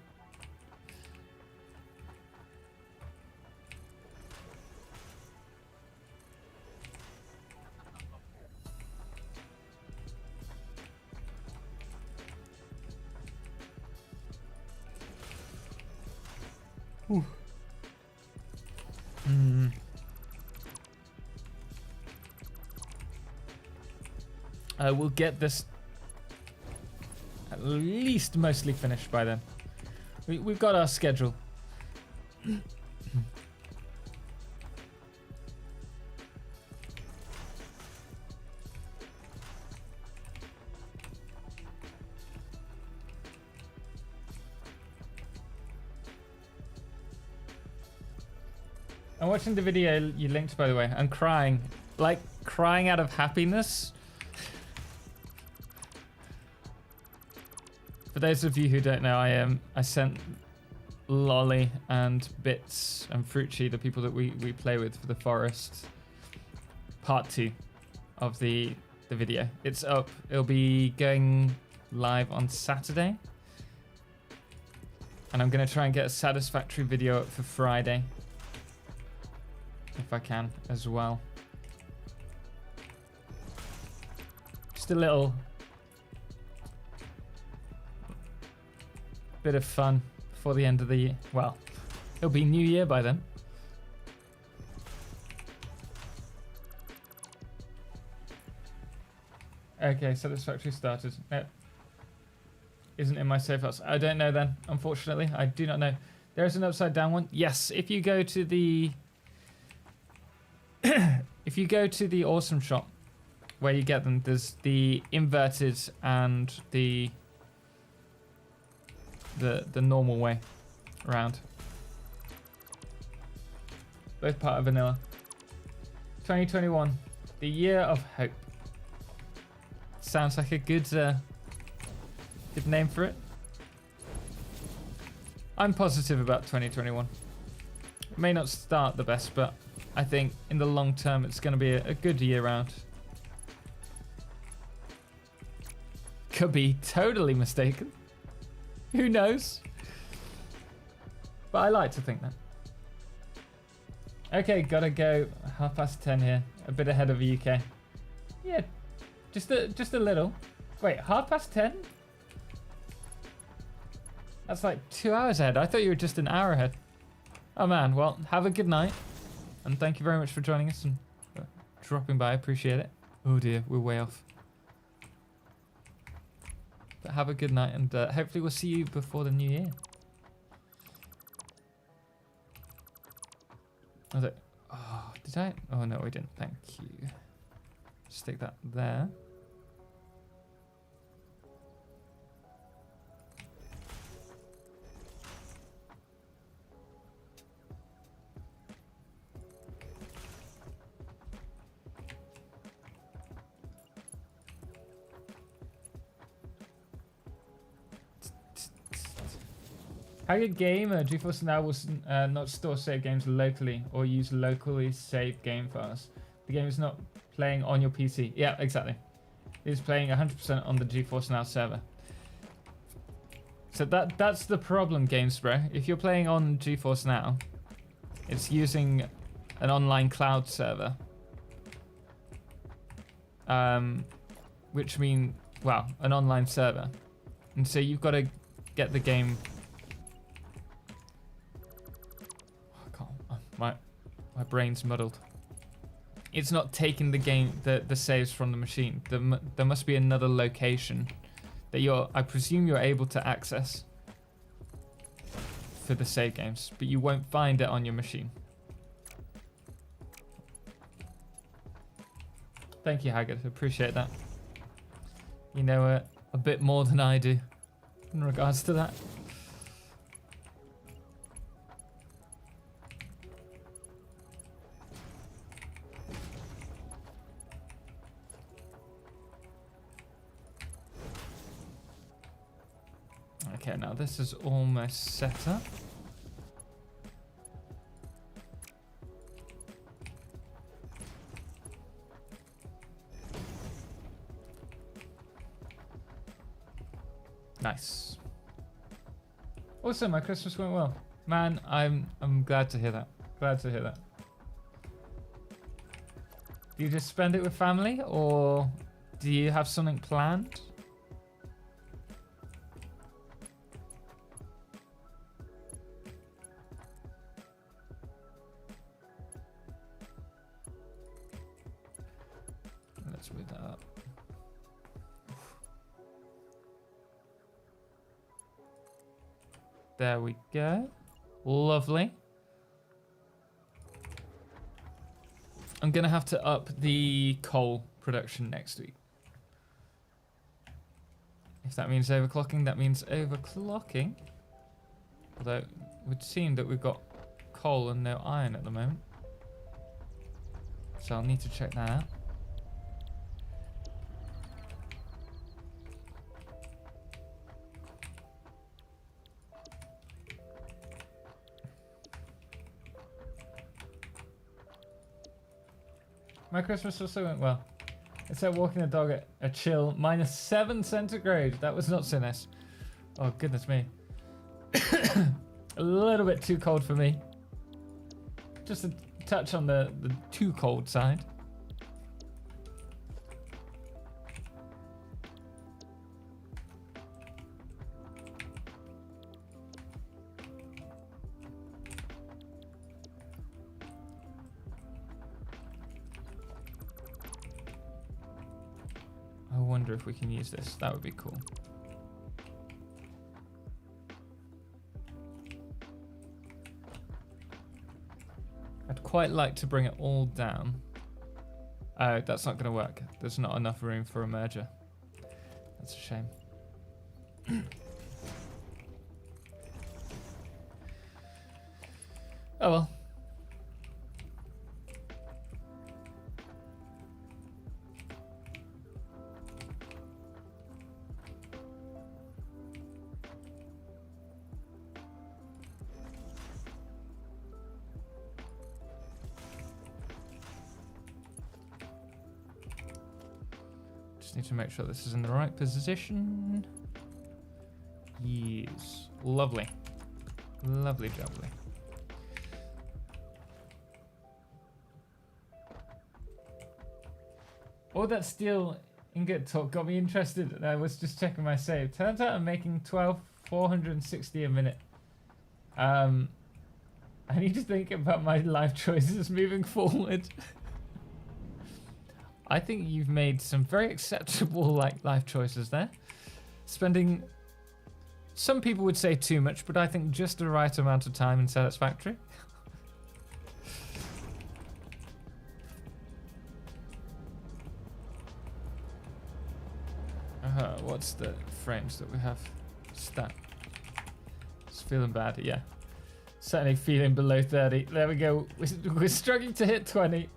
I will get this at least mostly finished by then. We've got our schedule. I'm watching the video you linked, by the way. I'm crying. Like, crying out of happiness. For those of you who don't know, I sent Lolly and Bits and Fruitchi, the people that we play with for the forest, part 2 of the video. It's up. It'll be going live on Saturday. And I'm going to try and get a Satisfactory video up for Friday. If I can as well. Just a little bit of fun before the end of the year. Well, it'll be New Year by then. Okay, Satisfactory started. No, isn't in my save files. I don't know then, unfortunately. I do not know. There is an upside down one. Yes, if you go to the if you go to the awesome shop where you get them, there's the inverted and the normal way around. Both part of vanilla. 2021, the year of hope. Sounds like a good name for it. I'm positive about 2021. It may not start the best, but I think in the long term it's going to be a good year round. Could be totally mistaken. Who knows? But I like to think that. Okay, gotta go 10:30 here. A bit ahead of the UK. Yeah, just a little. Wait, 10:30? That's like 2 hours ahead. I thought you were just an hour ahead. Oh man, well, have a good night. And thank you very much for joining us and dropping by. I appreciate it. Oh dear, we're way off. But have a good night, and hopefully we'll see you before the new year. Was it? Oh, did I? Oh no, we didn't. Thank you. Stick that there. Haggard Game, GeForce Now will not store save games locally or use locally saved game files. The game is not playing on your PC. Yeah, exactly. It is playing 100% on the GeForce Now server. So that's the problem, GameSpray. If you're playing on GeForce Now, it's using an online cloud server. Which means, well, an online server. And so you've got to get the game... I can't, my brain's muddled. It's not taking the game, the saves from the machine. There must be another location that I presume you're able to access for the save games, but you won't find it on your machine. Thank you, Haggard. Appreciate that. You know a bit more than I do in regards to that. Okay, now this is almost set up. Nice. Also, my Christmas went well. Man, I'm glad to hear that. Glad to hear that. Do you just spend it with family, or do you have something planned? Let's move that up. There we go. Lovely. I'm gonna have to up the coal production next week. If that means overclocking, that means overclocking. Although it would seem that we've got coal and no iron at the moment. So I'll need to check that out. My Christmas also went well. Except walking the dog at a chill -7 centigrade. That was not so nice. Oh, goodness me. A little bit too cold for me. Just a touch on the too cold side. I wonder if we can use this. That would be cool. I'd quite like to bring it all down. Oh, that's not going to work. There's not enough room for a merger. That's a shame. Oh well. Just need to make sure this is in the right position. Yes. Lovely. Lovely jubbly. All that steel ingot talk got me interested. I was just checking my save. Turns out I'm making 460 a minute. I need to think about my life choices moving forward. I think you've made some very acceptable life choices there. Spending, some people would say too much, but I think just the right amount of time in Satisfactory. What's the frames that we have? Stat. It's feeling bad, yeah. Certainly feeling below 30. There we go. We're struggling to hit 20.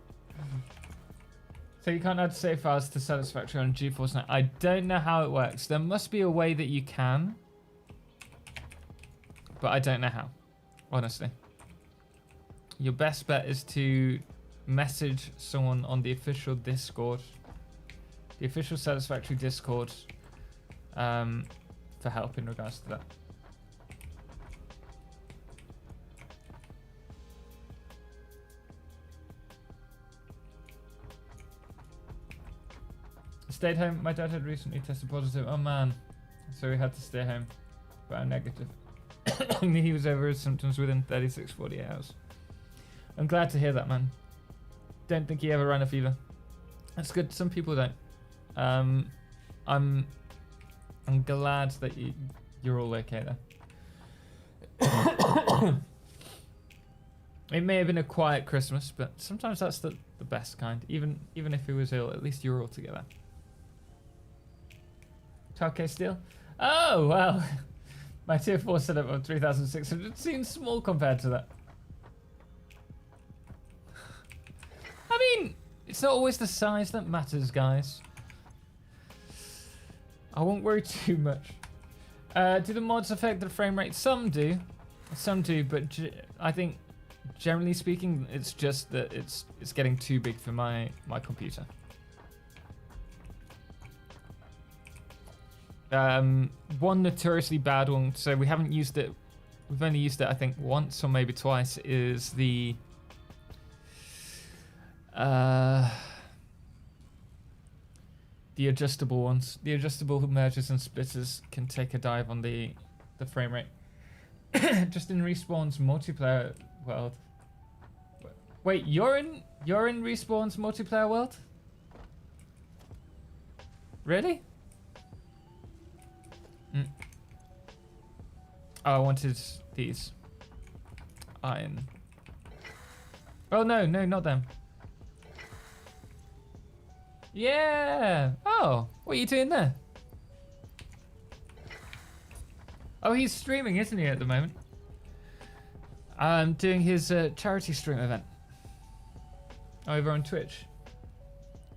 So you can't add save files to Satisfactory on GeForce Now. I don't know how it works. There must be a way that you can. but I don't know how, honestly. Your best bet is to message someone on the official Discord, the official Satisfactory Discord, for help in regards to that. Stayed home. My dad had recently tested positive. Oh man. So he had to stay home. But I'm negative. He was over his symptoms within 36, 48 hours. I'm glad to hear that, man. Don't think he ever ran a fever. That's good. Some people don't. I'm glad that you're all okay there. It may have been a quiet Christmas, but sometimes that's the best kind. Even if he was ill, at least you're all together. 12k steel? Oh, well. My tier 4 setup of 3,600 seems small compared to that. I mean, it's not always the size that matters, guys. I won't worry too much. Do the mods affect the frame rate? Some do. Some do, but I think, generally speaking, it's just that it's getting too big for my computer. One notoriously bad one, so we haven't used it. We've only used it, I think, once or maybe twice. Is the adjustable ones. The adjustable mergers and splitters can take a dive on the frame rate. Just in Respawn's multiplayer world. Wait, you're in Respawn's multiplayer world? Really? Oh, I wanted these. Iron. Oh no, not them. Yeah. Oh, what are you doing there? Oh, he's streaming, isn't he, at the moment? Doing his charity stream event over on Twitch.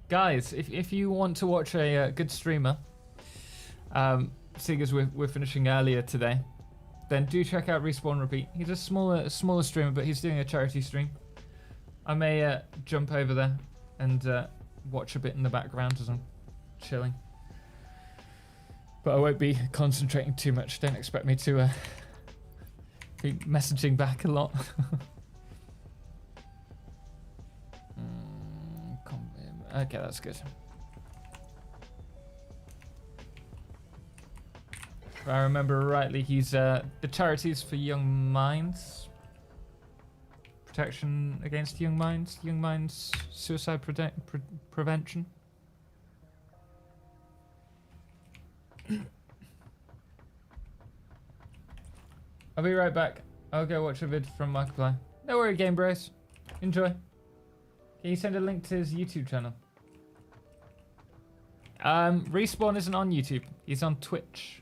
Guys, if you want to watch a good streamer, seeing as we're finishing earlier today, then do check out Respawn Repeat. He's a smaller streamer, but he's doing a charity stream. I may jump over there and watch a bit in the background as I'm chilling. But I won't be concentrating too much. Don't expect me to be messaging back a lot. Okay, that's good. If I remember rightly, he's the charities for young minds. Protection against young minds suicide prevention. I'll be right back. I'll go watch a vid from Markiplier. No worry, Game Bros. Enjoy. Can you send a link to his YouTube channel? Respawn isn't on YouTube. He's on Twitch.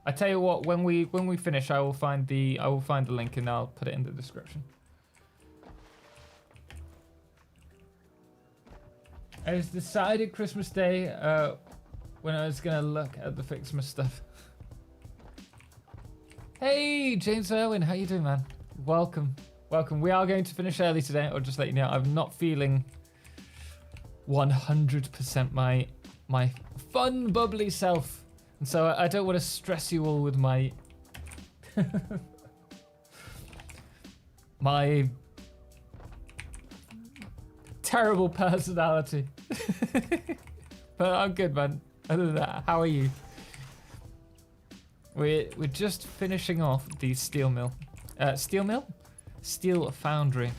I tell you what, when we finish, I will find the link and I'll put it in the description. I was decided Christmas Day when I was gonna look at the Fixmas stuff. Hey, James Irwin, how you doing, man? Welcome. We are going to finish early today. I'll just let you know, I'm not feeling 100% my fun, bubbly self. And so I don't want to stress you all with my my terrible personality. But I'm good, man. Other than that, how are you? We're just finishing off the steel mill. Steel foundry.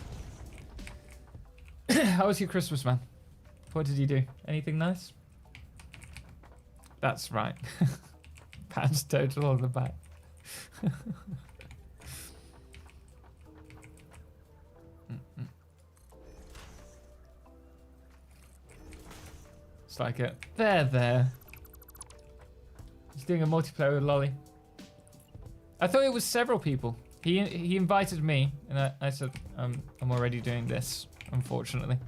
How was your Christmas, man? What did you do? Anything nice? That's right. Pounds total on the back. It's like a there. He's doing a multiplayer with Lolly. I thought it was several people. He invited me, and I said I'm already doing this, unfortunately.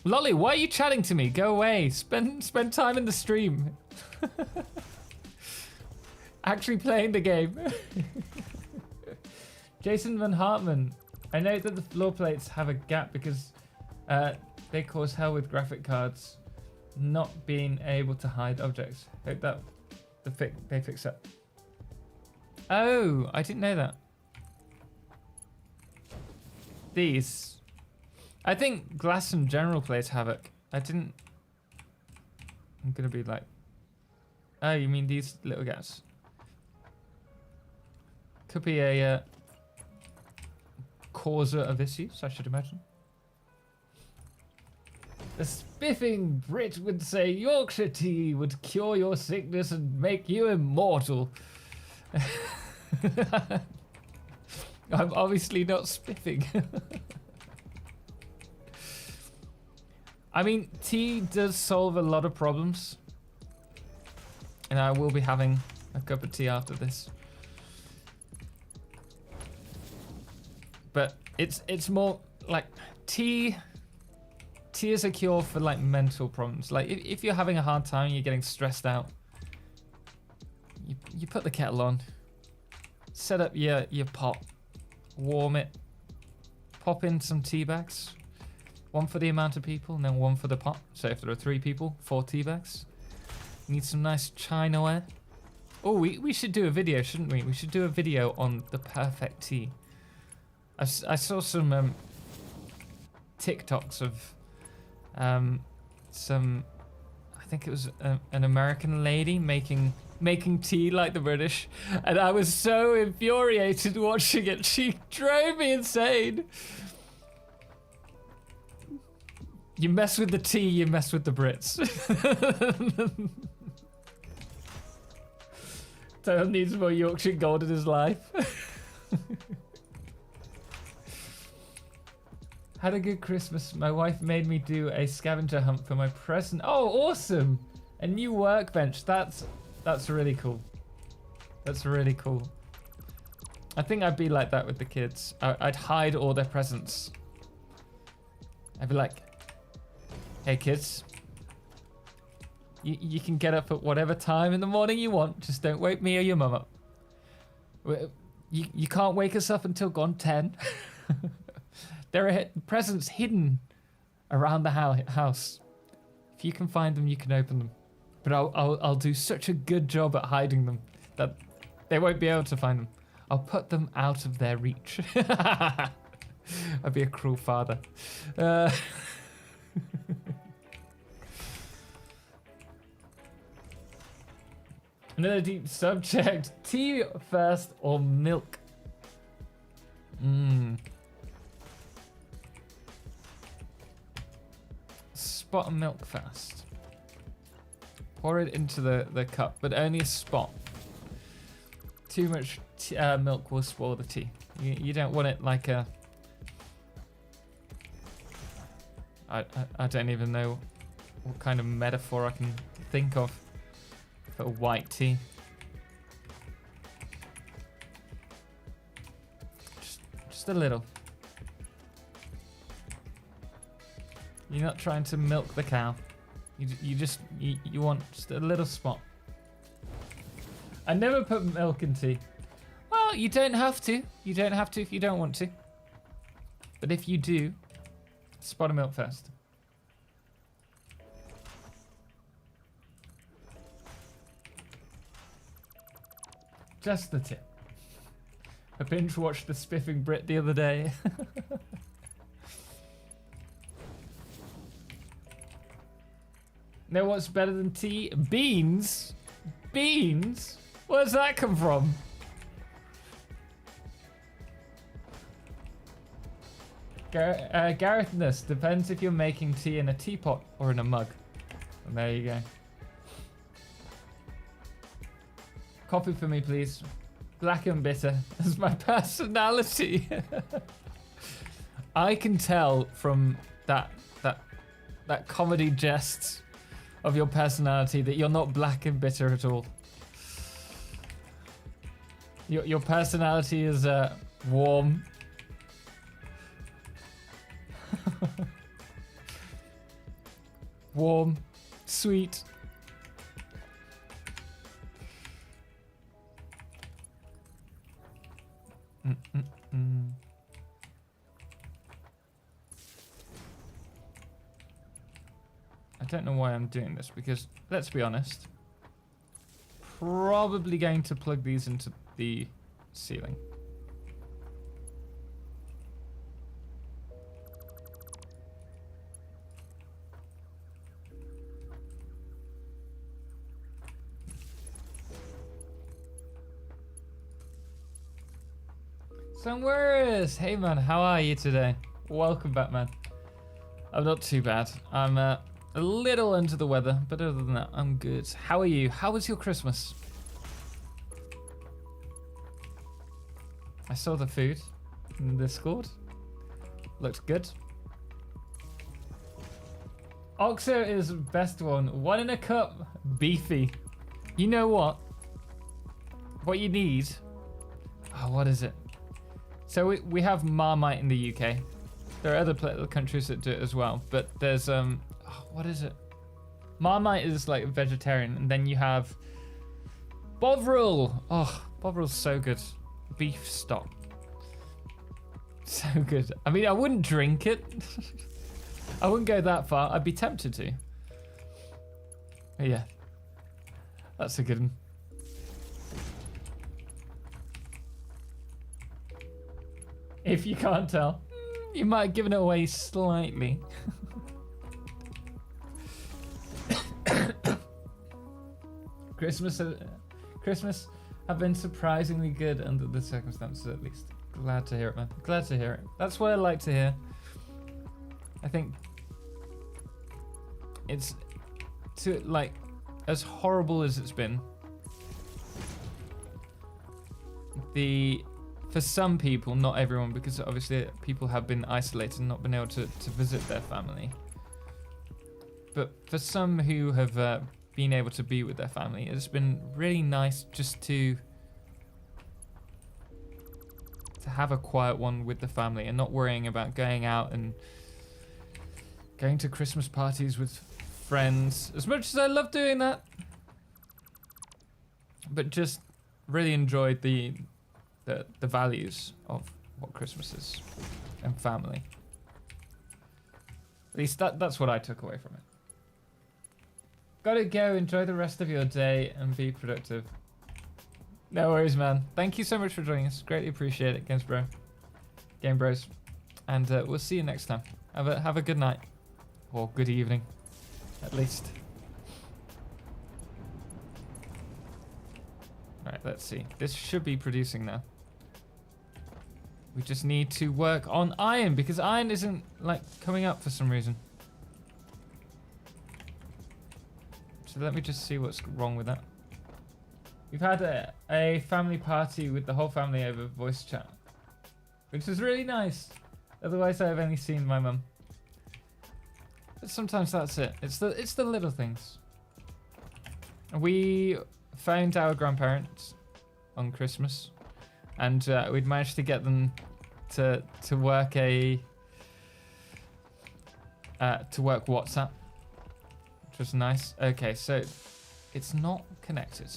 Lolly, why are you chatting to me? Go away. Spend time in the stream. Actually playing the game. Jason Van Hartman. I note that the floor plates have a gap because they cause hell with graphic cards not being able to hide objects. Hope that they fix that. Oh, I didn't know that. These. I think glass in general plays havoc. I'm gonna be like, oh, you mean these little gaps? Could be a causer of issues, I should imagine. The spiffing Brit would say Yorkshire tea would cure your sickness and make you immortal. I'm obviously not spiffing. I mean, tea does solve a lot of problems. And I will be having a cup of tea after this. But it's more like tea is a cure for like mental problems. Like if you're having a hard time, you're getting stressed out, you put the kettle on, set up your pot, warm it, pop in some tea bags, one for the amount of people and then one for the pot. So if there are 3 people, 4 tea bags. Need some nice chinaware. Oh, we should do a video, shouldn't we? We should do a video on the perfect tea. I saw some TikToks of some, I think it was an American lady making tea like the British, and I was so infuriated watching it. She drove me insane. You mess with the tea, you mess with the Brits. Tom needs more Yorkshire gold in his life. Had a good Christmas. My wife made me do a scavenger hunt for my present. Oh, awesome! A new workbench. That's really cool. That's really cool. I think I'd be like that with the kids. I'd hide all their presents. I'd be like, hey kids, you can get up at whatever time in the morning you want. Just don't wake me or your mum up. You can't wake us up until gone 10. There are presents hidden around the house. If you can find them, you can open them. But I'll do such a good job at hiding them that they won't be able to find them. I'll put them out of their reach. I'd be a cruel father. Another deep subject. Tea first or milk? Spot of milk first. Pour it into the cup, but only a spot. Too much milk will spoil the tea. You don't want it like a... I don't even know what kind of metaphor I can think of for white tea. Just a little. You're not trying to milk the cow. You want just a little spot. I never put milk in tea. Well, you don't have to. You don't have to if you don't want to. But if you do, spot of milk first. Just the tip. I binge watched The Spiffing Brit the other day. Know what's better than tea? Beans? Beans? Where does that come from? Garrethness depends if you're making tea in a teapot or in a mug. And there you go. Coffee for me, please. Black and bitter. That's my personality. I can tell from that comedy jest of your personality that you're not black and bitter at all. Your personality is warm. warm, sweet. I don't know why I'm doing this because, let's be honest, probably going to plug these into the ceiling. Sunwers! Hey man, how are you today? Welcome back, man. I'm not too bad. I'm a little under the weather, but other than that, I'm good. How are you? How was your Christmas? I saw the food in Discord. Looked good. Oxo is best one. One in a cup. Beefy. You know what? What you need. Oh, what is it? So we have Marmite in the UK. There are other countries that do it as well, but there's what is it? Marmite is like vegetarian, and then you have Bovril. Oh, Bovril's so good. Beef stock. So good. I mean, I wouldn't drink it. I wouldn't go that far. I'd be tempted to. But yeah, that's a good one. If you can't tell, you might have given it away slightly. Christmas have been surprisingly good under the circumstances, at least. Glad to hear it, man. Glad to hear it. That's what I like to hear. I think it's like as horrible as it's been. For some people, not everyone, because obviously people have been isolated and not been able to visit their family. But for some who have been able to be with their family, it's been really nice just to have a quiet one with the family and not worrying about going out and going to Christmas parties with friends. As much as I love doing that, but just really enjoyed the values of what Christmas is and family. At least that's what I took away from it. Gotta go, enjoy the rest of your day and be productive. No worries, man. Thank you so much for joining us. Greatly appreciate it, Game Bros. And we'll see you next time. Have a good night. Or good evening, at least. Alright, let's see. This should be producing now. We just need to work on iron because iron isn't like coming up for some reason. So let me just see what's wrong with that. We've had a family party with the whole family over voice chat, which is really nice. Otherwise, I've only seen my mum. But sometimes that's it. It's the little things. We found our grandparents on Christmas, and we'd managed to get them to work WhatsApp, which was nice. Okay, so it's not connected.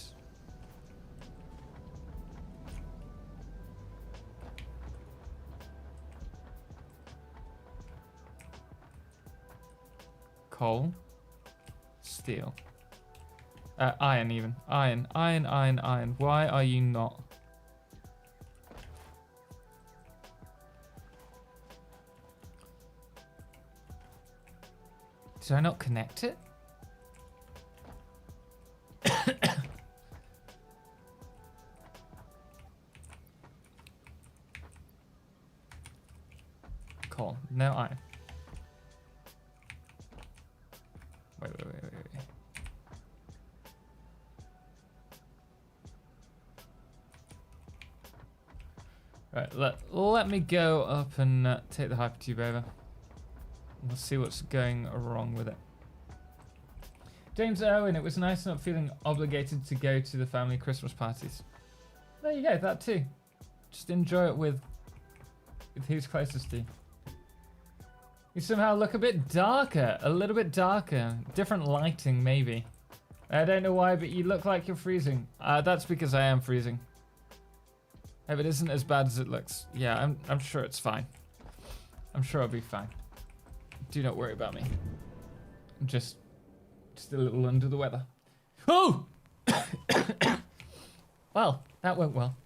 Coal, steel, iron even. Iron. Why are you not? Did I not connect it? Coal, no iron. Wait. Right, let me go up and take the hypertube over. We'll see what's going wrong with it. James Irwin, it was nice not feeling obligated to go to the family Christmas parties. There you go, that too. Just enjoy it with who's closest to you. You somehow look a bit darker, a little bit darker. Different lighting, maybe. I don't know why, but you look like you're freezing. That's because I am freezing. If it isn't as bad as it looks. Yeah, I'm sure it's fine. I'm sure I'll be fine. Do not worry about me. I'm just a little under the weather. Oh! Well, that went well.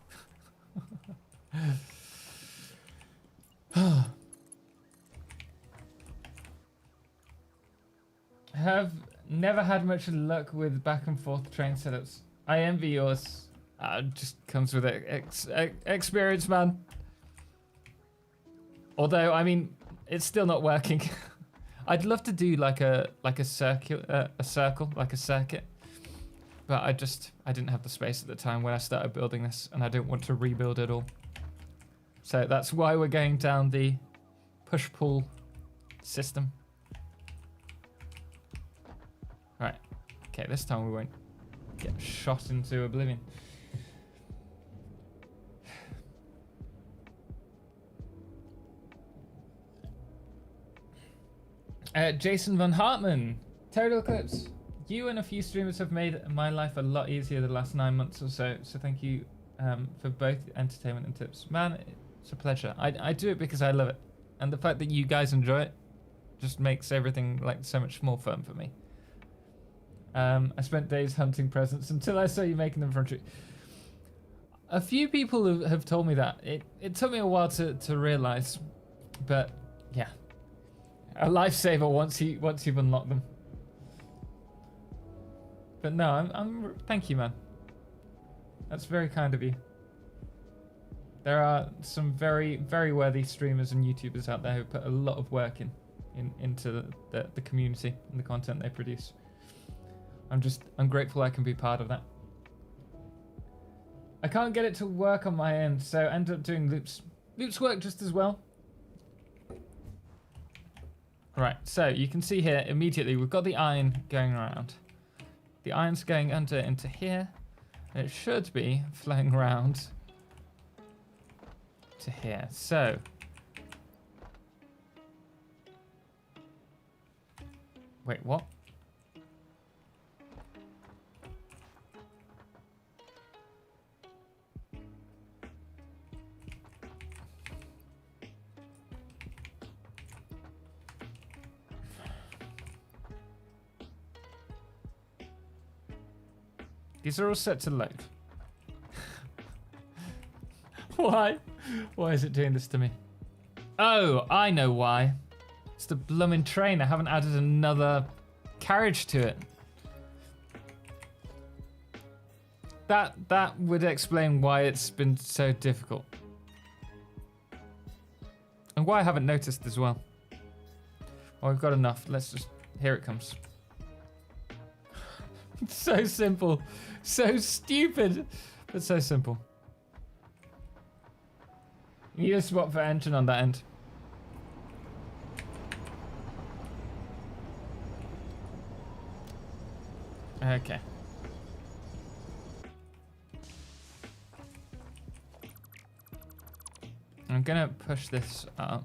Have never had much luck with back and forth train setups. I envy yours. Just comes with experience, man. Although, I mean, it's still not working. I'd love to do like a circle, like a circuit. But I didn't have the space at the time when I started building this, and I don't want to rebuild it all. So that's why we're going down the push-pull system. Right. Okay, this time we won't get shot into oblivion. Jason Van Hartman, TotalXclipse. You and a few streamers have made my life a lot easier the last 9 months or so. So thank you for both entertainment and tips. Man, it's a pleasure. I do it because I love it. And the fact that you guys enjoy it just makes everything like so much more fun for me. I spent days hunting presents until I saw you making them from tree. A few people have told me that. It took me a while to realize, but yeah. A lifesaver once you've unlocked them. But no, I'm thank you, man. That's very kind of you. There are some very, very worthy streamers and YouTubers out there who put a lot of work into the community and the content they produce. I'm grateful I can be part of that. I can't get it to work on my end, so I end up doing loops. Loops work just as well. Right, so you can see here immediately we've got the iron going around. The iron's going into here, and it should be flowing around to here. So wait, what? These are all set to load. Why? Why is it doing this to me? Oh, I know why. It's the blooming train. I haven't added another carriage to it. That would explain why it's been so difficult. And why I haven't noticed as well. Well, we've got enough. Let's just... Here it comes. So simple. So stupid. But so simple. You need a spot for engine on that end. Okay. I'm gonna push this up.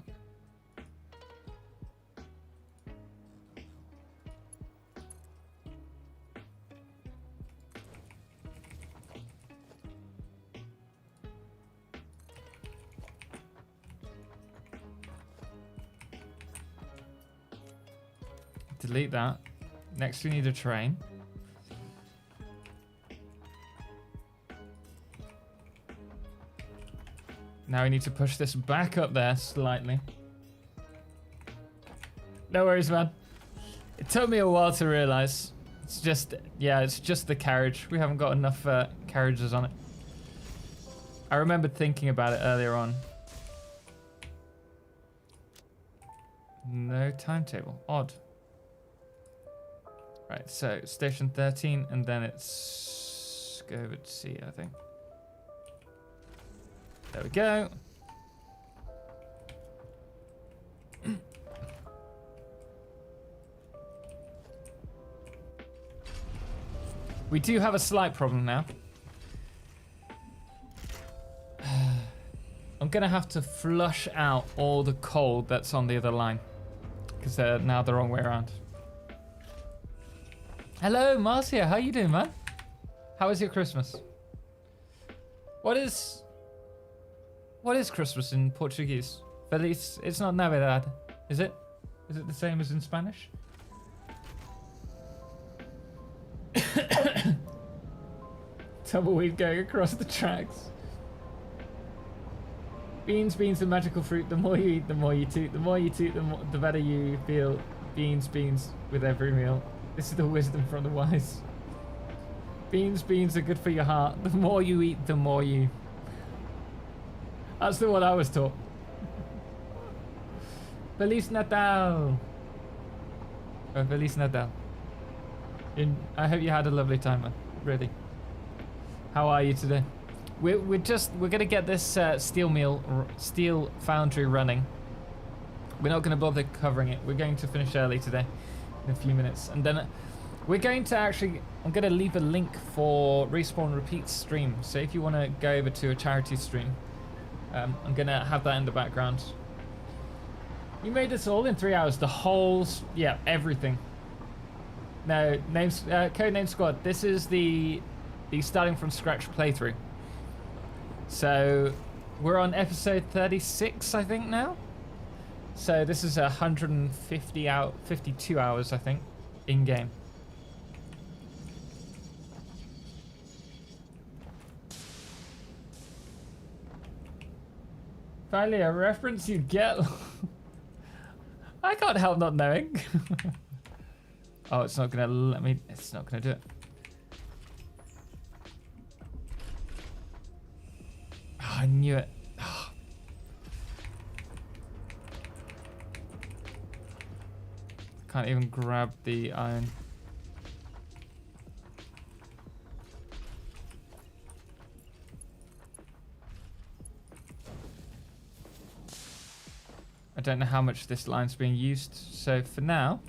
Delete that. Next we need a train. Now we need to push this back up there slightly. No worries, man. It took me a while to realize. It's just, yeah, it's just the carriage. We haven't got enough carriages on it. I remembered thinking about it earlier on. No timetable. Odd. Right, so station 13, and then it's go over to C, I think. There we go. We do have a slight problem now. I'm gonna have to flush out all the coal that's on the other line. because they're now the wrong way around. Hello, Marcia. How you doing, man? How was your Christmas? What is Christmas in Portuguese? Feliz. It's not Navidad, is it? Is it the same as in Spanish? Tumbleweed going across the tracks. Beans, the magical fruit. The more you eat, the more you toot. The more you toot, the better you feel. Beans, with every meal. This is the wisdom from the wise. Beans are good for your heart. The more you eat, the more you... That's the one I was taught. Feliz Natal. Oh, Feliz Natal. I hope you had a lovely time, man. Really. How are you today? We're gonna get this steel foundry running. We're not gonna bother covering it. We're going to finish early today, in a few minutes, and then we're going to I'm gonna leave a link for Respawn Repeat's stream. So if you want to go over to a charity stream, I'm gonna have that in the background. You made this all in 3 hours. The whole, yeah, everything. No, Codename Squad. This is the starting from scratch playthrough. So we're on episode 36, I think now. So this is 52 hours, I think, in game. Finally, a reference you get. I can't help not knowing. Oh, it's not gonna let me. It's not gonna do it. Oh, I knew it. Oh. Can't even grab the iron. I don't know how much this line's being used, so for now,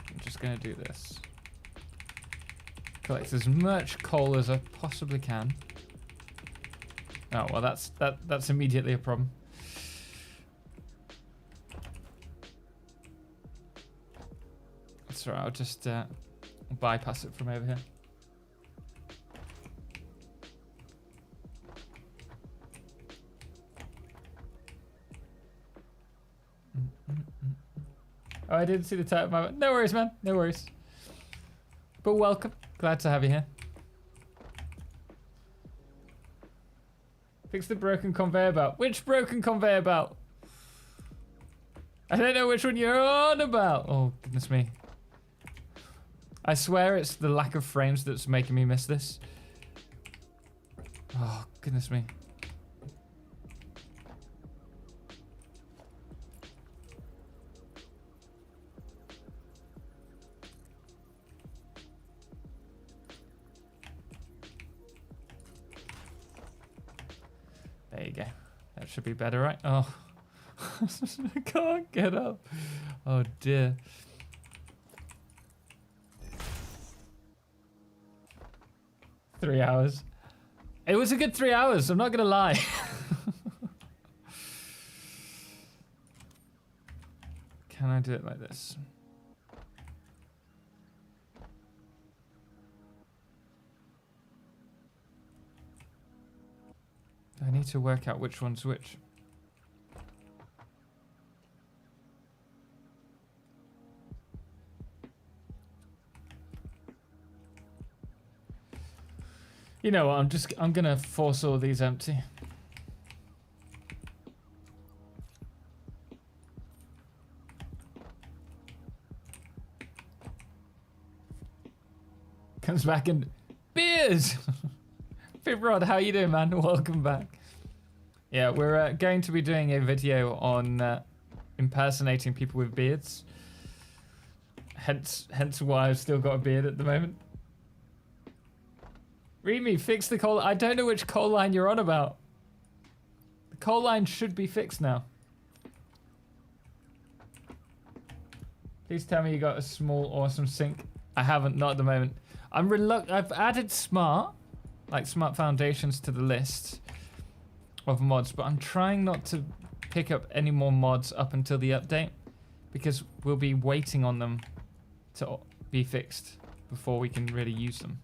I'm just going to do this. Collect as much coal as I possibly can. Oh well, that's immediately a problem. That's all right. I'll just bypass it from over here. Oh, I didn't see the type of my... No worries, man. No worries. But welcome. Glad to have you here. Fix the broken conveyor belt. Which broken conveyor belt? I don't know which one you're on about. Oh, goodness me. I swear it's the lack of frames that's making me miss this. Oh, goodness me. There you go. That should be better, right? Oh. I can't get up. Oh, dear. Three hours. It was a good 3 hours, I'm not gonna lie. Can I do it like this? I need to work out which one's which. You know what, I'm gonna force all these empty. Comes back and beers. Fibrod, how you doing, man? Welcome back. Yeah, we're going to be doing a video on impersonating people with beards. Hence why I've still got a beard at the moment. Remy, fix the coal. I don't know which coal line you're on about. The coal line should be fixed now. Please tell me you got a small, awesome sink. I haven't, not at the moment. I'm reluctant. I've added smart, like smart foundations to the list of mods, but I'm trying not to pick up any more mods up until the update because we'll be waiting on them to be fixed before we can really use them.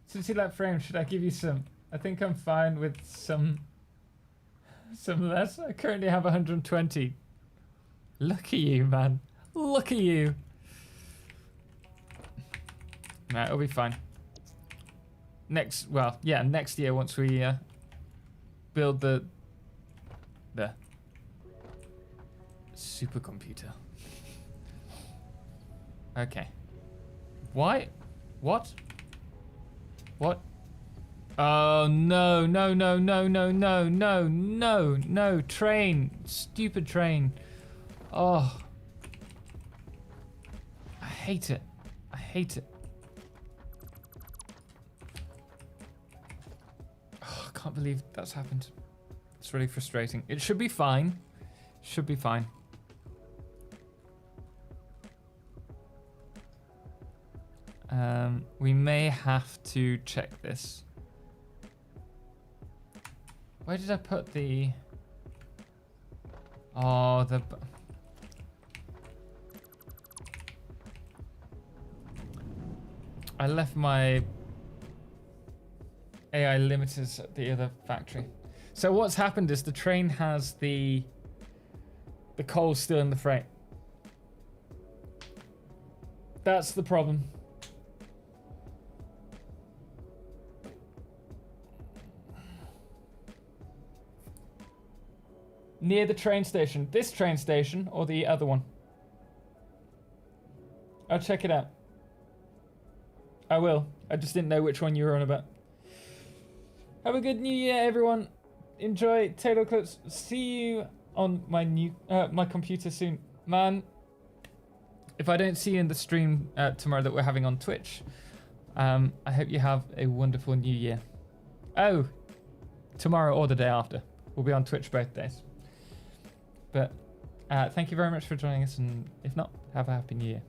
Since you like frame, should I give you some? I think I'm fine with some less. I currently have 120. Look at you, man. Look at you. Nah, it'll be fine. Next year once we build the supercomputer. Okay. Why? What? What? Oh no, no, no, no, no, no, no, no, no, train. Stupid train. Oh. I hate it. I hate it. Oh, I can't believe that's happened. It's really frustrating. It should be fine. Should be fine. We may have to check this. Where did I put the... Oh, the... I left my AI limiters at the other factory. So what's happened is the train has the coal still in the freight. That's the problem. Near the train station. This train station or the other one? I'll check it out. I will. I just didn't know which one you were on about. Have a good new year, everyone. Enjoy TotalXclipse. See you on my new my computer soon. Man, if I don't see you in the stream tomorrow that we're having on Twitch, I hope you have a wonderful new year. Oh, tomorrow or the day after. We'll be on Twitch both days. But thank you very much for joining us, and if not, have a happy new year.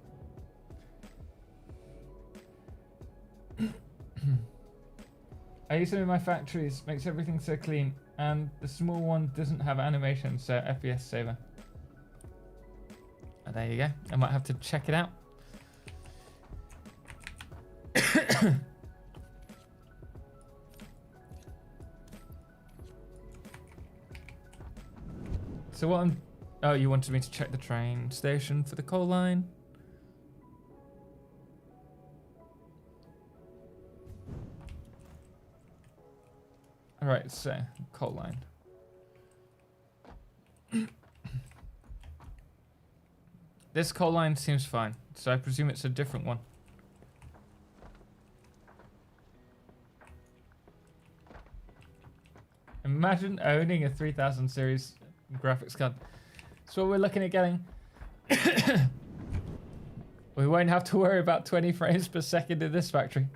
I use them in my factories, makes everything so clean, and the small one doesn't have animation, so FPS saver. Oh, there you go. I might have to check it out. So what I'm... Oh, you wanted me to check the train station for the coal line? Alright, so, coal line. This coal line seems fine, so I presume it's a different one. Imagine owning a 3000 series graphics card. So what we're looking at getting. We won't have to worry about 20 frames per second in this factory.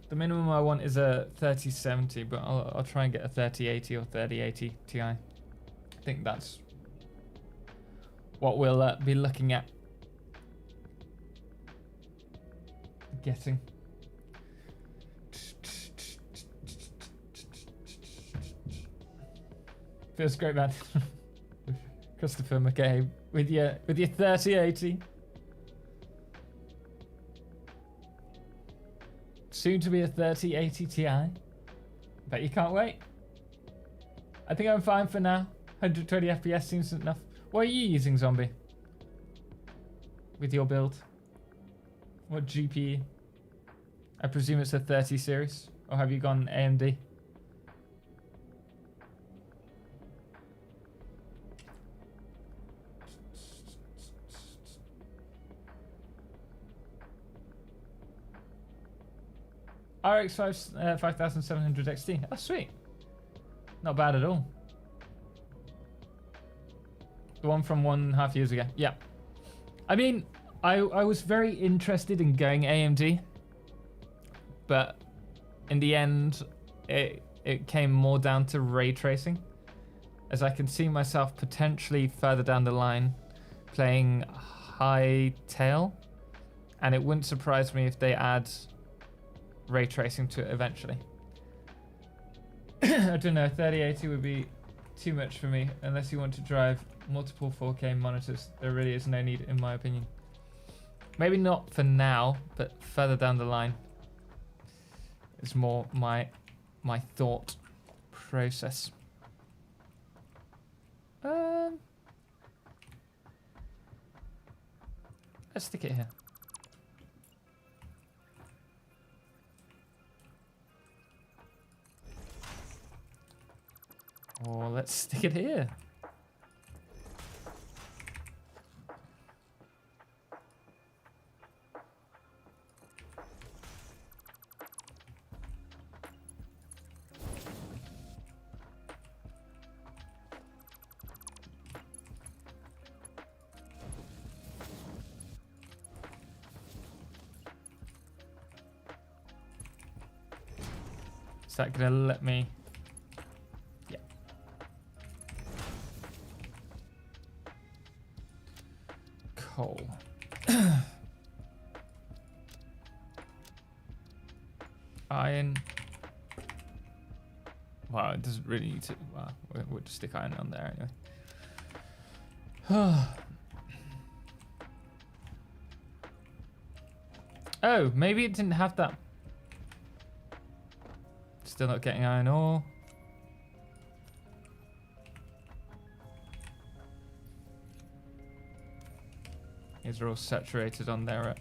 The minimum I want is a 3070, but I'll try and get a 3080 or 3080 Ti. I think that's what we'll be looking at getting. Feels great, man. Christopher McKay with your 3080. Soon to be a 3080 Ti. Bet you can't wait. I think I'm fine for now. 120 FPS seems enough. What are you using, Zombie? With your build? What GPU? I presume it's a 30 series? Or have you gone AMD? RX 5700 XT. Oh, sweet. Not bad at all. The one from 1.5 years ago. Yeah. I mean, I was very interested in going AMD, but in the end, it came more down to ray tracing, as I can see myself potentially further down the line playing high tail, and it wouldn't surprise me if they add ray tracing to it eventually. I don't know, 3080 would be too much for me unless you want to drive multiple 4K monitors. There really is no need, in my opinion. Maybe not for now, but further down the line is more my thought process. Let's stick it here. Or let's stick it here. Is that gonna let me? Yeah. Coal. Iron. Wow, it doesn't really need to. Wow, we'll just stick iron on there anyway. Oh, maybe it didn't have that. Still not getting iron ore. These are all saturated on there.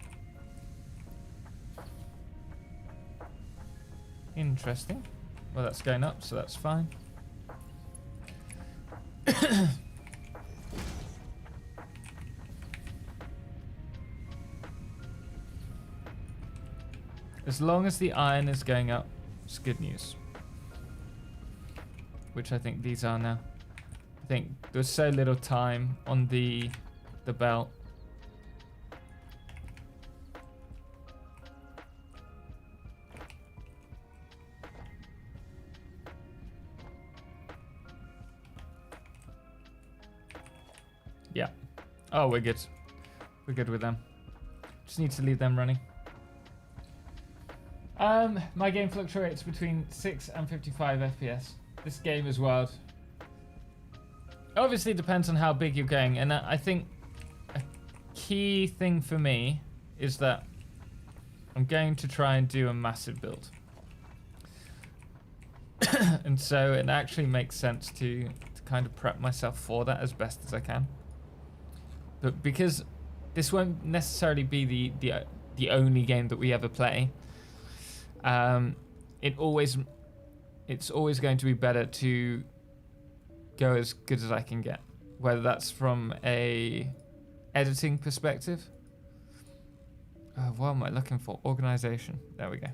Interesting. Well, that's going up, so that's fine. As long as the iron is going up, it's good news. Which I think these are now. I think there's so little time on the belt. Yeah. Oh, we're good. We're good with them. Just need to leave them running. My game fluctuates between 6 and 55 FPS. This game is wild. Obviously, it depends on how big you're going, and I think a key thing for me is that I'm going to try and do a massive build. And so it actually makes sense to kind of prep myself for that as best as I can. But because this won't necessarily be the only game that we ever play, it's always going to be better to go as good as I can get, whether that's from a editing perspective. What am I looking for? Organization. There we go.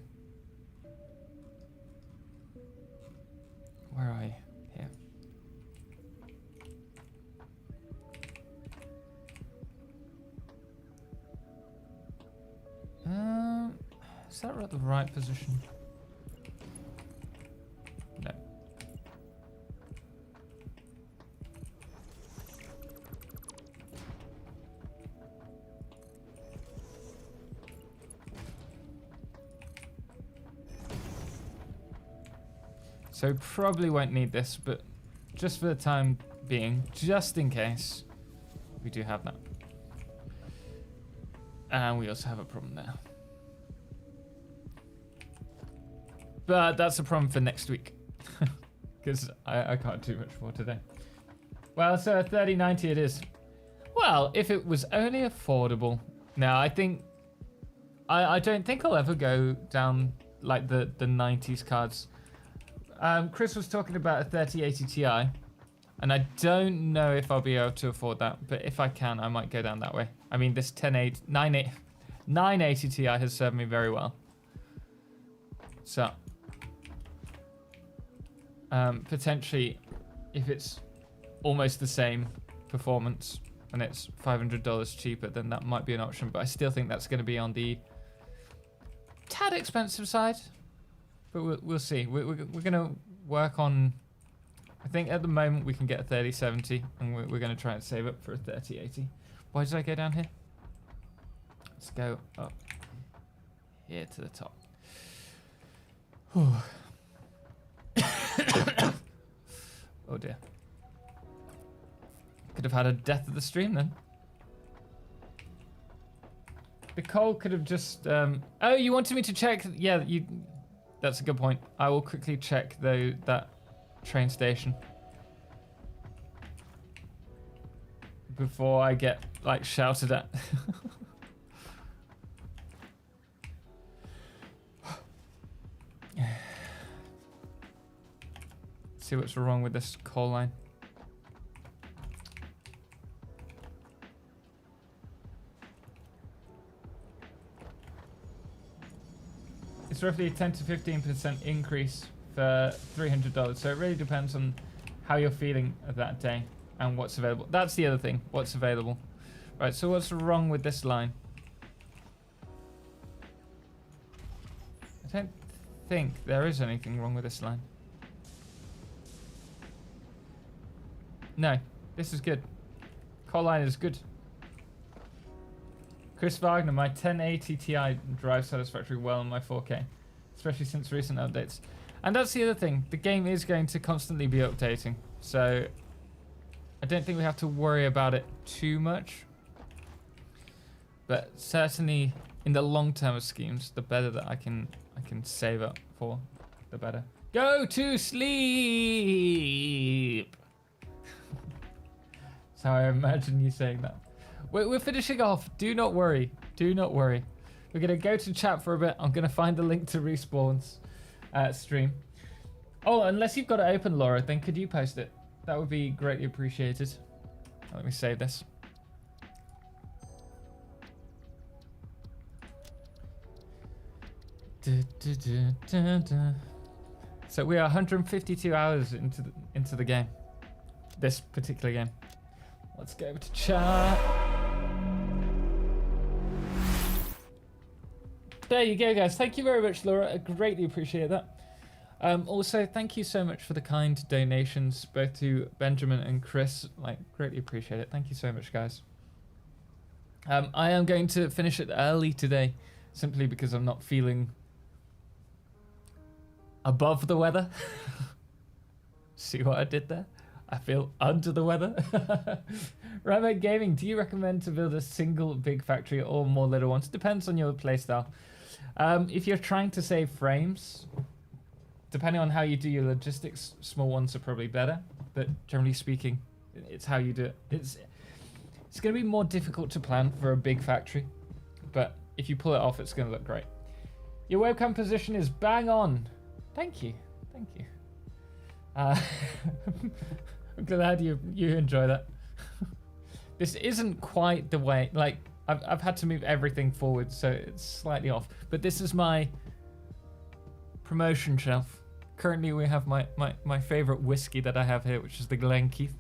Where are you? Here. Is that at the right position? No. So probably won't need this, but just for the time being, just in case, we do have that. And we also have a problem there. But that's a problem for next week. Because I can't do much more today. Well, so 3090 it is. Well, if it was only affordable. Now, I don't think I'll ever go down like the 90s cards. Chris was talking about a 3080 Ti. And I don't know if I'll be able to afford that. But if I can, I might go down that way. I mean, this 980 Ti has served me very well. So, potentially, if it's almost the same performance, and it's $500 cheaper, then that might be an option. But I still think that's going to be on the tad expensive side. But we'll see. We're going to work on... I think at the moment we can get a 3070, and we're going to try and save up for a 3080. Why did I go down here? Let's go up here to the top. Oh dear. Could have had a death of the stream then. Nicole could have just... oh, you wanted me to check... Yeah, you... That's a good point. I will quickly check though that train station before I get like shouted at. See what's wrong with this coal line. It's roughly a 10 to 15% increase for $300. So it really depends on how you're feeling that day and what's available. That's the other thing, what's available. Right, so what's wrong with this line? I don't think there is anything wrong with this line. No, this is good. Coal line is good. Chris Wagner, my 1080 Ti drives Satisfactory well on my 4K, especially since recent updates. And that's the other thing, the game is going to constantly be updating, so I don't think we have to worry about it too much. But certainly in the long-term schemes, the better that I can save up for, the better. Go to sleep! That's how I imagine you saying that. We're finishing off. Do not worry. Do not worry. We're going to go to chat for a bit. I'm going to find the link to Respawn's stream. Oh, unless you've got it open, Laura, then could you post it? That would be greatly appreciated. Let me save this. So we are 152 hours into the game. This particular game. Let's go to chat. There you go, guys. Thank you very much, Laura. I greatly appreciate that. Also, thank you so much for the kind donations, both to Benjamin and Chris. Like, greatly appreciate it. Thank you so much, guys. I am going to finish it early today, simply because I'm not feeling above the weather. See what I did there? I feel under the weather. Remote Gaming, do you recommend to build a single big factory or more little ones? Depends on your playstyle. If you're trying to save frames, depending on how you do your logistics, small ones are probably better. But generally speaking, it's how you do it. It's going to be more difficult to plan for a big factory. But if you pull it off, it's going to look great. Your webcam position is bang on. Thank you. Thank you. I'm glad you enjoy that. This isn't quite the way, like, I've had to move everything forward, so it's slightly off. But this is my promotion shelf. Currently we have my favorite whiskey that I have here, which is the Glenkeith.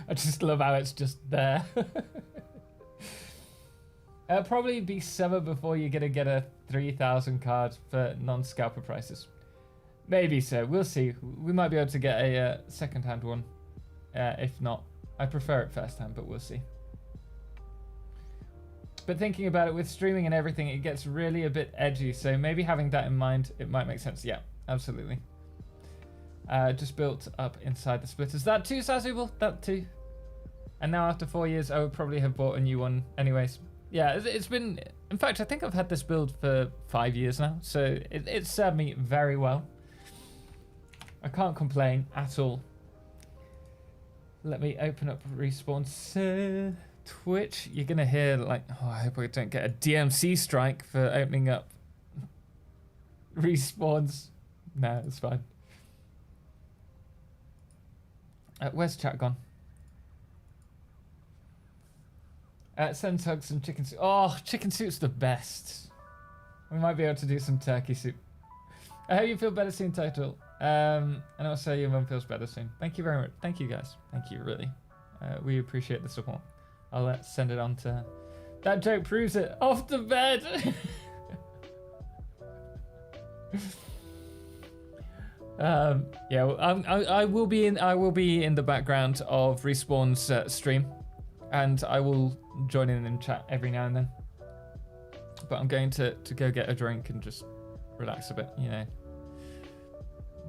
I just love how it's just there. It'll probably be summer before you're gonna get a 3,000 card for non-scalper prices. Maybe so, we'll see. We might be able to get a second-hand one. If not, I prefer it first-hand, but we'll see. But thinking about it, with streaming and everything, it gets really a bit edgy, so maybe having that in mind, it might make sense. Yeah, absolutely. Just built up inside the splitters. That too, Sazubal? That too. And now after 4 years, I would probably have bought a new one anyways. Yeah, it's been... In fact, I think I've had this build for 5 years now, so it's served me very well. I can't complain at all. Let me open up Respawn. So, Twitch, you're going to hear like, oh, I hope I don't get a DMC strike for opening up Respawns. No, it's fine. Where's chat gone? Send hugs and chicken soup. Oh, chicken soup's the best. We might be able to do some turkey soup. I hope you feel better soon, Total. And also your mum feels better soon. Thank you very much. Thank you, guys. Thank you, really. We appreciate the support. I'll send it on to her. That joke proves it. Off the bed. Yeah, well, I will be in the background of Respawn's stream, and I will join in chat every now and then. But I'm going to go get a drink and just relax a bit, you know.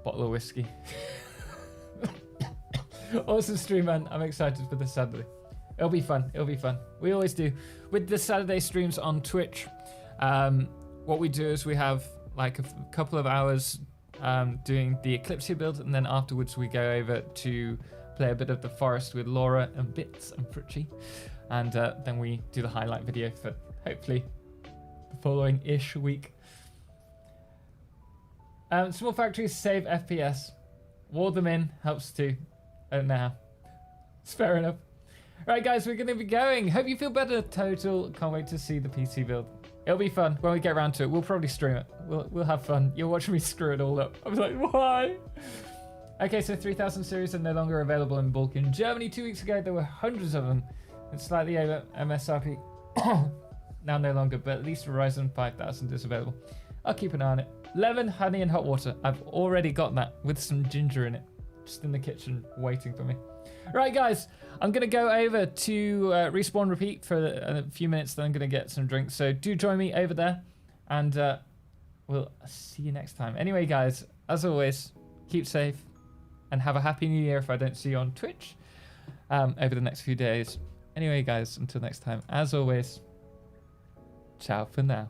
Bottle of whiskey. Awesome stream, man. I'm excited for this Saturday. It'll be fun. It'll be fun. We always do. With the Saturday streams on Twitch, what we do is we have like a couple of hours doing the Eclipse build, and then afterwards we go over to play a bit of the Forest with Laura and Bits and Fritchie, and then we do the highlight video for hopefully the following-ish week. Small factories save FPS. Ward them in helps too. I don't know how. It's fair enough. Right, guys, we're going to be going. Hope you feel better, Total. Can't wait to see the PC build. It'll be fun when we get around to it. We'll probably stream it. We'll have fun. You'll watch me screw it all up. I was like, why? Okay, so 3000 series are no longer available in bulk in Germany. 2 weeks ago, there were hundreds of them. It's slightly over MSRP. Now no longer, but at least Horizon 5000 is available. I'll keep an eye on it. Lemon, honey, and hot water. I've already got that with some ginger in it. Just in the kitchen waiting for me. Right, guys, I'm going to go over to Respawn Repeat for a few minutes, then I'm going to get some drinks. So do join me over there, and we'll see you next time. Anyway, guys, as always, keep safe, and have a happy new year if I don't see you on Twitch over the next few days. Anyway, guys, until next time, as always, ciao for now.